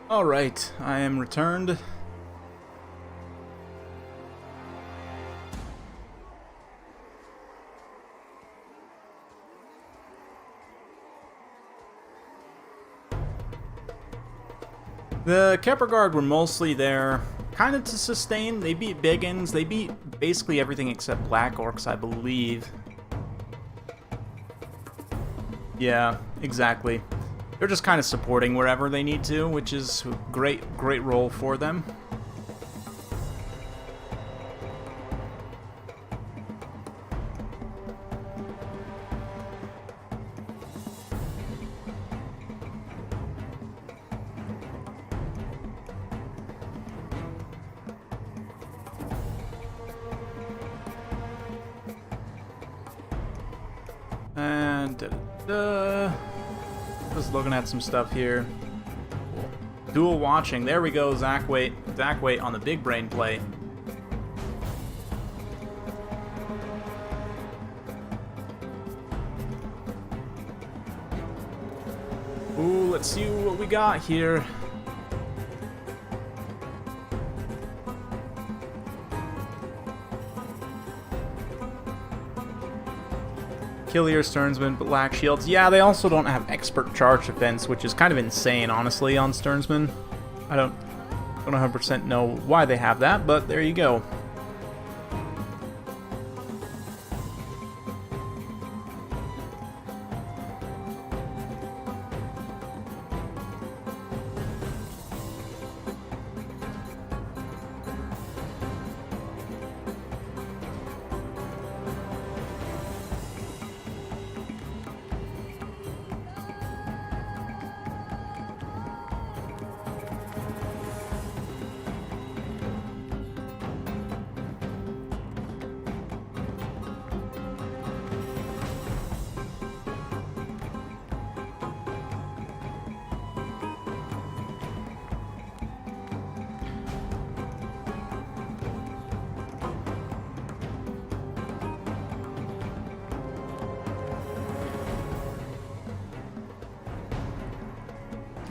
Alright, I am returned. The Kepler Guard were mostly there kind of to sustain. They beat Biggins. They beat basically everything except Black Orcs, I believe. Yeah, exactly. They're just kind of supporting wherever they need to, which is a great role for them. And just looking at some stuff here. Dual watching. There we go. Zach Waite on the big brain play. Ooh, let's see what we got here. Killier, Stearnsman, Black Shields. Yeah, they also don't have expert charge defense, which is kind of insane, honestly, on Stearnsman. I don't 100% know why they have that, but there you go.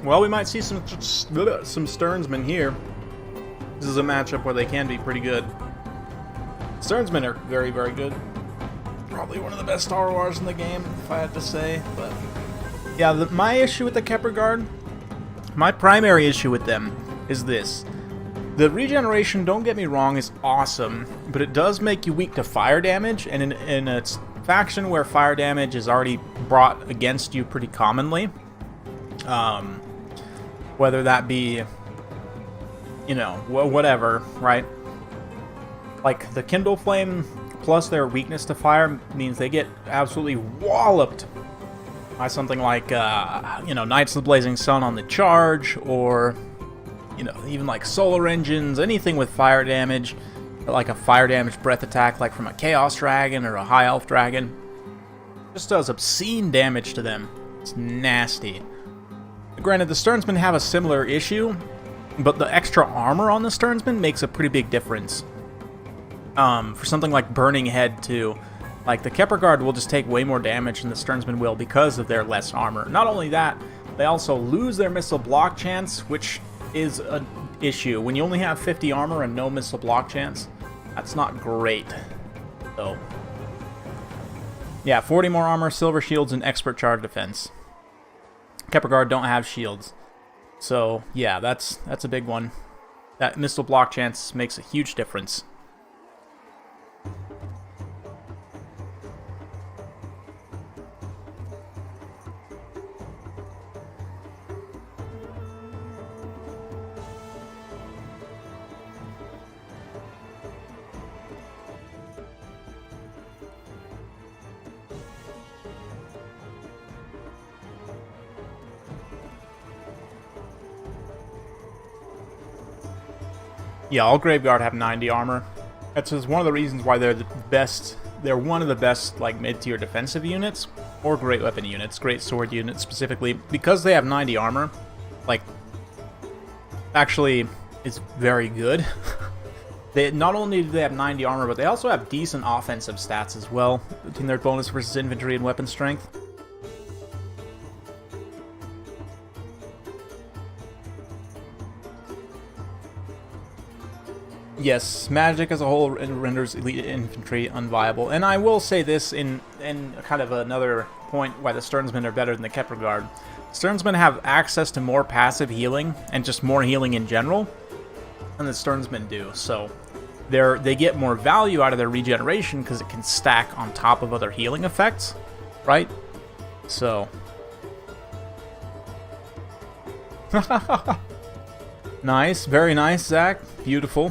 Well, we might see some Stearnsmen here. This is a matchup where they can be pretty good. Stearnsmen are very, very good. Probably one of the best Star Wars in the game, if I had to say. But yeah, my issue with the Kepler Guard, my primary issue with them is this. The regeneration, don't get me wrong, is awesome, but it does make you weak to fire damage, and in a faction where fire damage is already brought against you pretty commonly, whether that be, you know, whatever, right? Like, the Kindle Flame plus their weakness to fire means they get absolutely walloped by something like, you know, Knights of the Blazing Sun on the charge, or, you know, even like Solar Engines, anything with fire damage, like a fire damage breath attack, like from a Chaos Dragon or a High Elf Dragon. Just does obscene damage to them. It's nasty. Granted, the Stearnsmen have a similar issue, but the extra armor on the Stearnsmen makes a pretty big difference. For something like Burning Head, too. Like, the Kepler Guard will just take way more damage than the Stearnsmen will because of their less armor. Not only that, they also lose their missile block chance, which is an issue. When you only have 50 armor and no missile block chance, that's not great. So, yeah, 40 more armor, silver shields, and expert charge defense. Kepler Guard don't have shields. So, yeah, that's a big one. That missile block chance makes a huge difference. Yeah, all Graveguard have 90 armor. That's just one of the reasons why they're the best. They're one of the best, like, mid-tier defensive units, or great weapon units, great sword units specifically, because they have 90 armor. Like, actually, it's very good. They not only do they have 90 armor, but they also have decent offensive stats as well, between their bonus versus infantry and weapon strength. Yes, magic as a whole renders elite infantry unviable. And I will say this in kind of another point why the Sternsmen are better than the Kepler Guard. Sternsmen have access to more passive healing and just more healing in general than the Sternsmen do. So they get more value out of their regeneration because it can stack on top of other healing effects, right? So nice, very nice, Zach. Beautiful.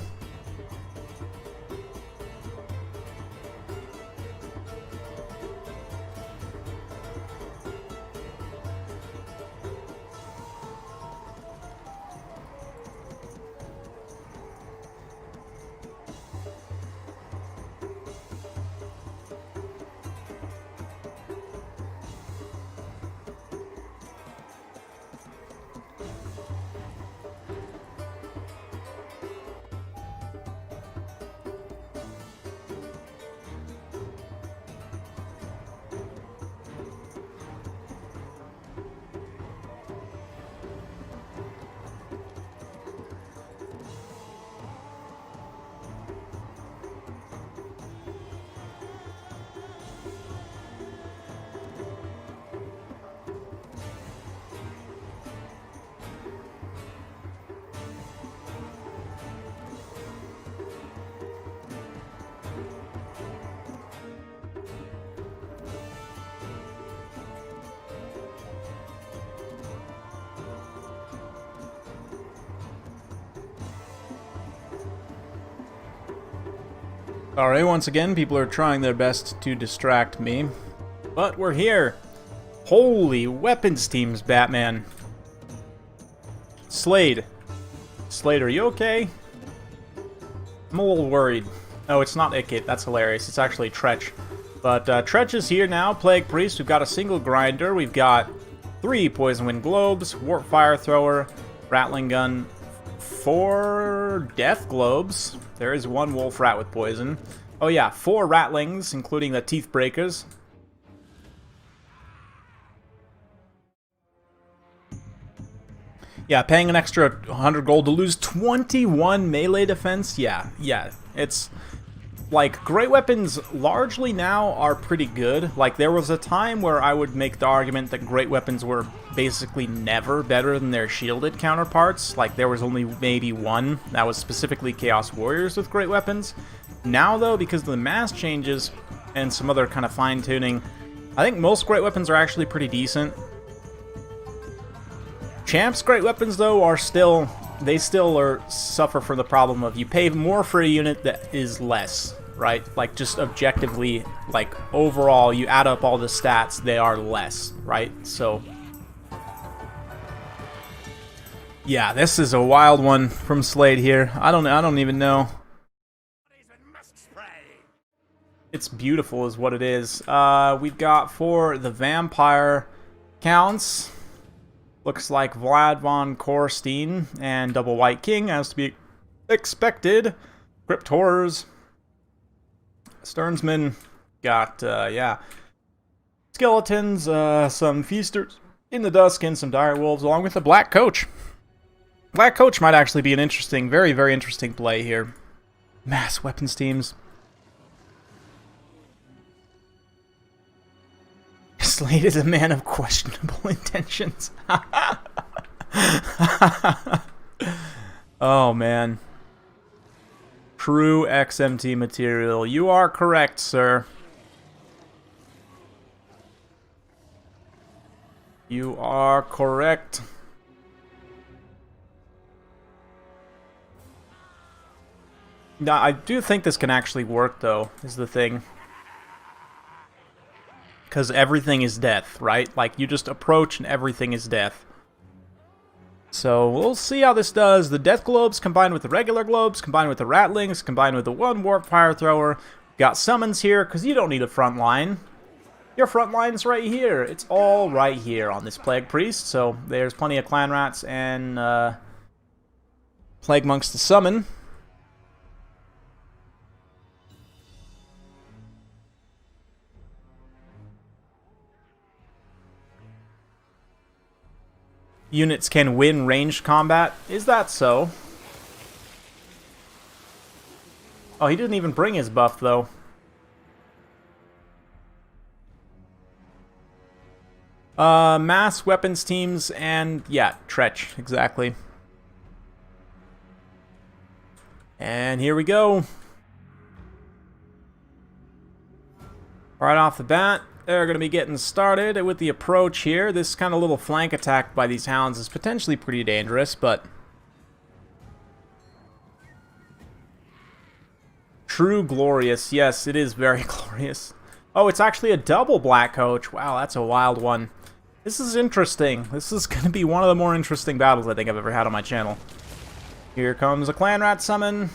Alright, once again, people are trying their best to distract me. But we're here! Holy weapons teams, Batman. Slade. Slade, are you okay? I'm a little worried. Oh, it's not Ikit, that's hilarious. It's actually Tretch. But Tretch is here now, Plague Priest. We've got a single grinder. We've got 3 Poison Wind Globes, Warp Fire Thrower, Rattling Gun, 4 Death Globes. There is 1 Wolf Rat with poison. Oh yeah, 4 Rattlings, including the Teeth Breakers. Yeah, paying an extra 100 gold to lose 21 melee defense? Yeah, it's... Like, great weapons largely now are pretty good. Like, there was a time where I would make the argument that great weapons were basically never better than their shielded counterparts. Like, there was only maybe one that was specifically Chaos Warriors with great weapons. Now, though, because of the mass changes and some other kind of fine-tuning, I think most great weapons are actually pretty decent. Champs' great weapons, though, are still... They still suffer from the problem of you pay more for a unit that is less, right? Like, just objectively, like, overall, you add up all the stats, they are less, right? So, yeah, this is a wild one from Slade here. I don't even know. It's beautiful is what it is. We've got for the Vampire Counts... Looks like Vlad von Korstein and Double White King, as to be expected. Crypt Horrors. Sternsmen. Got, yeah. Skeletons, some Feasters in the Dusk, and some Dire Wolves, along with the Black Coach. Black Coach might actually be an interesting, very, very interesting play here. Mass weapons teams. Slade is a man of questionable intentions. Oh, man. True XMT material. You are correct, sir. You are correct. Now, I do think this can actually work, though, is the thing. Because everything is death, right? Like, you just approach and everything is death. So, we'll see how this does. The Death Globes combined with the regular Globes, combined with the Rattlings, combined with the 1 Warp Fire Thrower. Got Summons here, because you don't need a front line. Your front line's right here. It's all right here on this Plague Priest. So, there's plenty of Clan Rats and Plague Monks to summon. Units can win ranged combat. Is that so? Oh, he didn't even bring his buff, though. Mass weapons teams and, yeah, Tretch, exactly. And here we go. Right off the bat, they're going to be getting started with the approach here. This kind of little flank attack by these hounds is potentially pretty dangerous, but... True glorious. Yes, it is very glorious. Oh, it's actually a double black coach. Wow, that's a wild one. This is interesting. This is going to be one of the more interesting battles I think I've ever had on my channel. Here comes a clan rat summon.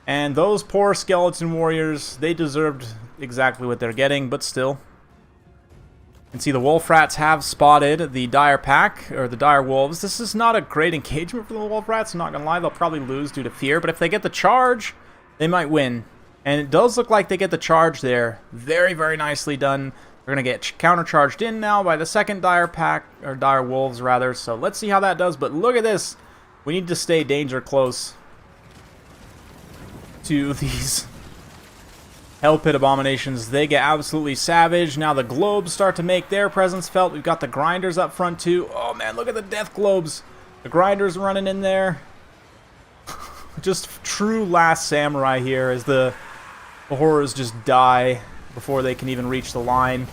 And those poor skeleton warriors, they deserved exactly what they're getting, but still. You can see the wolf rats have spotted the dire pack, or the dire wolves. This is not a great engagement for the wolf rats, I'm not going to lie. They'll probably lose due to fear, but if they get the charge, they might win. And it does look like they get the charge there. Very, very nicely done. They're going to get countercharged in now by the second dire pack, or dire wolves rather. So let's see how that does, but look at this. We need to stay danger close to these Hell Pit Abominations. They get absolutely savage. Now the globes start to make their presence felt. We've got the grinders up front too. Oh man, look at the death globes. The grinders running in there. Just true last samurai here as the horrors just die before they can even reach the line.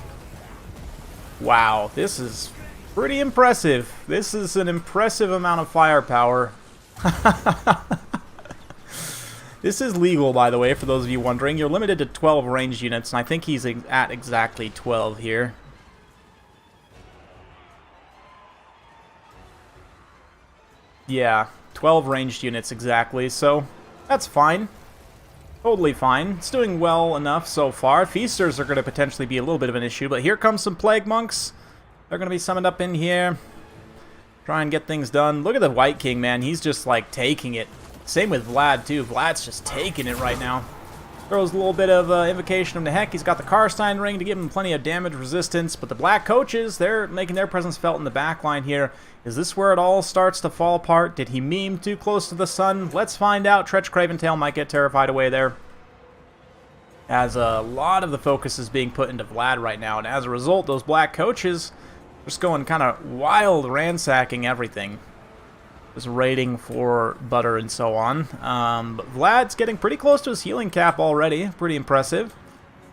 Wow, this is pretty impressive. This is an impressive amount of firepower. This is legal, by the way, for those of you wondering. You're limited to 12 ranged units, and I think he's at exactly 12 here. Yeah, 12 ranged units exactly, so that's fine. Totally fine. It's doing well enough so far. Feasters are going to potentially be a little bit of an issue, but here comes some Plague Monks. They're going to be summoned up in here. Try and get things done. Look at the White King, man. He's just, like, taking it. Same with Vlad, too. Vlad's just taking it right now. Throws a little bit of Invocation of the Heck. He's got the Karstein Ring to give him plenty of damage resistance. But the Black Coaches, they're making their presence felt in the back line here. Is this where it all starts to fall apart? Did he meme too close to the sun? Let's find out. Tretch Craventail might get terrified away there, as a lot of the focus is being put into Vlad right now. And as a result, those Black Coaches are just going kind of wild, ransacking everything. Just raiding for butter and so on. But Vlad's getting pretty close to his healing cap already. Pretty impressive.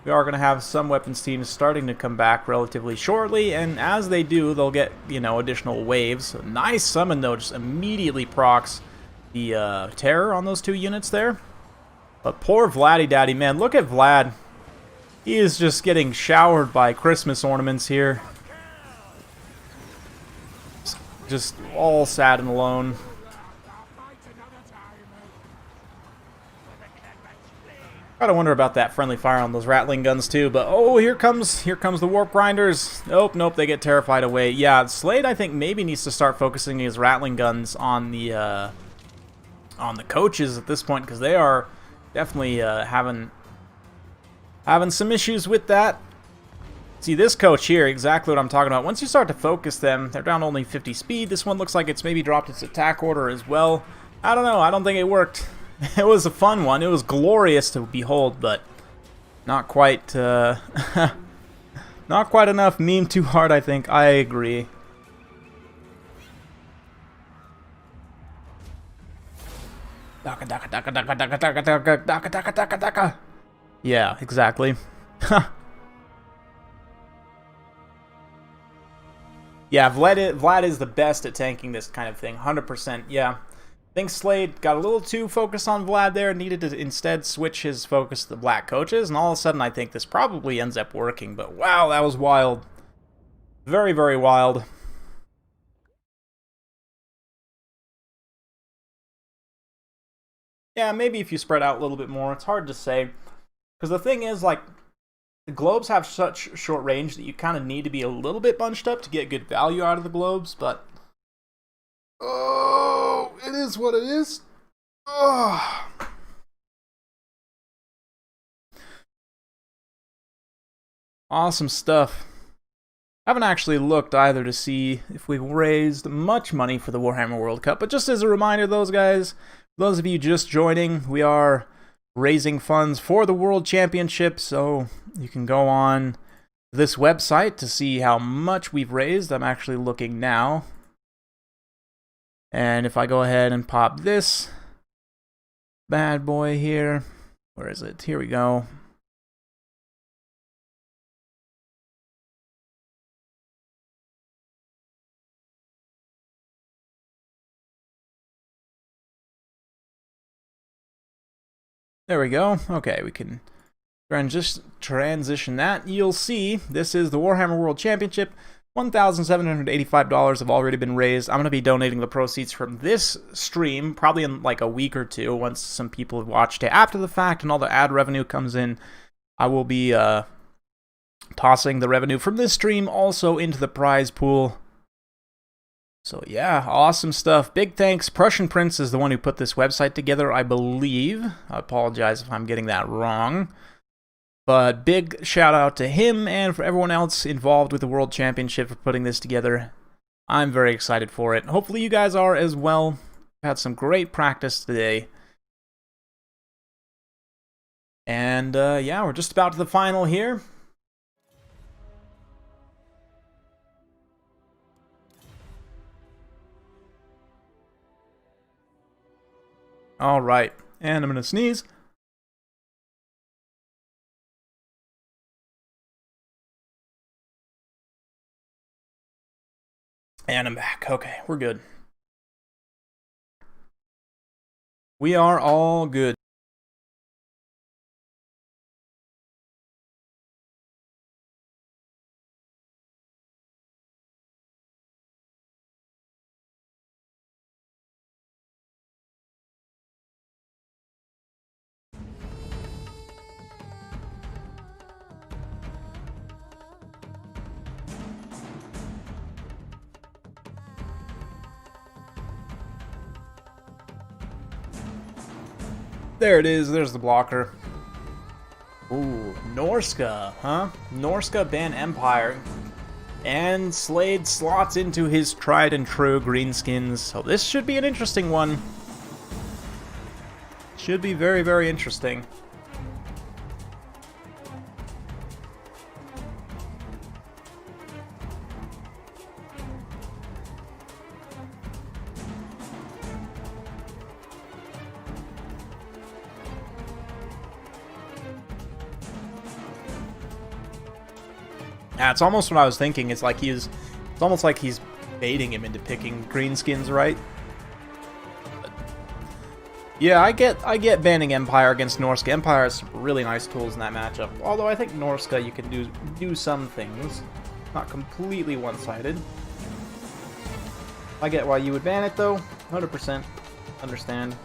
We are going to have some weapons teams starting to come back relatively shortly, and as they do, they'll get, you know, additional waves. A nice summon, though, just immediately procs the terror on those two units there. But poor Vladdy Daddy, man, look at Vlad. He is just getting showered by Christmas ornaments here. Just all sad and alone. Gotta wonder about that friendly fire on those Rattling guns too, but oh, here comes the Warp Grinders. Nope, they get terrified away. Yeah, Slade I think maybe needs to start focusing his Rattling guns on the coaches at this point, because they are definitely having some issues with that. See, this coach here, exactly what I'm talking about. Once you start to focus them, they're down only 50 speed. This one looks like it's maybe dropped its attack order as well. I don't know. I don't think it worked. It was a fun one. It was glorious to behold, but not quite, not quite enough. Meme too hard, I think. I agree. Yeah, exactly. Yeah, Vlad is the best at tanking this kind of thing, 100%, yeah. I think Slade got a little too focused on Vlad there, needed to instead switch his focus to the Black Coaches, and all of a sudden I think this probably ends up working, but wow, that was wild. Very, very wild. Yeah, maybe if you spread out a little bit more, it's hard to say. Because the thing is, like, the globes have such short range that you kind of need to be a little bit bunched up to get good value out of the globes, but... Oh, it is what it is. Oh. Awesome stuff. I haven't actually looked either to see if we've raised much money for the Warhammer World Cup, but just as a reminder, those of you just joining, we are raising funds for the World Championship, so you can go on this website to see how much we've raised. I'm actually looking now. And if I go ahead and pop this bad boy here, where is it? Here we go. There we go. Okay, we can transition that. You'll see this is the Warhammer World Championship. $1,785 have already been raised. I'm going to be donating the proceeds from this stream probably in like a week or two once some people have watched it after the fact and all the ad revenue comes in. I will be tossing the revenue from this stream also into the prize pool. So yeah, awesome stuff. Big thanks. Prussian Prince is the one who put this website together, I believe. I apologize if I'm getting that wrong. But big shout out to him and for everyone else involved with the World Championship for putting this together. I'm very excited for it. Hopefully you guys are as well. We've had some great practice today. And yeah, we're just about to the final here. All right, and I'm going to sneeze. And I'm back. Okay, we're good. We are all good. There it is, there's the blocker. Ooh, Norska, huh? Norska ban Empire. And Slade slots into his tried and true greenskins. So this should be an interesting one. Should be very, very interesting. Yeah, it's almost what I was thinking. It's like it's almost like he's baiting him into picking greenskins, right? But yeah, I get banning Empire against Norska. Empire has really nice tools in that matchup. Although I think Norska you can do some things, not completely one-sided. I get why you would ban it though. 100% understand.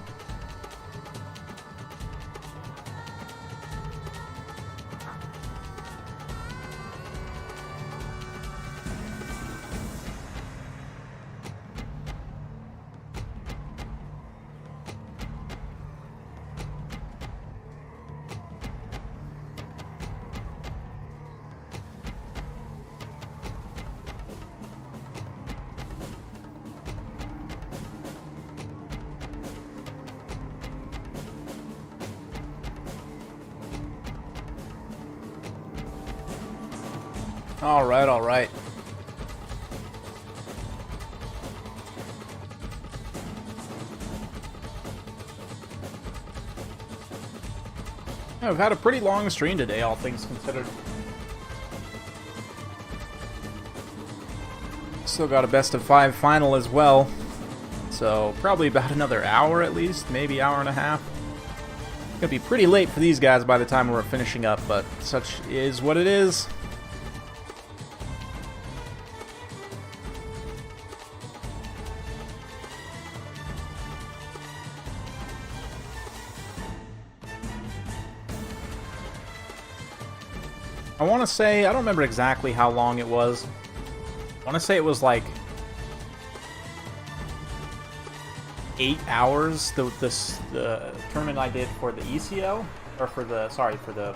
Alright, alright. Yeah, we've had a pretty long stream today, all things considered. Still got a best of 5 final as well. So, probably about another hour at least, maybe hour and a half. Gonna be pretty late for these guys by the time we're finishing up, but such is what it is. I want to say, I don't remember exactly how long it was. I want to say it was like 8 hours, the tournament I did for the ECO, or for the, sorry, for the,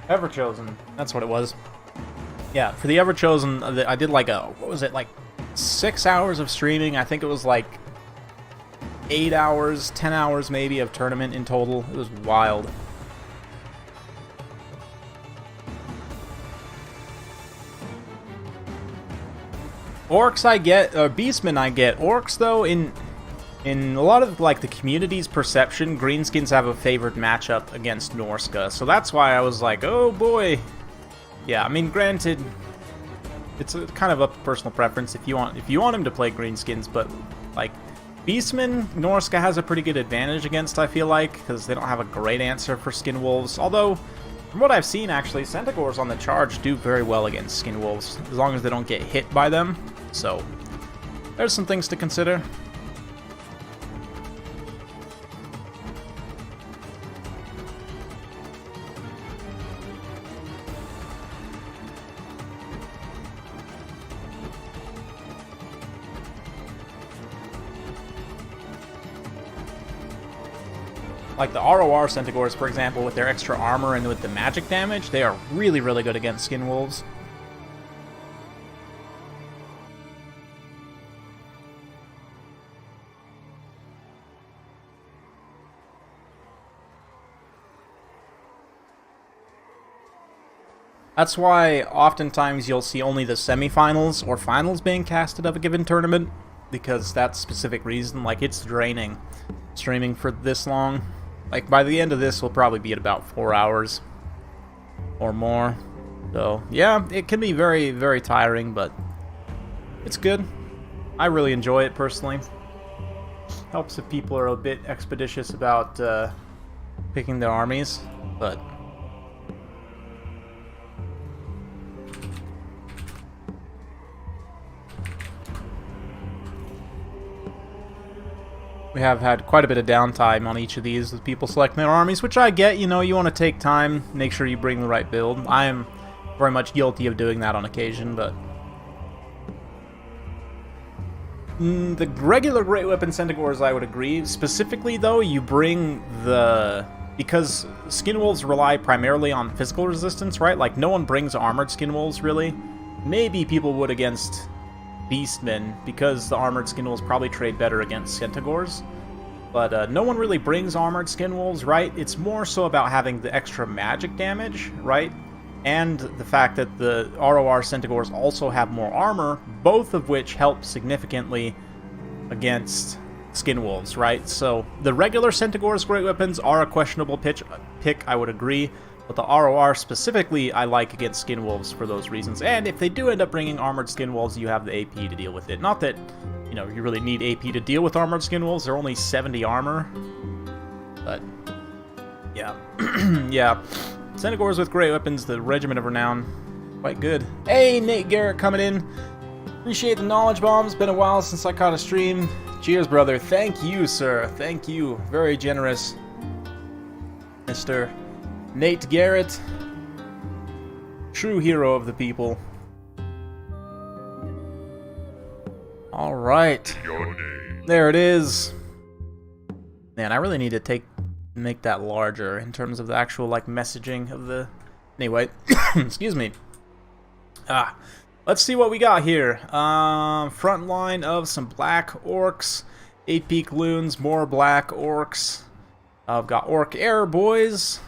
Everchosen, that's what it was. Yeah, for the Everchosen, I did like a, what was it, like 6 hours of streaming. I think it was like 8 hours, 10 hours maybe of tournament in total. It was wild. Orcs I get, Beastmen I get. Orcs though, in a lot of like the community's perception, greenskins have a favored matchup against Norska. So that's why I was like, oh boy. Yeah, I mean, granted, it's kind of a personal preference if you want him to play greenskins, but like Beastmen, Norska has a pretty good advantage against, I feel like, because they don't have a great answer for skin wolves. Although, from what I've seen, actually, Centaurs on the charge do very well against skin wolves, as long as they don't get hit by them. So, there's some things to consider. Like the ROR Centaurs, for example, with their extra armor and with the magic damage, they are really, really good against skin wolves. That's why oftentimes you'll see only the semifinals or finals being casted of a given tournament, because that specific reason, like, it's draining streaming for this long. Like, by the end of this, we'll probably be at about 4 hours or more. So, yeah, it can be very, very tiring, but it's good. I really enjoy it, personally. Helps if people are a bit expeditious about picking their armies, but... we have had quite a bit of downtime on each of these with people selecting their armies, which I get. You know, you want to take time, make sure you bring the right build. I am very much guilty of doing that on occasion, but... the regular Great Weapon Centaurs, I would agree. Specifically, though, you bring the... because Skin Wolves rely primarily on physical resistance, right? Like, no one brings Armored Skin Wolves, really. Maybe people would against Beastmen, because the Armored Skin Wolves probably trade better against Centaurs. But no one really brings Armored Skin Wolves, right? It's more so about having the extra magic damage, right? And the fact that the ROR Centaurs also have more armor, both of which help significantly against Skin Wolves, right? So the regular Centaurs Great Weapons are a questionable pick, I would agree. But the ROR specifically, I like against Skin Wolves for those reasons. And if they do end up bringing Armored Skin Wolves, you have the AP to deal with it. Not that, you know, you really need AP to deal with Armored Skin Wolves. They're only 70 armor. But, yeah. Yeah. Centaurs with Great Weapons, the Regiment of Renown. Quite good. Hey, Nate Garrett coming in. Appreciate the knowledge bombs. Been a while since I caught a stream. Cheers, brother. Thank you, sir. Thank you. Very generous, Mr. Nate Garrett, true hero of the people. All right, there it is. Man, I really need to make that larger in terms of the actual like messaging of the. Anyway, excuse me. Let's see what we got here. Front line of some black orcs, 8-peak loons, more black orcs. I've got orc air boys.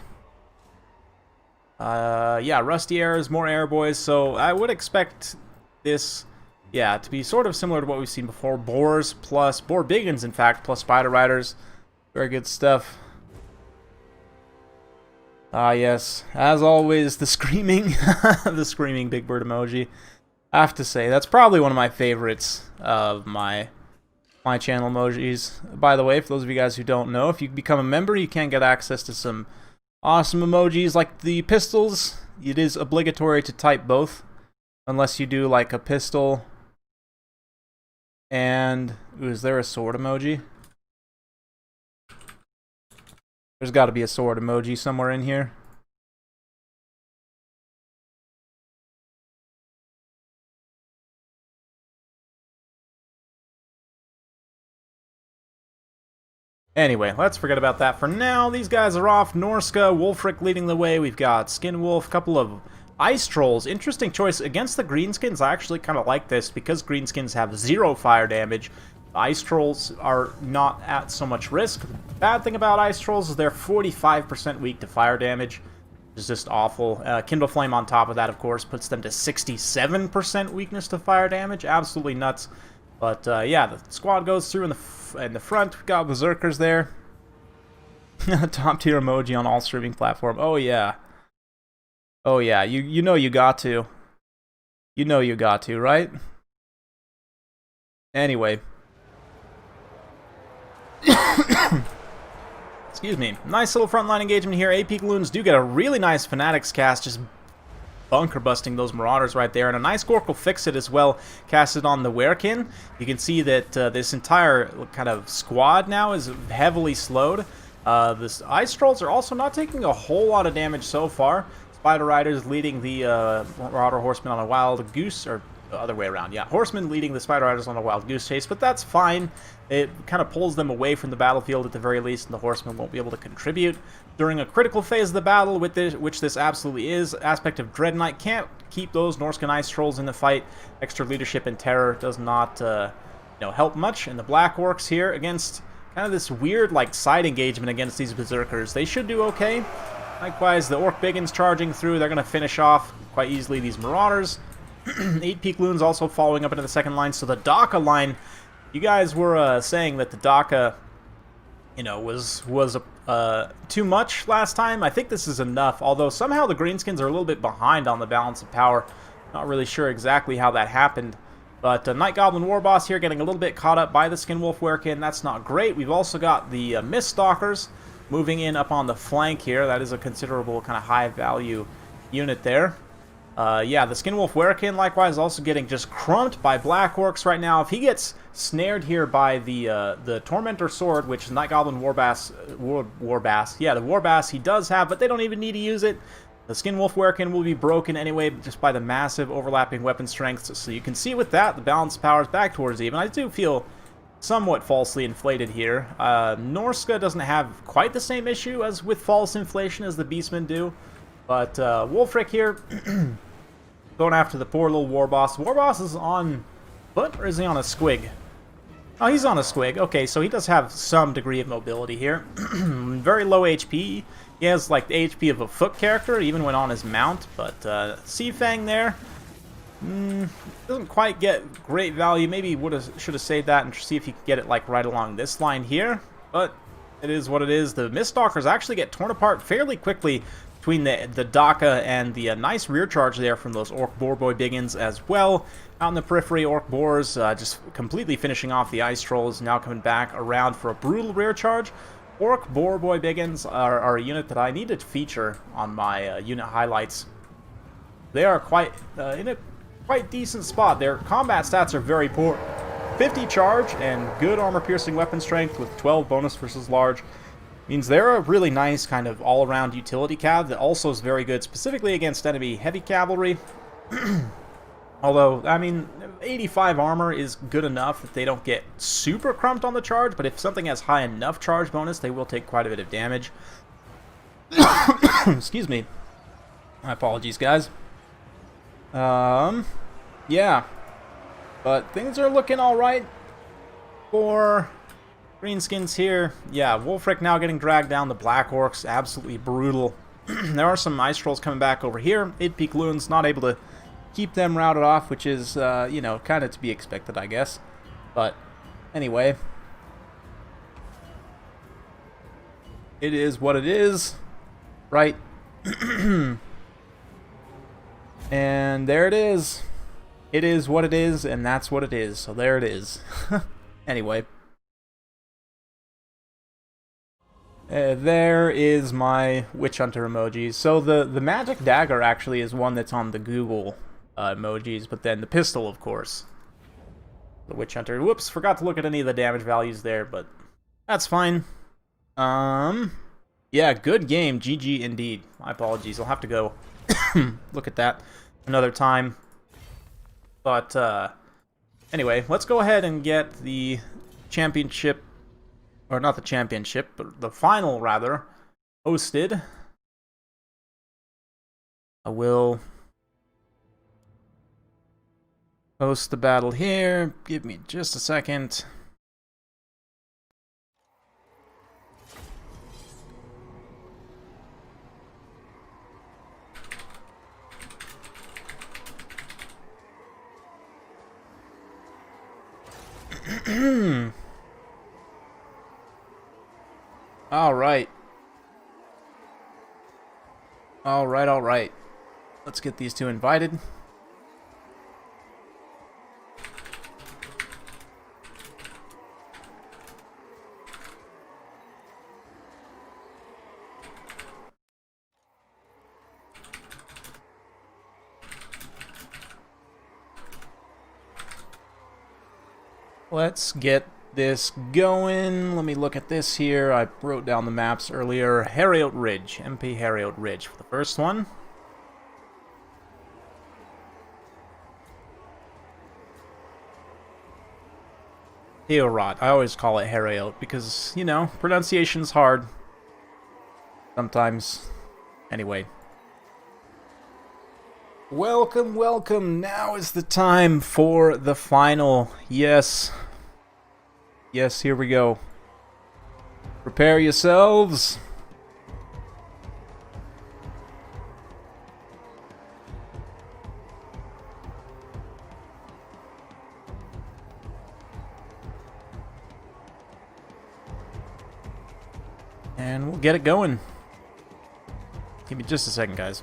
Yeah, rusty arrows, more air boys, so I would expect this, yeah, to be sort of similar to what we've seen before. Boars plus, boar biggins, in fact, plus spider riders. Very good stuff. Yes, as always, the screaming, the screaming big bird emoji. I have to say, that's probably one of my favorites of my channel emojis. By the way, for those of you guys who don't know, if you become a member, you can get access to some awesome emojis like the pistols. It is obligatory to type both, unless you do like a pistol and... ooh, is there a sword emoji? There's got to be a sword emoji somewhere in here. Anyway, let's forget about that for now. These guys are off. Norska, Wolfric leading the way. We've got Skin Wolf, a couple of Ice Trolls, interesting choice. Against the Greenskins, I actually kind of like this because Greenskins have 0 fire damage. Ice Trolls are not at so much risk. The bad thing about Ice Trolls is they're 45% weak to fire damage, which is just awful. Kindle Flame on top of that, of course, puts them to 67% weakness to fire damage. Absolutely nuts. But yeah, the squad goes through in the front. We've got Berserkers there. Top tier emoji on all streaming platform. Oh yeah. Oh yeah, you know you got to. You know you got to, right? Anyway. Excuse me. Nice little frontline engagement here. AP Gloons do get a really nice Fanatics cast, just bunker busting those Marauders right there. And a nice Gork will fix it as well, casted on the Werekin. You can see that this entire kind of squad now is heavily slowed. This Ice Trolls are also not taking a whole lot of damage so far. Spider Riders leading the Marauder Horsemen on a Wild Goose, or the other way around, yeah. Horsemen leading the Spider Riders on a Wild Goose chase, but that's fine. It kind of pulls them away from the battlefield at the very least, and the Horsemen won't be able to contribute. During a critical phase of the battle, which this absolutely is, aspect of Dread Knight can't keep those Norscan Ice Trolls in the fight. Extra leadership and terror does not help much. And the Black Orcs here against kind of this weird like side engagement against these Berserkers. They should do okay. Likewise, the Orc Biggins charging through. They're going to finish off quite easily these Marauders. 8 Peak Loons also following up into the second line. So the Daka line, you guys were saying that the Daka, was too much last time. I think this is enough, although somehow the Greenskins are a little bit behind on the balance of power. Not really sure exactly how that happened. But Night Goblin Warboss here getting a little bit caught up by the Skinwolf Werekin. That's not great. We've also got the Mist Stalkers moving in up on the flank here. That is a considerable kind of high value unit there. Yeah, the Skinwolf Werekin likewise also getting just crumped by Black Orcs right now. If he gets snared here by the Tormentor Sword, which Night Goblin Warbass, yeah, the Warbass he does have, but they don't even need to use it. The Skinwolf Werekin will be broken anyway just by the massive overlapping weapon strengths. So you can see with that, the balance power is back towards even. I do feel somewhat falsely inflated here. Norska doesn't have quite the same issue as with false inflation as the Beastmen do. But Wolfric here, going after the poor little Warboss. Warboss is on foot, or is he on a squig? Oh, he's on a squig. Okay, so he does have some degree of mobility here. Very low HP. He has like the HP of a foot character, even when on his mount. But Sea Fang there doesn't quite get great value. Maybe should have saved that and see if he could get it like right along this line here. But it is what it is. The Miststalkers actually get torn apart fairly quickly between the Daka and the nice rear charge there from those Orc Boarboy Biggins as well. Out in the periphery, Orc Boars just completely finishing off the Ice Trolls, now coming back around for a brutal rear charge. Orc Boarboy Biggins are a unit that I need to feature on my unit highlights. They are quite in a quite decent spot. Their combat stats are very poor. 50 charge and good armor-piercing weapon strength with 12 bonus versus large means they're a really nice kind of all-around utility cav that also is very good specifically against enemy heavy cavalry. Although, I mean, 85 armor is good enough that they don't get super crumped on the charge, but if something has high enough charge bonus, they will take quite a bit of damage. Excuse me. My apologies, guys. Yeah. But things are looking alright for Greenskins here. Yeah, Wolfric now getting dragged down. The Black Orcs, absolutely brutal. There are some Ice Trolls coming back over here. 8 Peak Loons not able to keep them routed off, which is, you know, kind of to be expected, I guess. But anyway, it is what it is, right? And there it is. It is what it is, and that's what it is. So there it is. Anyway. There is my Witch Hunter emojis. So the magic dagger actually is one that's on the Google emojis, but then the pistol, of course. The Witch Hunter. Whoops, forgot to look at any of the damage values there, but that's fine. Yeah, good game. GG indeed. My apologies. I'll have to go look at that another time. But anyway, let's go ahead and get the championship, or not the championship, but the final, rather, hosted. I will Post the battle here. Give me just a second. All right. All right, all right. Let's get these two invited. Let's get this going. Let me look at this here. I wrote down the maps earlier. Harriot Ridge. MP Harriot Ridge for the first one. Heorot. I always call it Harriot because, you know, pronunciation's hard. Sometimes. Anyway. Welcome, welcome. Now is the time for the final. Yes. Yes, here we go. Prepare yourselves. And we'll get it going. Give me just a second, guys.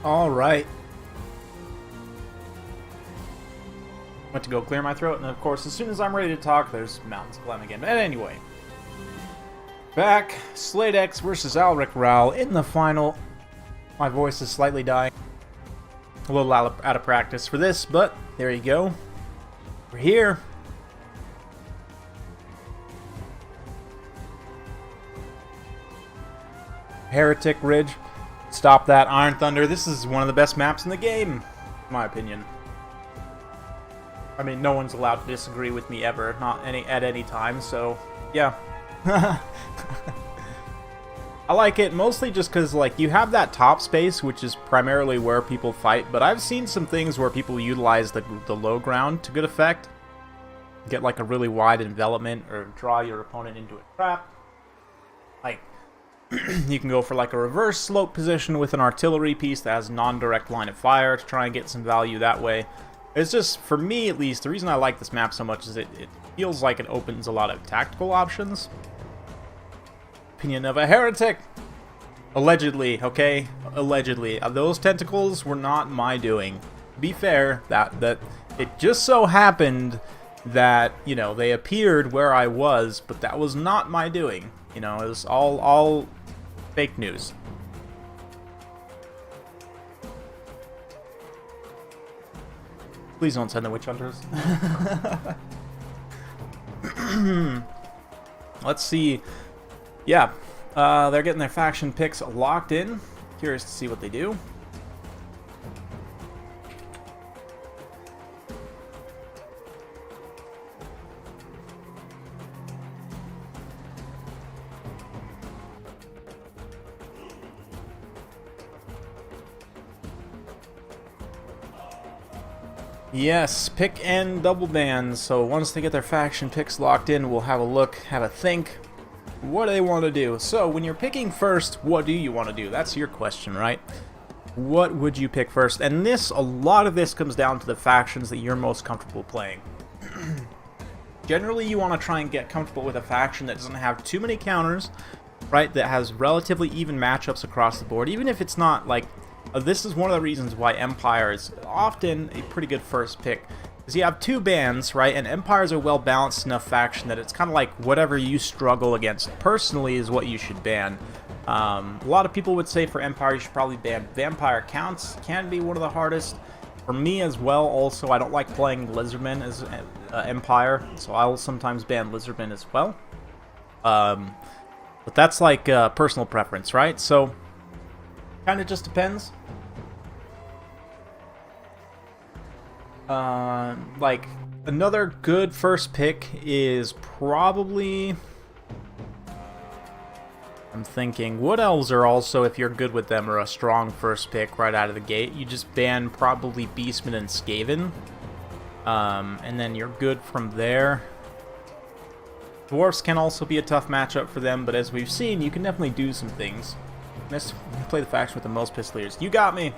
All right. Went to go clear my throat, and of course, as soon as I'm ready to talk, there's mountains climbing again. But anyway, back, Slade X versus Alric Ral in the final. My voice is slightly dying. A little out of practice for this, but there you go. We're here. Heretic Ridge. Stop that, Iron Thunder. This is one of the best maps in the game, in my opinion. I mean, no one's allowed to disagree with me ever, not at any time, so yeah. I like it mostly just because, like, you have that top space, which is primarily where people fight, but I've seen some things where people utilize the low ground to good effect. Get, like, a really wide envelopment, or draw your opponent into a trap. Like, you can go for, like, a reverse slope position with an artillery piece that has non-direct line of fire to try and get some value that way. It's just, for me at least, the reason I like this map so much is it feels like it opens a lot of tactical options. Opinion of a heretic! Allegedly, okay? Allegedly. Those tentacles were not my doing. To be fair, that it just so happened that, you know, they appeared where I was, but that was not my doing. You know, it was all fake news. Please don't send the witch hunters. Let's see. Yeah, they're getting their faction picks locked in. Curious to see what they do. Yes, pick and double bans. So once they get their faction picks locked in, we'll have a look, have a think, what do they want to do. So when you're picking first, what do you want to do? That's your question, right? What would you pick first? And a lot of this comes down to the factions that you're most comfortable playing. Generally, you want to try and get comfortable with a faction that doesn't have too many counters, right? That has relatively even matchups across the board, even if it's not like... this is one of the reasons why Empire is often a pretty good first pick. Because you have two bans, right? And Empires are well balanced enough faction that it's kind of like whatever you struggle against personally is what you should ban. A lot of people would say for Empire you should probably ban Vampire Counts. Can be one of the hardest. For me as well, also, I don't like playing Lizardmen as Empire, so I'll sometimes ban Lizardmen as well. But that's like personal preference, right? So, kind of just depends. Like, another good first pick is probably... I'm thinking, Wood Elves are also, if you're good with them, are a strong first pick right out of the gate. You just ban probably Beastmen and Skaven. And then you're good from there. Dwarfs can also be a tough matchup for them, but as we've seen, you can definitely do some things. Let's play the faction with the most pistoliers. You got me!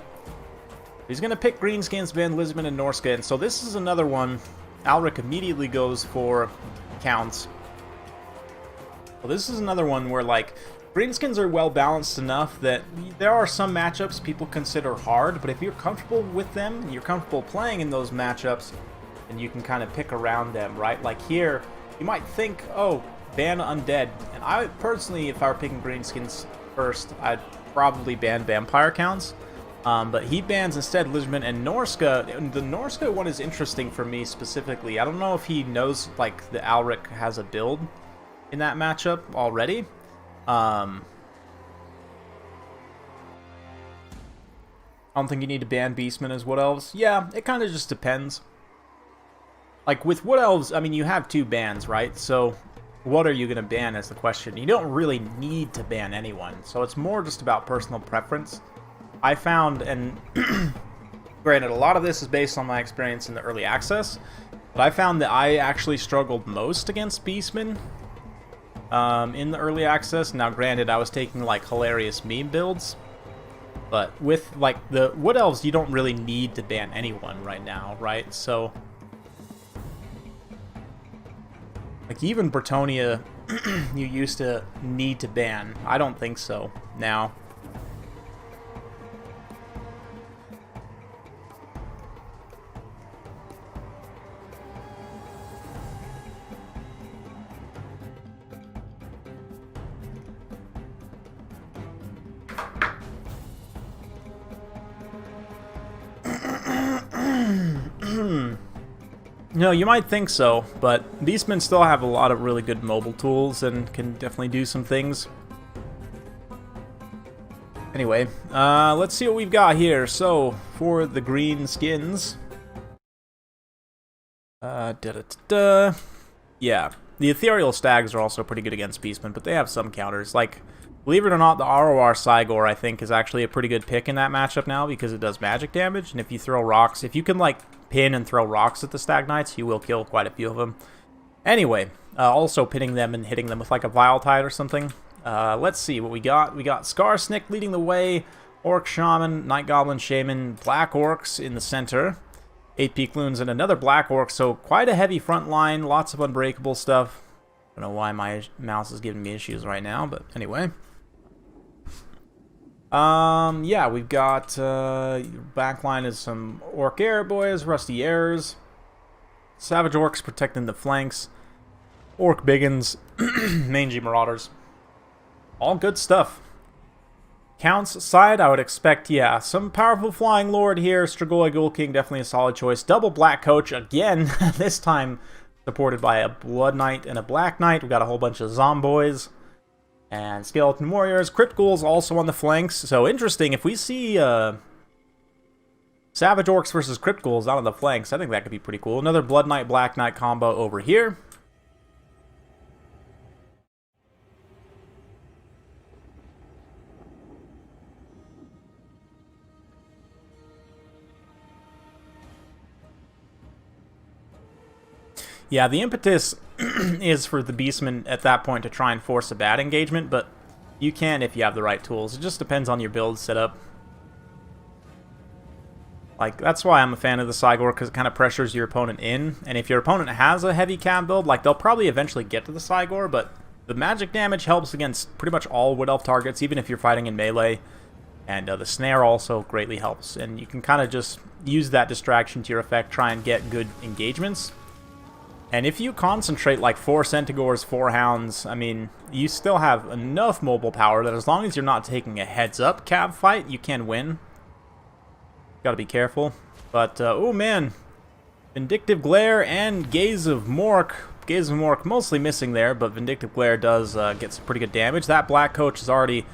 He's going to pick Greenskins, ban Lizardmen, and Norska, and so this is another one. Alric immediately goes for Counts. Well, this is another one where, like, Greenskins are well balanced enough that there are some matchups people consider hard, but if you're comfortable with them, and you're comfortable playing in those matchups, then you can kind of pick around them, right? Like here, you might think, oh, ban Undead. And I personally, if I were picking Greenskins first, I'd probably ban Vampire Counts. But he bans instead Lizardmen and Norska. And the Norska one is interesting for me specifically. I don't know if he knows, like, the Alric has a build in that matchup already. I don't think you need to ban Beastmen as Wood Elves. Yeah, it kind of just depends. Like, with Wood Elves, I mean, you have two bans, right? So, what are you going to ban is the question. You don't really need to ban anyone. So, it's more just about personal preference. I found, and granted, a lot of this is based on my experience in the early access, but I found that I actually struggled most against Beastmen in the early access. Now, granted, I was taking, like, hilarious meme builds, but with, like, the Wood Elves, you don't really need to ban anyone right now, right? So, like, even Bretonia, you used to need to ban. I don't think so now. No, you might think so, but Beastmen still have a lot of really good mobile tools and can definitely do some things. Anyway, let's see what we've got here. So, for the green skins... Yeah, the Ethereal Stags are also pretty good against Beastmen, but they have some counters. Like, believe it or not, the ROR Cygor, I think, is actually a pretty good pick in that matchup now because it does magic damage, and if you throw rocks, if you can, like, pin and throw rocks at the Stag Knights, you will kill quite a few of them. Anyway, also pinning them and hitting them with, like, a Vile Tide or something. Let's see what we got. We got Skarsnik leading the way, Orc Shaman, Night Goblin Shaman, Black Orcs in the center. 8 peak loons, and another black orc, so quite a heavy front line, lots of unbreakable stuff. I don't know why my mouse is giving me issues right now, but anyway. Yeah, we've got backline is some orc air boys, rusty airs, savage orcs protecting the flanks, orc biggins, mangy marauders. All good stuff. Counts side, I would expect, yeah, some powerful flying lord here. Strigoi Ghoul King, definitely a solid choice. Double black coach again, this time supported by a blood knight and a black knight. We've got a whole bunch of zomboys and skeleton warriors. Crypt ghouls also on the flanks. So interesting, if we see savage orcs versus crypt ghouls out on the flanks, I think that could be pretty cool. Another blood knight, black knight combo over here. Yeah, the impetus is for the Beastmen at that point to try and force a bad engagement, but you can if you have the right tools. It just depends on your build setup. Like, that's why I'm a fan of the Cygor, because it kind of pressures your opponent in, and if your opponent has a heavy cab build, like, they'll probably eventually get to the Cygor, but the magic damage helps against pretty much all Wood Elf targets, even if you're fighting in melee, and the snare also greatly helps, and you can kind of just use that distraction to your effect, try and get good engagements. And if you concentrate like 4 Centigores, 4 Hounds, I mean, you still have enough mobile power that as long as you're not taking a heads-up cab fight, you can win. Gotta be careful. But, oh man, Vindictive Glare and Gaze of Mork. Gaze of Mork mostly missing there, but Vindictive Glare does get some pretty good damage. That Black Coach is already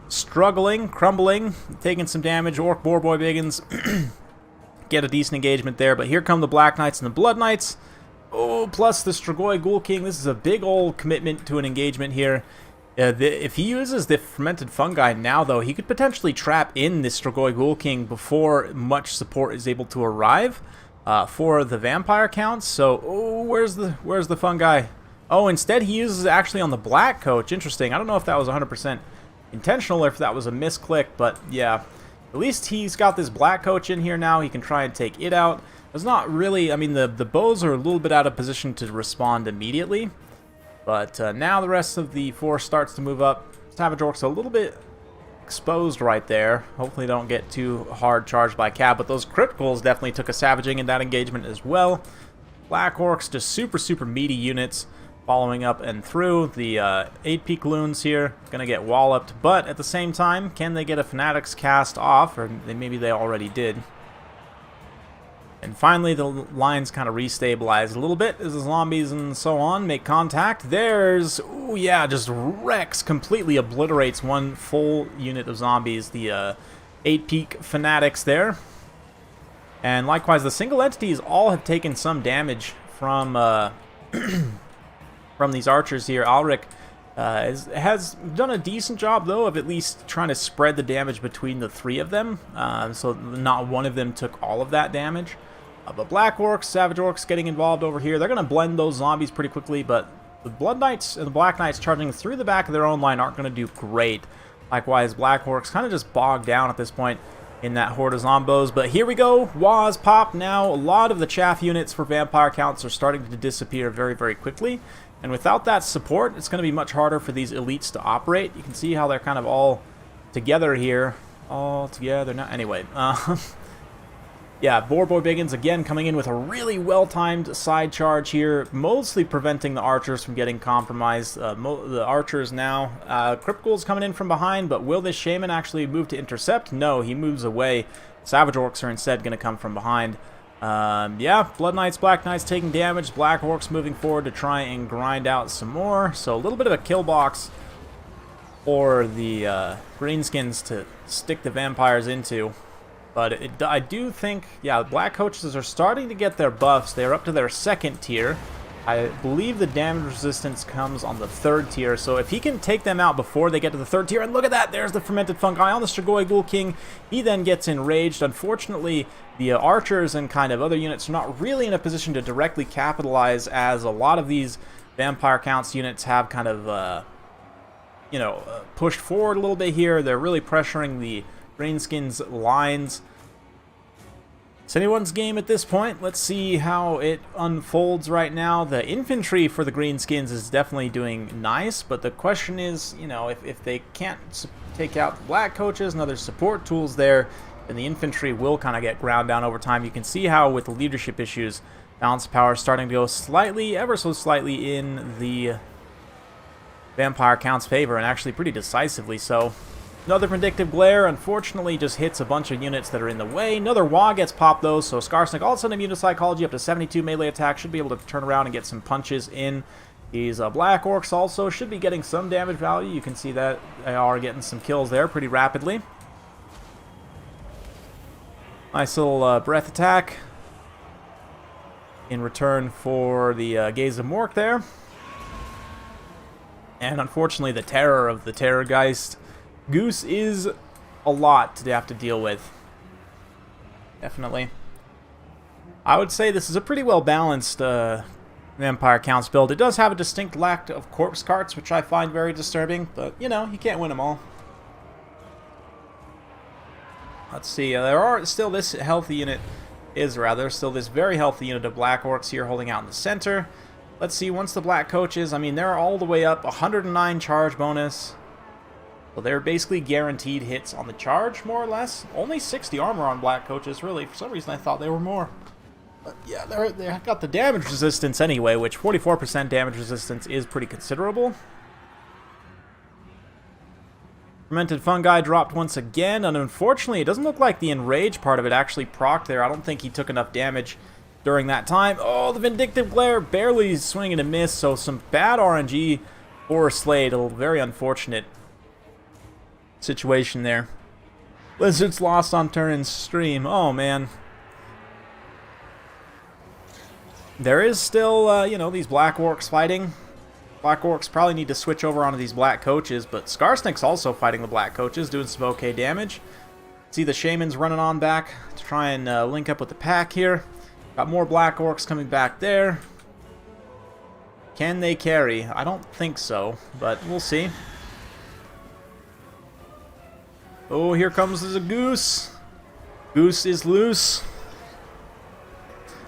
struggling, crumbling, taking some damage. Orc Boarboy Biggins get a decent engagement there, but here come the Black Knights and the Blood Knights. Oh, plus the Strigoi Ghoul King. This is a big old commitment to an engagement here. If he uses the Fermented Fungi now, though, he could potentially trap in the Strigoi Ghoul King before much support is able to arrive for the vampire counts. So, oh, where's the fungi? Oh, instead he uses it actually on the Black Coach. Interesting. I don't know if that was 100% intentional or if that was a misclick, but yeah. At least he's got this Black Coach in here now. He can try and take it out. It's not really, I mean, the bows are a little bit out of position to respond immediately. But now the rest of the force starts to move up. Savage Orcs a little bit exposed right there. Hopefully they don't get too hard charged by cab. But those crypt ghouls definitely took a savaging in that engagement as well. Black Orcs, just super meaty units. Following up and through. The 8 peak loons here, gonna get walloped. But at the same time, can they get a Fanatic's cast off? Or maybe they already did. And finally, the lines kind of restabilize a little bit as the zombies and so on make contact. There's, ooh yeah, just wrecks, completely obliterates one full unit of zombies. The 8 peak Fanatics there. And likewise, the single entities all have taken some damage from from these archers here. Alric has done a decent job, though, of at least trying to spread the damage between the 3 of them. So not one of them took all of that damage. But Black Orcs, Savage Orcs getting involved over here. They're going to blend those zombies pretty quickly, but the Blood Knights and the Black Knights charging through the back of their own line aren't going to do great. Likewise, Black Orcs kind of just bogged down at this point in that horde of zombos. But here we go. Waz pop now. A lot of the chaff units for vampire counts are starting to disappear very quickly. And without that support, it's going to be much harder for these elites to operate. You can see how they're kind of all together here. All together now. Anyway, yeah, Boarboy Biggins again coming in with a really well-timed side charge here, mostly preventing the archers from getting compromised. The archers now, Crypt Ghouls coming in from behind, but will this Shaman actually move to intercept? No, he moves away. Savage Orcs are instead going to come from behind. Yeah, Blood Knights, Black Knights taking damage, Black Orcs moving forward to try and grind out some more. So a little bit of a kill box for the Greenskins to stick the vampires into. But I do think, yeah, the Black Coaches are starting to get their buffs. They're up to their 2nd tier. I believe the damage resistance comes on the 3rd tier. So if he can take them out before they get to the 3rd tier, and look at that, there's the Fermented Fungi on the Strigoi Ghoul King. He then gets enraged. Unfortunately, the archers and kind of other units are not really in a position to directly capitalize, as a lot of these Vampire Counts units have kind of, you know, pushed forward a little bit here. They're really pressuring the Greenskins lines. It's anyone's game at this point. Let's see how it unfolds right now. The infantry for the Greenskins is definitely doing nice, but the question is, you know, if they can't take out the black coaches and other support tools there, then the infantry will kind of get ground down over time. You can see how with the leadership issues, balance of power is starting to go slightly, ever so slightly, in the Vampire Count's favor, and actually pretty decisively so. Another Vindictive Glare, unfortunately, just hits a bunch of units that are in the way. Another Wah gets popped, though, so Skarsnik, all of a sudden, immune to Psychology, up to 72 melee attack, should be able to turn around and get some punches in. These Black Orcs also should be getting some damage value. You can see that they are getting some kills there pretty rapidly. Nice little breath attack in return for the Gaze of Mork there. And unfortunately, the terror of the Terrorgeist Goose is a lot to have to deal with. Definitely. I would say this is a pretty well balanced Vampire Counts build. It does have a distinct lack of corpse carts, which I find very disturbing, but you know, you can't win them all. Let's see, there are still this healthy unit, still this very healthy unit of Black Orcs here holding out in the center. Let's see, once the Black Coaches, I mean, they're all the way up, 109 charge bonus. So they're basically guaranteed hits on the charge, more or less. Only 60 armor on Black Coaches, really. For some reason, I thought they were more. But yeah, they got the damage resistance anyway, which 44% damage resistance is pretty considerable. Fermented Fungi dropped once again, and unfortunately, it doesn't look like the Enrage part of it actually procced there. I don't think he took enough damage during that time. Oh, the Vindictive Glare barely swinging a miss, so some bad RNG for Slade. A very unfortunate situation there. Lizards lost on turn and stream. Oh, man. There is still, you know, these Black Orcs fighting. Black Orcs probably need to switch over onto these Black Coaches, but Skarsnik's also fighting the Black Coaches, doing some okay damage. See the Shamans running on back to try and link up with the pack here. Got more Black Orcs coming back there. Can they carry? I don't think so, but we'll see. Oh, here comes the Goose. Goose is loose.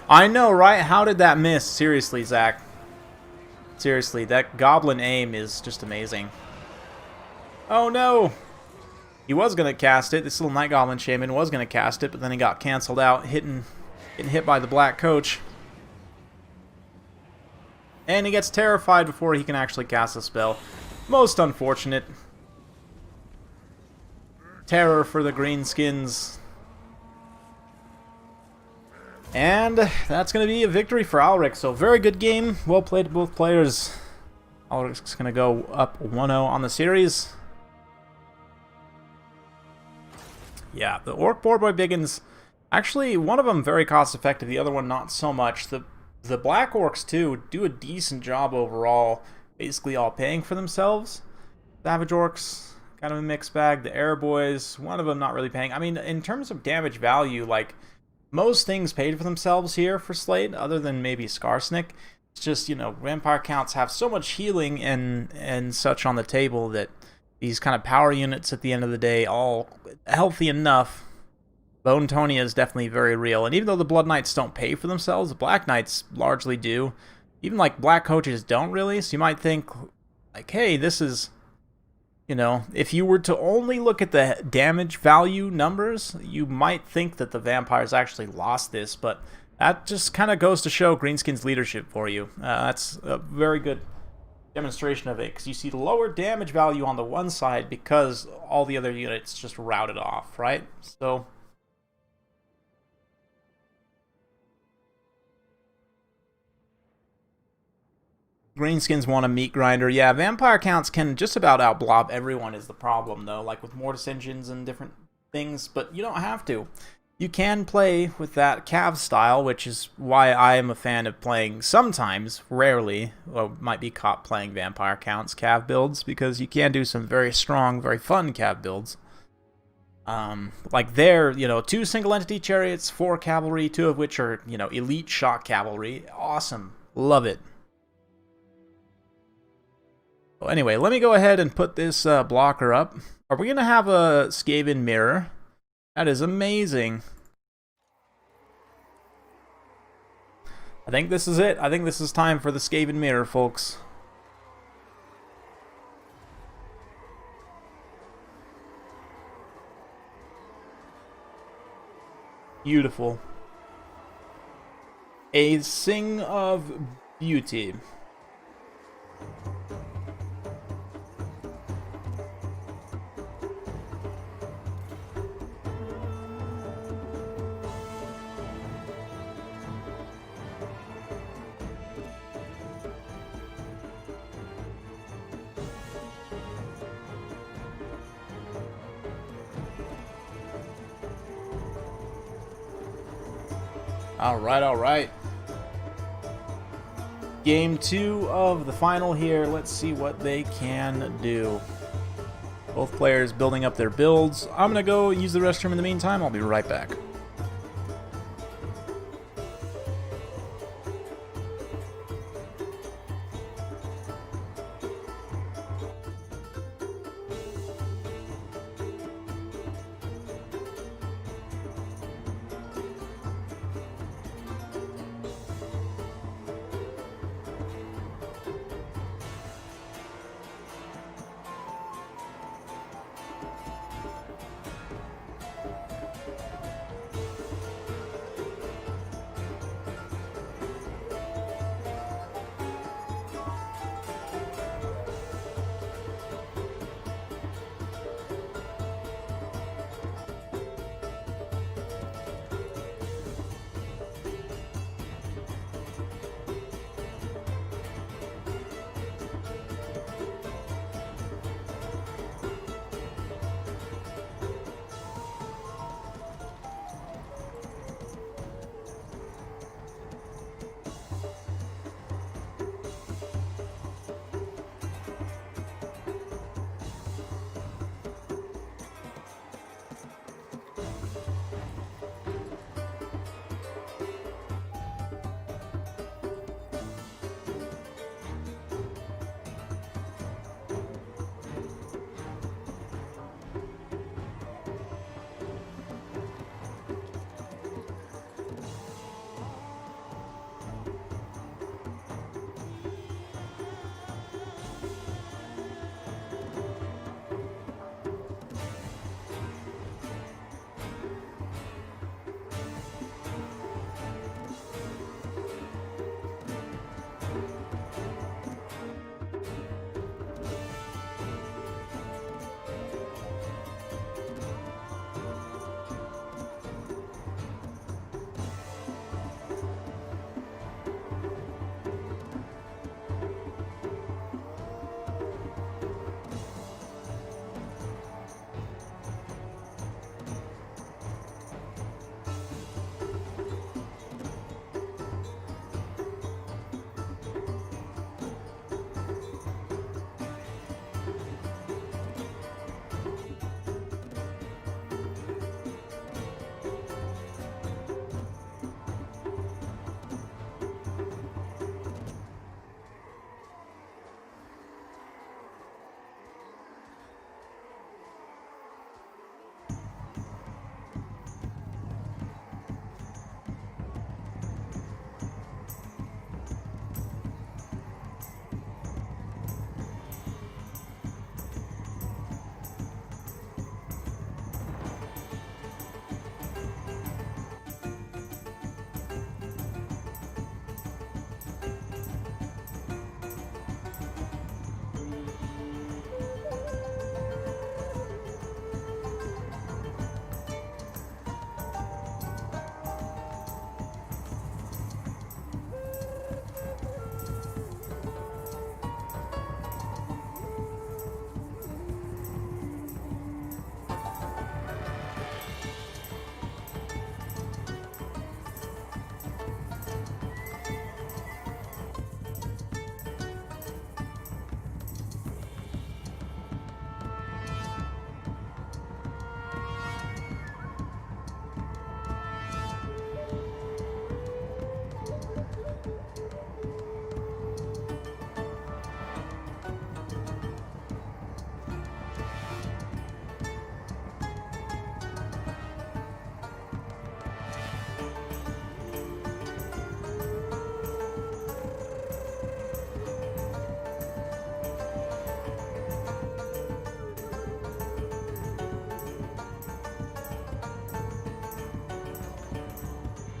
I know, right? How did that miss? Seriously, Zach. Seriously, that Goblin aim is just amazing. Oh, no. He was going to cast it. This little Night Goblin Shaman was going to cast it, but then he got canceled out, getting hit by the Black Coach. And he gets terrified before he can actually cast a spell. Most unfortunate. Terror for the Greenskins. And that's going to be a victory for Alric. So very good game. Well played to both players. Alric's going to go up 1-0 on the series. Yeah, the Orc Boar Boy Biggins, actually one of them very cost effective, the other one not so much. The Black Orcs too do a decent job overall, basically all paying for themselves. Savage Orcs, kind of a mixed bag. The Air Boys, one of them not really paying. I mean, in terms of damage value, like, most things paid for themselves here for Slade, other than maybe Skarsnik. It's just, you know, Vampire Counts have so much healing and such on the table that these kind of power units at the end of the day, all healthy enough. Bone Tonia is definitely very real. And even though the Blood Knights don't pay for themselves, the Black Knights largely do. Even like Black Coaches don't really. So you might think, like, hey, this is, you know, if you were to only look at the damage value numbers, you might think that the Vampires actually lost this, but that just kind of goes to show Greenskin's leadership for you. That's a very good demonstration of it, because you see the lower damage value on the one side because all the other units just routed off, right? So Greenskins want a meat grinder. Yeah, Vampire Counts can just about outblob everyone is the problem, though, like with Mortis engines and different things, but you don't have to. You can play with that Cav style, which is why I am a fan of playing sometimes, rarely, or might be caught playing Vampire Counts Cav builds, because you can do some very strong, very fun Cav builds. Like there, you know, 2 single entity chariots, 4 cavalry, 2 of which are, you know, elite shock cavalry. Awesome. Love it. Well, anyway, let me go ahead and put this blocker up. Are we going to have a Skaven mirror? That is amazing. I think this is it. I think this is time for the Skaven mirror, folks. Beautiful. A sing of beauty. All right. Game 2 of the final here. Let's see what they can do. Both players building up their builds. I'm going to go use the restroom in the meantime. I'll be right back.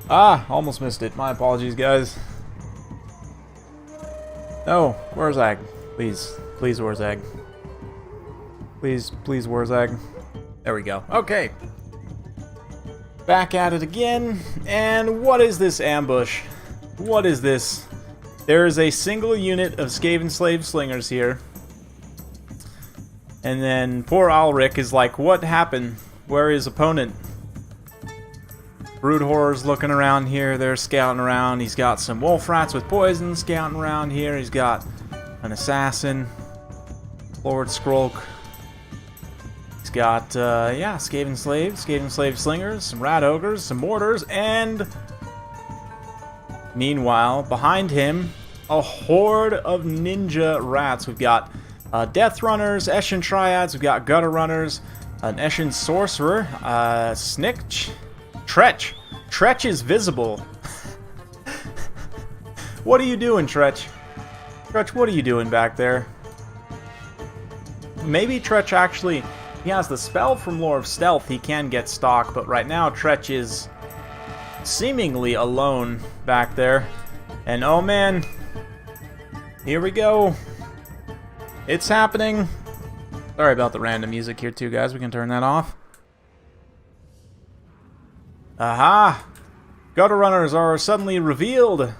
Ah, almost missed it. My apologies, guys. No, Warzag. Please. Please, Warzag. Please, please, Warzag. There we go. Okay. Back at it again. And what is this ambush? What is this? There is a single unit of Skaven slave slingers here. And then poor Alric is like, what happened? Where is opponent? Brood Horror's looking around here. They're scouting around. He's got some wolf rats with poison scouting around here. He's got an assassin. Lord Skrolk. He's got, yeah, Skaven slave slingers, some rat ogres, some mortars, and meanwhile, behind him, a horde of ninja rats. We've got Death Runners, Eshin Triads, we've got Gutter Runners, an Eshin Sorcerer, Snikch, Tretch. Tretch is visible. What are you doing, Tretch? Tretch, what are you doing back there? Maybe Tretch actually, he has the spell from Lore of Stealth, he can get stock, but right now Tretch is seemingly alone back there. And oh man, here we go. It's happening. Sorry about the random music here too, guys. We can turn that off. Aha! Gutter Runners are suddenly revealed.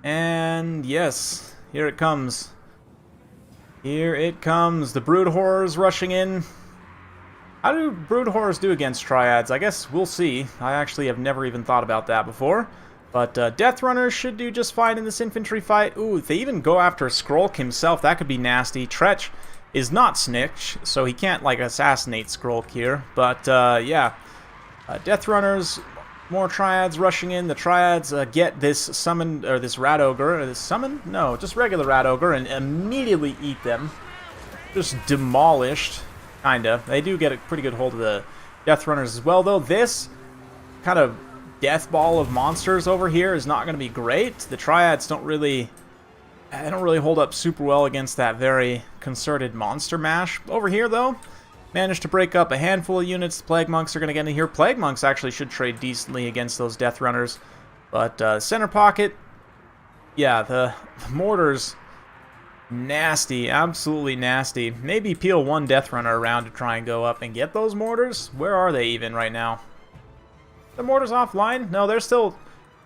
And yes, here it comes. Here it comes. The Brood Horrors rushing in. How do Brood Horrors do against Triads? I guess we'll see. I actually have never even thought about that before. But Death Runners should do just fine in this infantry fight. Ooh, if they even go after Skrolk himself, that could be nasty. Tretch is not Snitch, so he can't, like, assassinate Skrolk here. But, yeah. Death Runners, more Triads rushing in. The Triads get this summoned, or this Rat Ogre. This summon? No, just regular Rat Ogre, and immediately eat them. Just demolished, kinda. They do get a pretty good hold of the Death Runners as well, though. This kind of death ball of monsters over here is not going to be great. The Triads don't really hold up super well against that very concerted monster mash. Over here, though, managed to break up a handful of units. The Plague Monks are going to get in here. Plague Monks actually should trade decently against those Death Runners. But center pocket, yeah, the mortars, nasty, absolutely nasty. Maybe peel one Death Runner around to try and go up and get those mortars. Where are they even right now? The mortars offline? No, they're still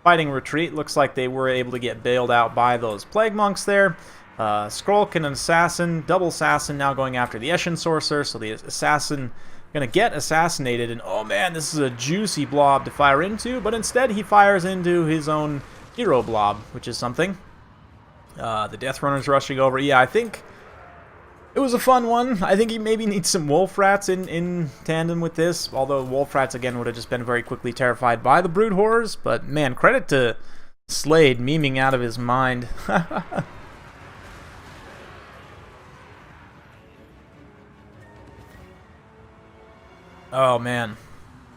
fighting retreat. Looks like they were able to get bailed out by those Plague Monks there. Skrolk and an Assassin, double Assassin now going after the Eshin Sorcerer, so the Assassin going to get assassinated, and oh man, this is a juicy blob to fire into, but instead he fires into his own hero blob, which is something. The Death Runner's rushing over. Yeah, I think it was a fun one. I think he maybe needs some Wolf Rats in tandem with this, although Wolf Rats, again, would have just been very quickly terrified by the Brood Horrors. But, man, credit to Slade memeing out of his mind. Oh, man.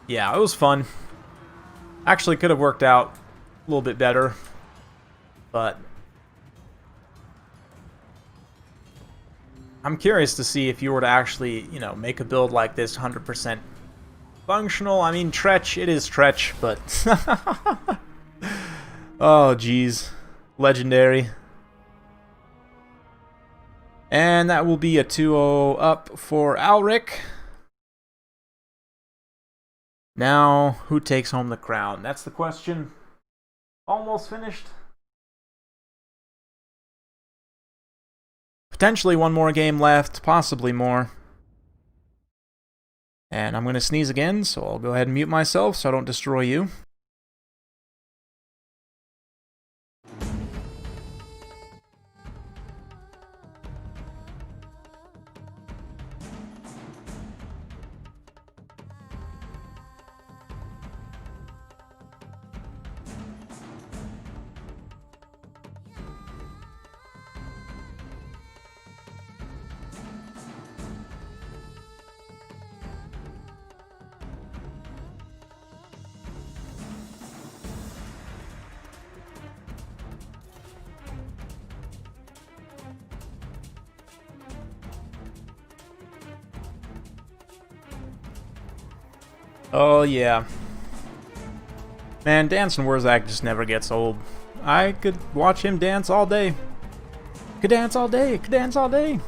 Yeah, it was fun. Actually could have worked out a little bit better, but I'm curious to see if you were to actually, you know, make a build like this 100% functional. I mean, Tretch, it is Tretch, but oh, geez. Legendary. And that will be a 2-0 up for Alric. Now, who takes home the crown? That's the question. Almost finished. Potentially one more game left, possibly more. And I'm going to sneeze again, so I'll go ahead and mute myself so I don't destroy you. Oh, yeah. Man, dancing Wurzak just never gets old. I could watch him dance all day. Could dance all day. Could dance all day.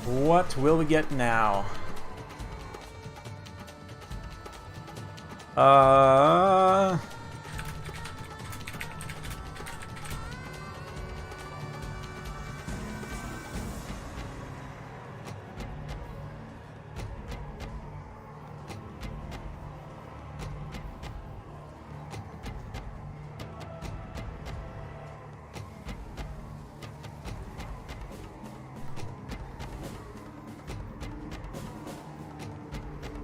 What will we get now?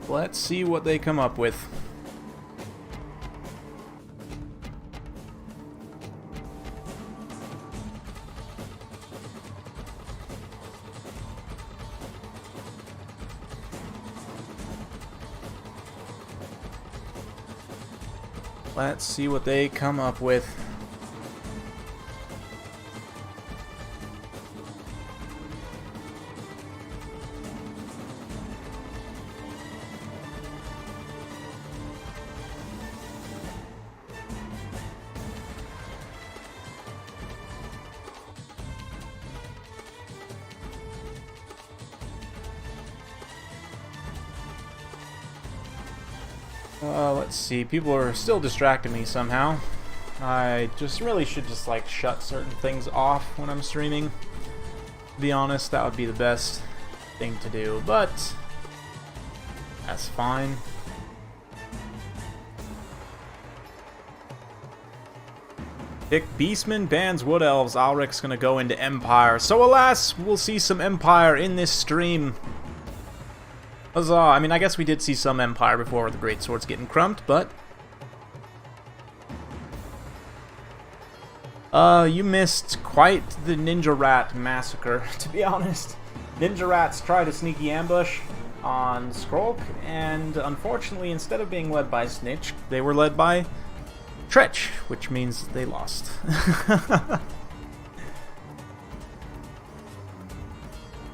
Let's see what they come up with. Let's see what they come up with. Let's see, people are still distracting me somehow. I just really should just like shut certain things off when I'm streaming. To be honest, that would be the best thing to do, but that's fine. Pick Beastman, bans Wood Elves. Alric's gonna go into Empire. So alas, we'll see some Empire in this stream. Huzzah! I mean, I guess we did see some Empire before with the Great Swords getting crumped, but... you missed quite the Ninja Rat massacre, to be honest. Ninja Rats tried a sneaky ambush on Skrolk, and unfortunately, instead of being led by Snitch, they were led by Tretch, which means they lost. I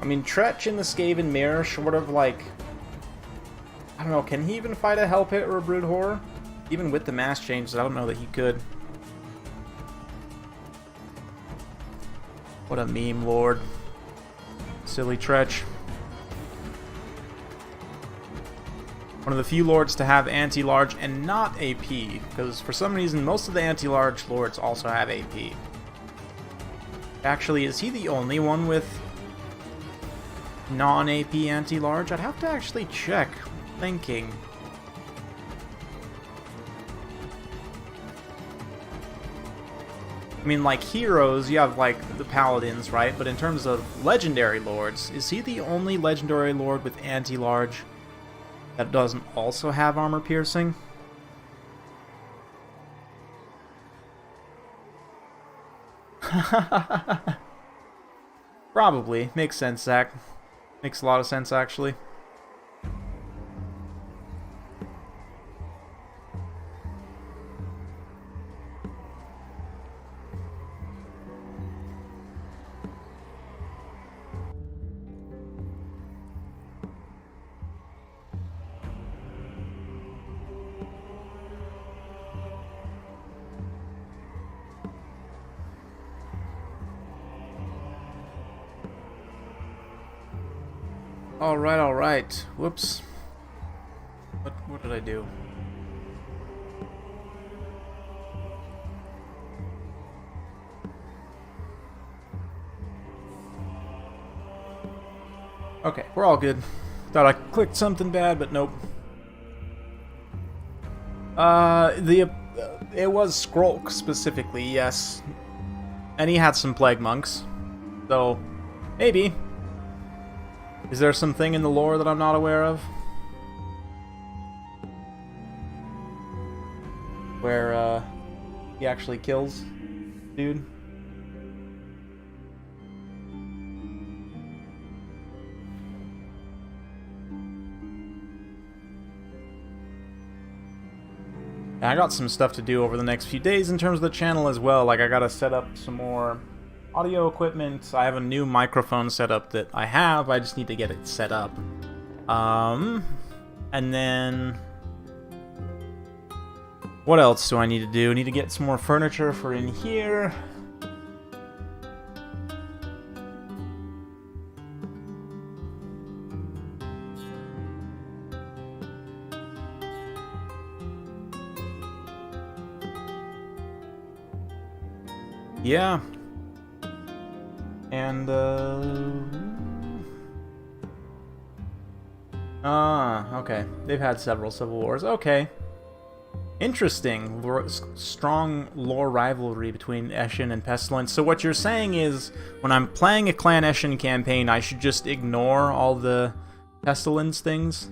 mean, Tretch in the Skaven Mirror, sort of like... I don't know, can he even fight a Hell Pit or a Brood Horror? Even with the mass changes, I don't know that he could. What a meme lord. Silly Tretch. One of the few lords to have anti-large and not AP, because for some reason most of the anti-large lords also have AP. Actually, is he the only one with non-AP anti-large? I'd have to actually check. Thinking. I mean, like heroes, you have like the paladins, right? But in terms of legendary lords, is he the only legendary lord with anti-large that doesn't also have armor piercing? Probably. Makes sense, Zach. Makes a lot of sense, actually. Alright. Whoops. What did I do? Okay, we're all good. Thought I clicked something bad, but nope. It was Skrolk specifically, yes. And he had some Plague Monks. So, maybe. Is there something in the lore that I'm not aware of? Where, he actually kills dude? And I got some stuff to do over the next few days in terms of the channel as well. Like, I gotta set up some more audio equipment. I have a new microphone setup that I have. I just need to get it set up. And then... what else do I need to do? I need to get some more furniture for in here. Yeah. And, okay. They've had several civil wars. Okay. Interesting. Strong lore rivalry between Eshin and Pestilence. So what you're saying is, when I'm playing a Clan Eshin campaign, I should just ignore all the Pestilence things?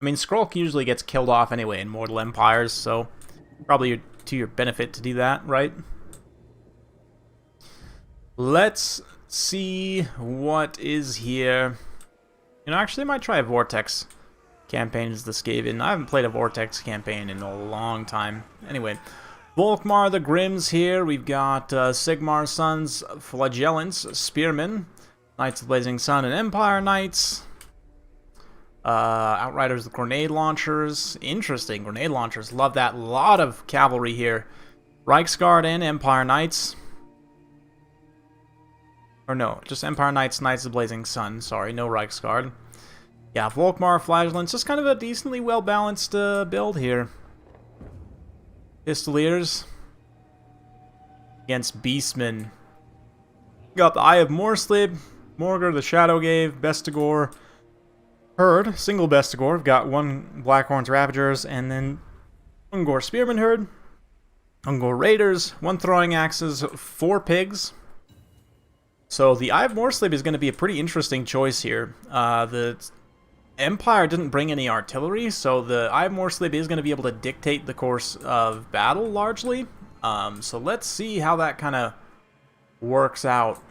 I mean, Skrulk usually gets killed off anyway in Mortal Empires, so probably to your benefit to do that, right? Let's see what is here. You know, actually I might try a Vortex campaign as the Skaven. I haven't played a Vortex campaign in a long time. Anyway, Volkmar the Grimm's here. We've got Sigmar's Sons, Flagellants, Spearmen, Knights of the Blazing Sun, and Empire Knights. Outriders with grenade launchers. Interesting, grenade launchers. Love that. Lot of cavalry here. Reiksguard and Empire Knights. Or no, just Empire Knights, Knights of the Blazing Sun. Sorry, no Reiksguard. Yeah, Volkmar, Flagellants, just kind of a decently well-balanced build here. Pistoliers against Beastmen. Got the Eye of Morslib, Morgar the Shadowgave, Bestigor, Herd, single Bestigor. We've got one Blackhorns Ravagers, and then Ungor Spearman Herd, Ungor Raiders, one Throwing Axes, 4 Pigs. So the Eye of Morslib is going to be a pretty interesting choice here. The Empire didn't bring any artillery, so the Eye of Morslib is going to be able to dictate the course of battle largely. So let's see how that kind of works out.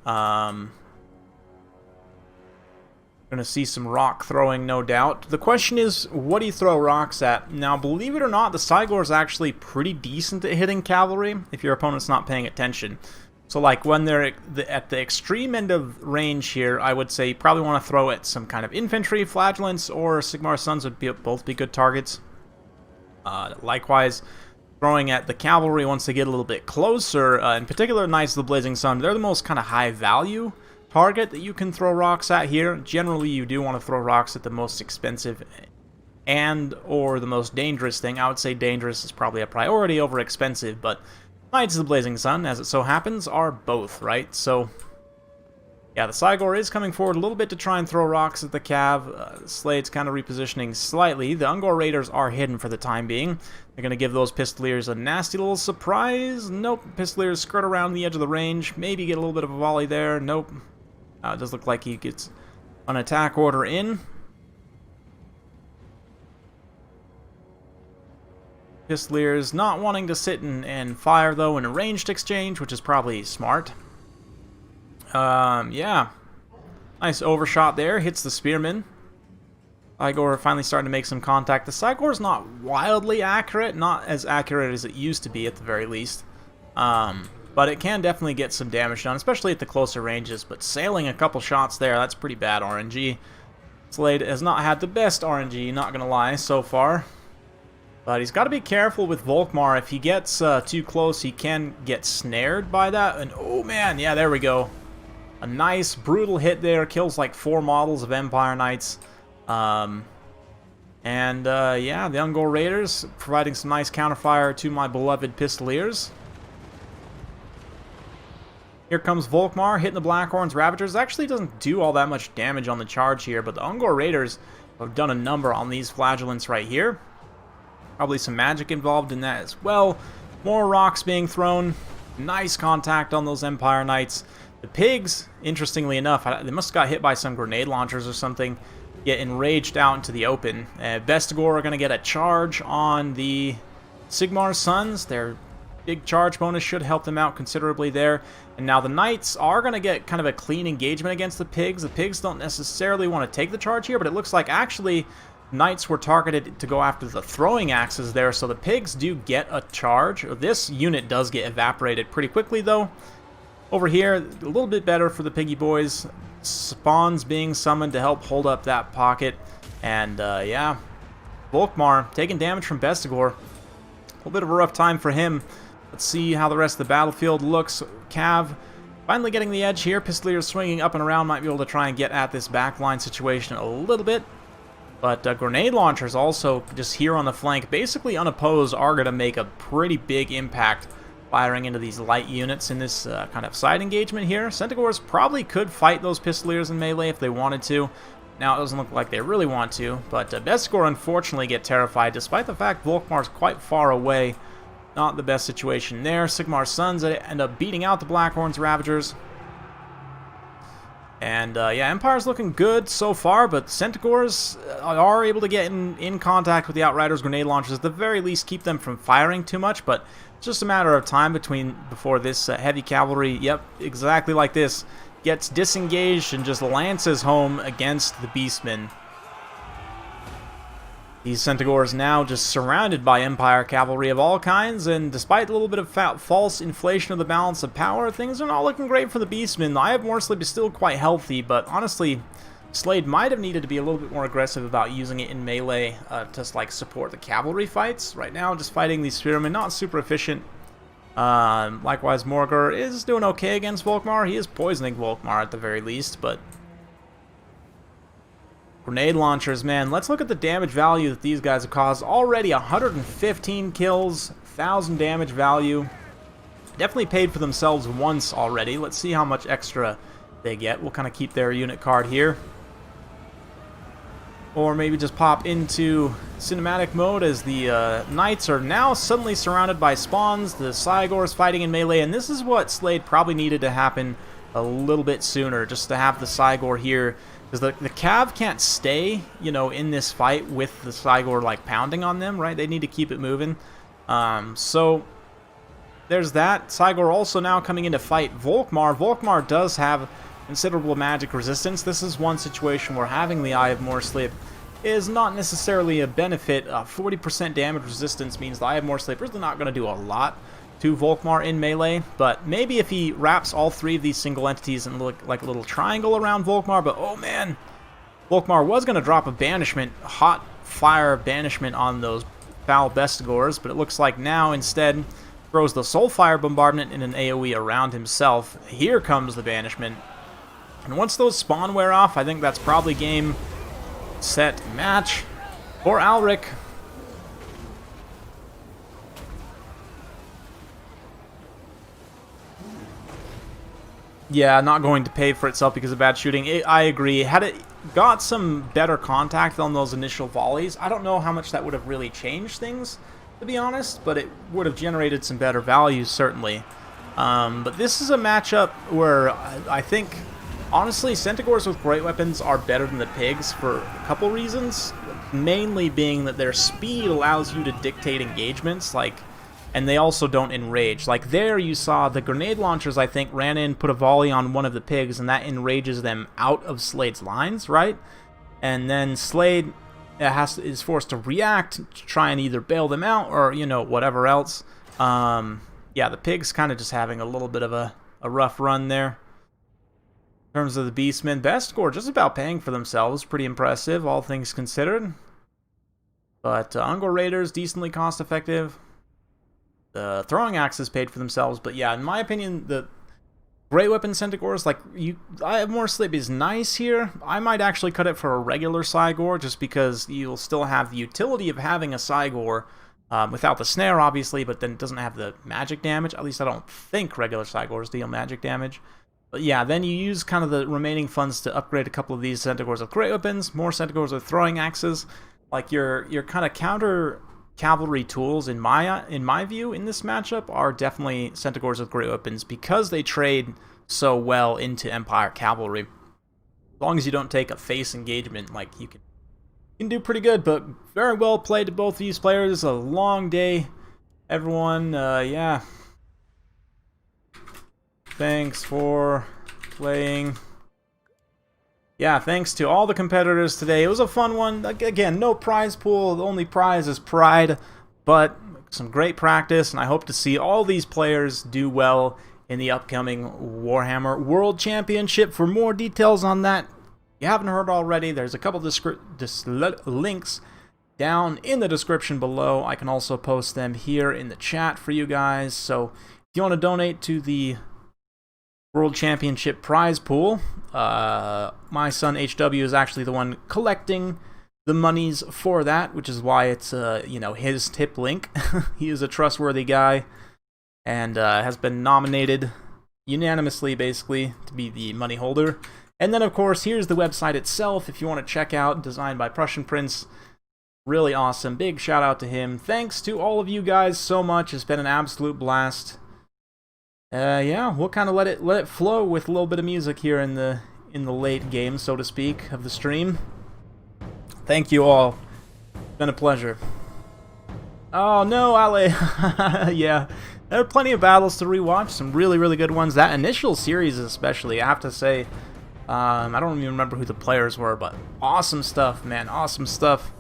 Going to see some rock throwing, no doubt. The question is, what do you throw rocks at? Now, believe it or not, the Cygor is actually pretty decent at hitting cavalry if your opponent's not paying attention. So, like, when they're at the extreme end of range here, I would say you probably want to throw at some kind of infantry, Flagellants, or Sigmar's Sons would both be good targets. Likewise, throwing at the cavalry once they get a little bit closer, in particular Knights of the Blazing Sun, they're the most kind of high-value target that you can throw rocks at here. Generally, you do want to throw rocks at the most expensive and or the most dangerous thing. I would say dangerous is probably a priority over expensive, but Knights of the Blazing Sun, as it so happens, are both, right? So, yeah, the Cygor is coming forward a little bit to try and throw rocks at the Cav. Slade's kind of repositioning slightly. The Ungor Raiders are hidden for the time being. They're going to give those Pistoliers a nasty little surprise. Nope, Pistoliers skirt around the edge of the range. Maybe get a little bit of a volley there. Nope. It does look like he gets an attack order in. Pistoliers not wanting to sit and fire, though, in a ranged exchange, which is probably smart. Yeah. Nice overshot there. Hits the Spearman. Cygor finally starting to make some contact. The Cygor's not wildly accurate. Not as accurate as it used to be, at the very least. But it can definitely get some damage done, especially at the closer ranges. But sailing a couple shots there, that's pretty bad RNG. Slade has not had the best RNG, not gonna lie, so far. But he's got to be careful with Volkmar. If he gets too close, he can get snared by that. And oh man, yeah, there we go. A nice, brutal hit there. Kills like 4 models of Empire Knights. Yeah, the Ungor Raiders providing some nice counterfire to my beloved Pistoliers. Here comes Volkmar, hitting the Blackhorns Ravagers. Actually doesn't do all that much damage on the charge here, but the Ungor Raiders have done a number on these Flagellants right here. Probably some magic involved in that as well. More rocks being thrown. Nice contact on those Empire Knights. The pigs, interestingly enough, they must have got hit by some grenade launchers or something, get enraged out into the open. Bestigor are going to get a charge on the Sigmar's Sons. Their big charge bonus should help them out considerably there. And now the Knights are going to get kind of a clean engagement against the pigs. The pigs don't necessarily want to take the charge here, but it looks like actually Knights were targeted to go after the throwing axes there, so the pigs do get a charge. This unit does get evaporated pretty quickly, though. Over here, a little bit better for the piggy boys. Spawns being summoned to help hold up that pocket. And, yeah, Volkmar taking damage from Bestigor. A little bit of a rough time for him. Let's see how the rest of the battlefield looks. Cav finally getting the edge here. Pistoliers swinging up and around might be able to try and get at this backline situation a little bit. But grenade launchers also just here on the flank, basically unopposed, are going to make a pretty big impact firing into these light units in this kind of side engagement here. Centaurs probably could fight those Pistoliers in melee if they wanted to. Now, it doesn't look like they really want to, but Bestigor unfortunately get terrified, despite the fact Volkmar's quite far away. Not the best situation there. Sigmar's Sons end up beating out the Blackhorn's Ravagers. And, yeah, Empire's looking good so far, but Centaurs are able to get in contact with the Outriders' grenade launchers, at the very least keep them from firing too much, but it's just a matter of time before this heavy cavalry, yep, exactly like this, gets disengaged and just lances home against the Beastmen. These Centaurs now just surrounded by Empire cavalry of all kinds, and despite a little bit of false inflation of the balance of power, things are not looking great for the Beastmen. The Eye of Morsleep is still quite healthy, but honestly, Slade might have needed to be a little bit more aggressive about using it in melee to like support the cavalry fights. Right now, just fighting these Spearmen, not super efficient. Likewise, Morgur is doing okay against Volkmar. He is poisoning Volkmar at the very least, but grenade launchers, man, let's look at the damage value that these guys have caused. Already 115 kills, 1,000 damage value. Definitely paid for themselves once already. Let's see how much extra they get. We'll kind of keep their unit card here. Or maybe just pop into cinematic mode as the Knights are now suddenly surrounded by spawns. The Cygors fighting in melee, and this is what Slade probably needed to happen a little bit sooner, just to have the Cygor here. Because the Cav can't stay, you know, in this fight with the Cygor, like, pounding on them, right? They need to keep it moving. So, there's that. Cygor also now coming in to fight Volkmar. Volkmar does have considerable magic resistance. This is one situation where having the Eye of Morsleep is not necessarily a benefit. 40% damage resistance means the Eye of Morsleep is not going to do a lot to Volkmar in melee, but maybe if he wraps all three of these single entities and look like a little triangle around Volkmar. But oh man, Volkmar was going to drop a banishment, hot fire banishment on those foul Bestigors, but it looks like now instead throws the Soulfire bombardment in an AoE around himself. Here comes the banishment, and once those spawn wear off, I think that's probably game, set, match for Alric. Yeah, not going to pay for itself because of bad shooting. I agree. Had it got some better contact on those initial volleys, I don't know how much that would have really changed things, to be honest, but it would have generated some better values, certainly. But this is a matchup where I think, honestly, Centaurs with great weapons are better than the pigs for a couple reasons. Mainly being that their speed allows you to dictate engagements, and they also don't enrage. Like there you saw the grenade launchers, I think, ran in, put a volley on one of the pigs, and that enrages them out of Slade's lines, right? And then Slade is forced to react to try and either bail them out or, you know, whatever else. Yeah, the pigs kind of just having a little bit of a rough run there. In terms of the Beastmen, Bestigor just about paying for themselves. Pretty impressive, all things considered. But Ungor Raiders, decently cost-effective. The throwing axes paid for themselves, but yeah, in my opinion, the great weapon Centaurs, like, Eye of Morsleep is nice here. I might actually cut it for a regular Cygor, just because you'll still have the utility of having a Cygor without the snare, obviously, but then it doesn't have the magic damage. At least I don't think regular Cygors deal magic damage. But yeah, then you use kind of the remaining funds to upgrade a couple of these Centaurs with great weapons, more Centaurs with throwing axes. Like your kind of counter cavalry tools, in my view, in this matchup, are definitely Centaurs with great weapons, because they trade so well into Empire cavalry. As long as you don't take a face engagement, like, you can do pretty good. But very well played to both these players. A long day, everyone. Yeah. Thanks for playing. Yeah, thanks to all the competitors today. It was a fun one. Again, no prize pool. The only prize is pride, but some great practice, and I hope to see all these players do well in the upcoming Warhammer World Championship. For more details on that, if you haven't heard already, there's a couple links down in the description below. I can also post them here in the chat for you guys. So if you want to donate to the World Championship prize pool, my son HW is actually the one collecting the monies for that, which is why it's his tip link. He is a trustworthy guy and has been nominated unanimously, basically, to be the money holder. And then, of course, here's the website itself if you want to check out, designed by Prussian Prince. Really awesome. Big shout out to him. Thanks to all of you guys so much. It's been an absolute blast. Yeah, we'll kind of let it flow with a little bit of music here in the late game, so to speak, of the stream. Thank you all. It's been a pleasure. Oh no, Ale. Yeah, there are plenty of battles to rewatch. Some really, really good ones. That initial series, especially, I have to say. I don't even remember who the players were, but awesome stuff, man. Awesome stuff.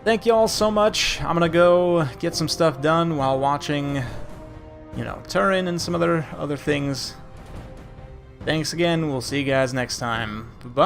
Thank you all so much. I'm gonna go get some stuff done while watching, Turin and some other things. Thanks again. We'll see you guys next time. Bye.